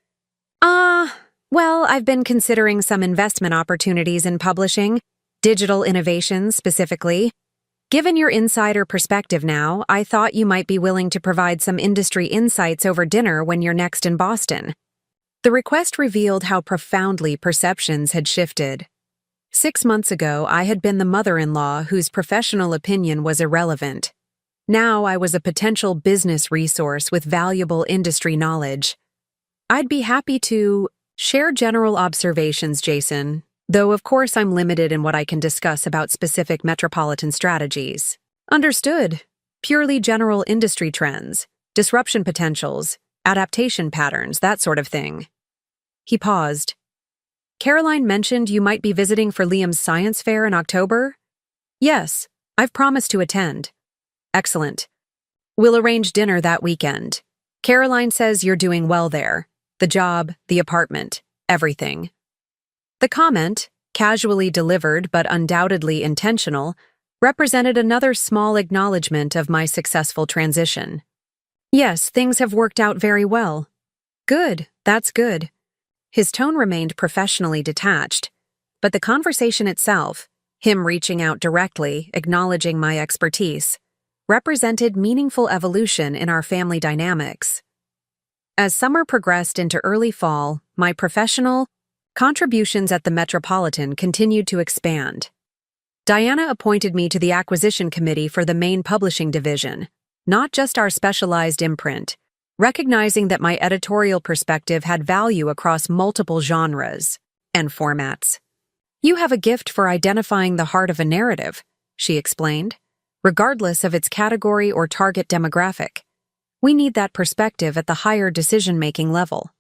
Well, I've been considering some investment opportunities in publishing, digital innovations specifically. Given your insider perspective now, I thought you might be willing to provide some industry insights over dinner when you're next in Boston." The request revealed how profoundly perceptions had shifted. 6 months ago, I had been the mother-in-law whose professional opinion was irrelevant. Now I was a potential business resource with valuable industry knowledge. "I'd be happy to share general observations, Jason, though of course I'm limited in what I can discuss about specific metropolitan strategies." "Understood. Purely general industry trends, disruption potentials, adaptation patterns, that sort of thing." He paused. "Caroline mentioned you might be visiting for Liam's science fair in October?" "Yes, I've promised to attend." "Excellent. We'll arrange dinner that weekend. Caroline says you're doing well there. The job, the apartment, everything." The comment, casually delivered but undoubtedly intentional, represented another small acknowledgement of my successful transition. "Yes, things have worked out very well." "Good, that's good." His tone remained professionally detached, but the conversation itself, him reaching out directly, acknowledging my expertise, represented meaningful evolution in our family dynamics. As summer progressed into early fall, my professional contributions at the Metropolitan continued to expand. Diana appointed me to the acquisition committee for the main publishing division, not just our specialized imprint, recognizing that my editorial perspective had value across multiple genres and formats. "You have a gift for identifying the heart of a narrative," she explained, "regardless of its category or target demographic. We need that perspective at the higher decision-making level."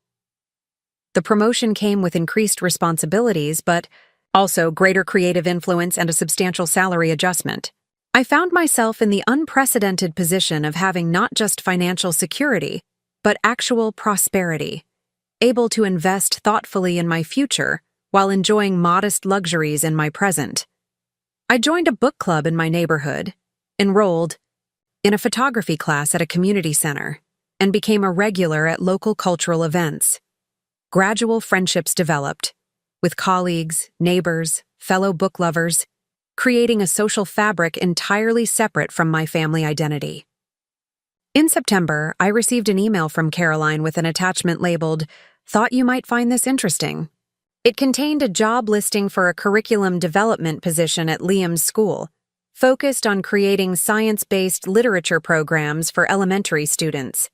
The promotion came with increased responsibilities, but also greater creative influence and a substantial salary adjustment. I found myself in the unprecedented position of having not just financial security, but actual prosperity, able to invest thoughtfully in my future while enjoying modest luxuries in my present. I joined a book club in my neighborhood, enrolled in a photography class at a community center, and became a regular at local cultural events. Gradual friendships developed, with colleagues, neighbors, fellow book lovers, creating a social fabric entirely separate from my family identity. In September, I received an email from Caroline with an attachment labeled, "Thought you might find this interesting." It contained a job listing for a curriculum development position at Liam's school, focused on creating science-based literature programs for elementary students.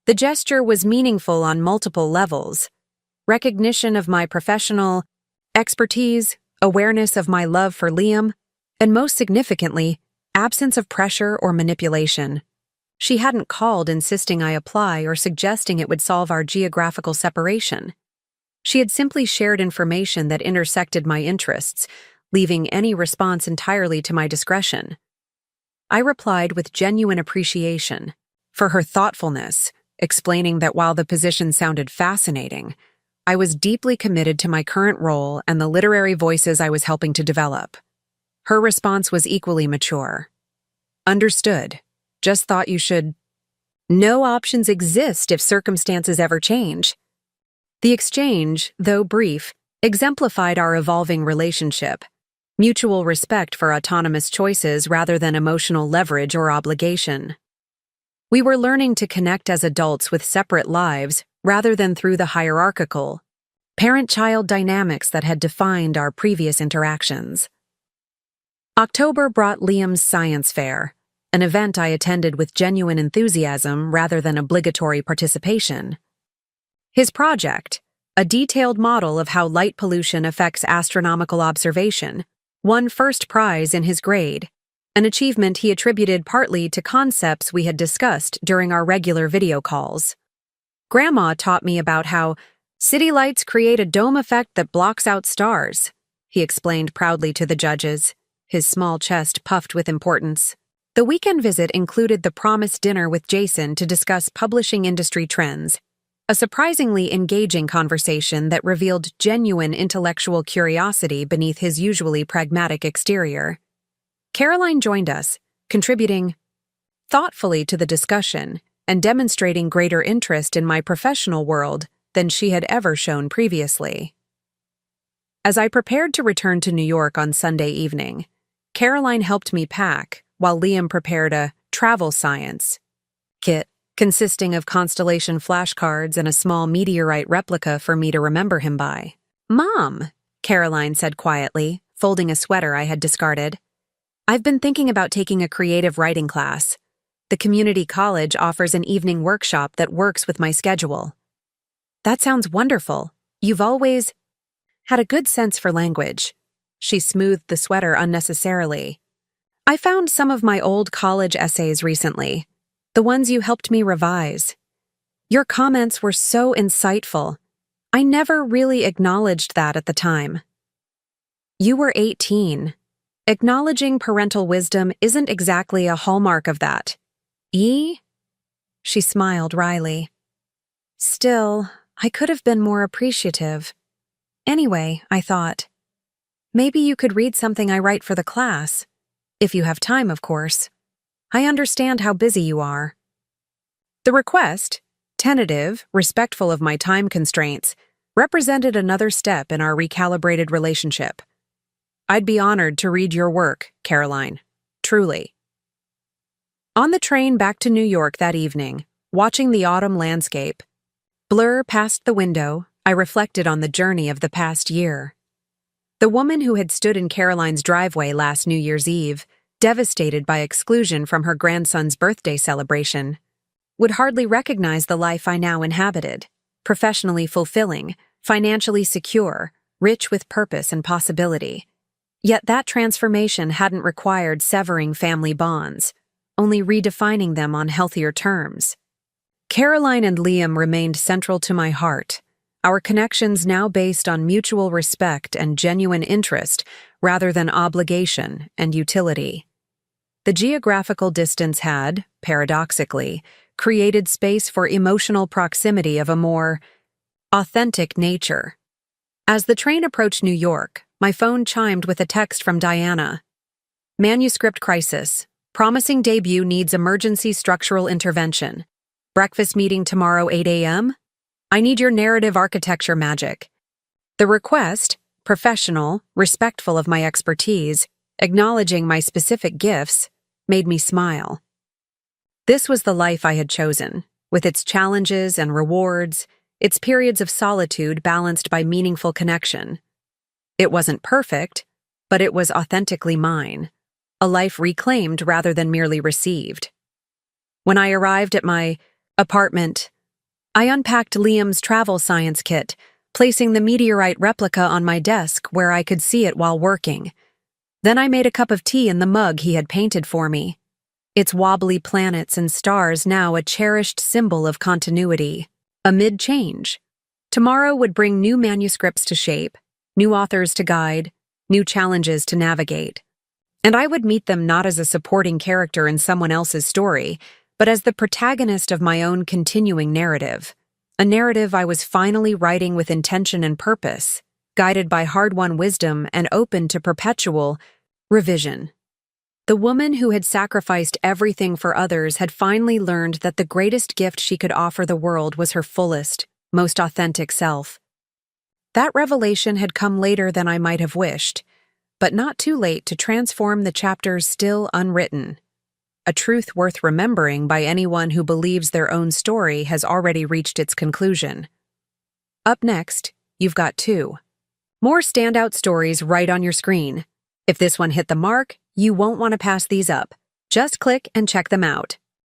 The gesture was meaningful on multiple levels: recognition of my professional expertise, awareness of my love for Liam, and most significantly, absence of pressure or manipulation. She hadn't called insisting I apply or suggesting it would solve our geographical separation. She had simply shared information that intersected my interests, leaving any response entirely to my discretion. I replied with genuine appreciation for her thoughtfulness, explaining that while the position sounded fascinating, I was deeply committed to my current role and the literary voices I was helping to develop. Her response was equally mature. "Understood. Just thought you should. No options exist if circumstances ever change." The exchange, though brief, exemplified our evolving relationship: mutual respect for autonomous choices rather than emotional leverage or obligation. We were learning to connect as adults with separate lives rather than through the hierarchical, parent-child dynamics that had defined our previous interactions. October brought Liam's science fair, an event I attended with genuine enthusiasm rather than obligatory participation. His project, a detailed model of how light pollution affects astronomical observation, won first prize in his grade, an achievement he attributed partly to concepts we had discussed during our regular video calls. Grandma taught me about how city lights create a dome effect that blocks out stars, he explained proudly to the judges, his small chest puffed with importance. The weekend visit included the promised dinner with Jason to discuss publishing industry trends, a surprisingly engaging conversation that revealed genuine intellectual curiosity beneath his usually pragmatic exterior. Caroline joined us, contributing thoughtfully to the discussion and demonstrating greater interest in my professional world than she had ever shown previously. As I prepared to return to New York on Sunday evening, Caroline helped me pack while Liam prepared a travel science kit consisting of constellation flashcards and a small meteorite replica for me to remember him by. "Mom," Caroline said quietly, folding a sweater I had discarded, "I've been thinking about taking a creative writing class. The community college offers an evening workshop that works with my schedule." "That sounds wonderful. You've always had a good sense for language." She smoothed the sweater unnecessarily. "I found some of my old college essays recently, the ones you helped me revise. Your comments were so insightful. I never really acknowledged that at the time." "You were 18. Acknowledging parental wisdom isn't exactly a hallmark of that. She smiled wryly. "Still, I could have been more appreciative. Anyway, I thought, maybe you could read something I write for the class. If you have time, of course. I understand how busy you are." The request, tentative, respectful of my time constraints, represented another step in our recalibrated relationship. "I'd be honored to read your work, Caroline. Truly." On the train back to New York that evening, watching the autumn landscape blur past the window, I reflected on the journey of the past year. The woman who had stood in Caroline's driveway last New Year's Eve, devastated by exclusion from her grandson's birthday celebration, would hardly recognize the life I now inhabited: professionally fulfilling, financially secure, rich with purpose and possibility. Yet that transformation hadn't required severing family bonds, only redefining them on healthier terms. Caroline and Liam remained central to my heart, our connections now based on mutual respect and genuine interest rather than obligation and utility. The geographical distance had, paradoxically, created space for emotional proximity of a more authentic nature. As the train approached New York, my phone chimed with a text from Diana. "Manuscript crisis. Promising debut needs emergency structural intervention. Breakfast meeting tomorrow 8 a.m.? I need your narrative architecture magic." The request, professional, respectful of my expertise, acknowledging my specific gifts, made me smile. This was the life I had chosen, with its challenges and rewards, its periods of solitude balanced by meaningful connection. It wasn't perfect, but it was authentically mine, a life reclaimed rather than merely received. When I arrived at my apartment, I unpacked Liam's travel science kit, placing the meteorite replica on my desk where I could see it while working. Then I made a cup of tea in the mug he had painted for me, its wobbly planets and stars now a cherished symbol of continuity. Amid change, tomorrow would bring new manuscripts to shape, new authors to guide, new challenges to navigate. And I would meet them not as a supporting character in someone else's story, but as the protagonist of my own continuing narrative. A narrative I was finally writing with intention and purpose, guided by hard-won wisdom and open to perpetual revision. The woman who had sacrificed everything for others had finally learned that the greatest gift she could offer the world was her fullest, most authentic self. That revelation had come later than I might have wished, but not too late to transform the chapters still unwritten. A truth worth remembering by anyone who believes their own story has already reached its conclusion. Up next, you've got 2 more standout stories right on your screen. If this one hit the mark, you won't want to pass these up. Just click and check them out.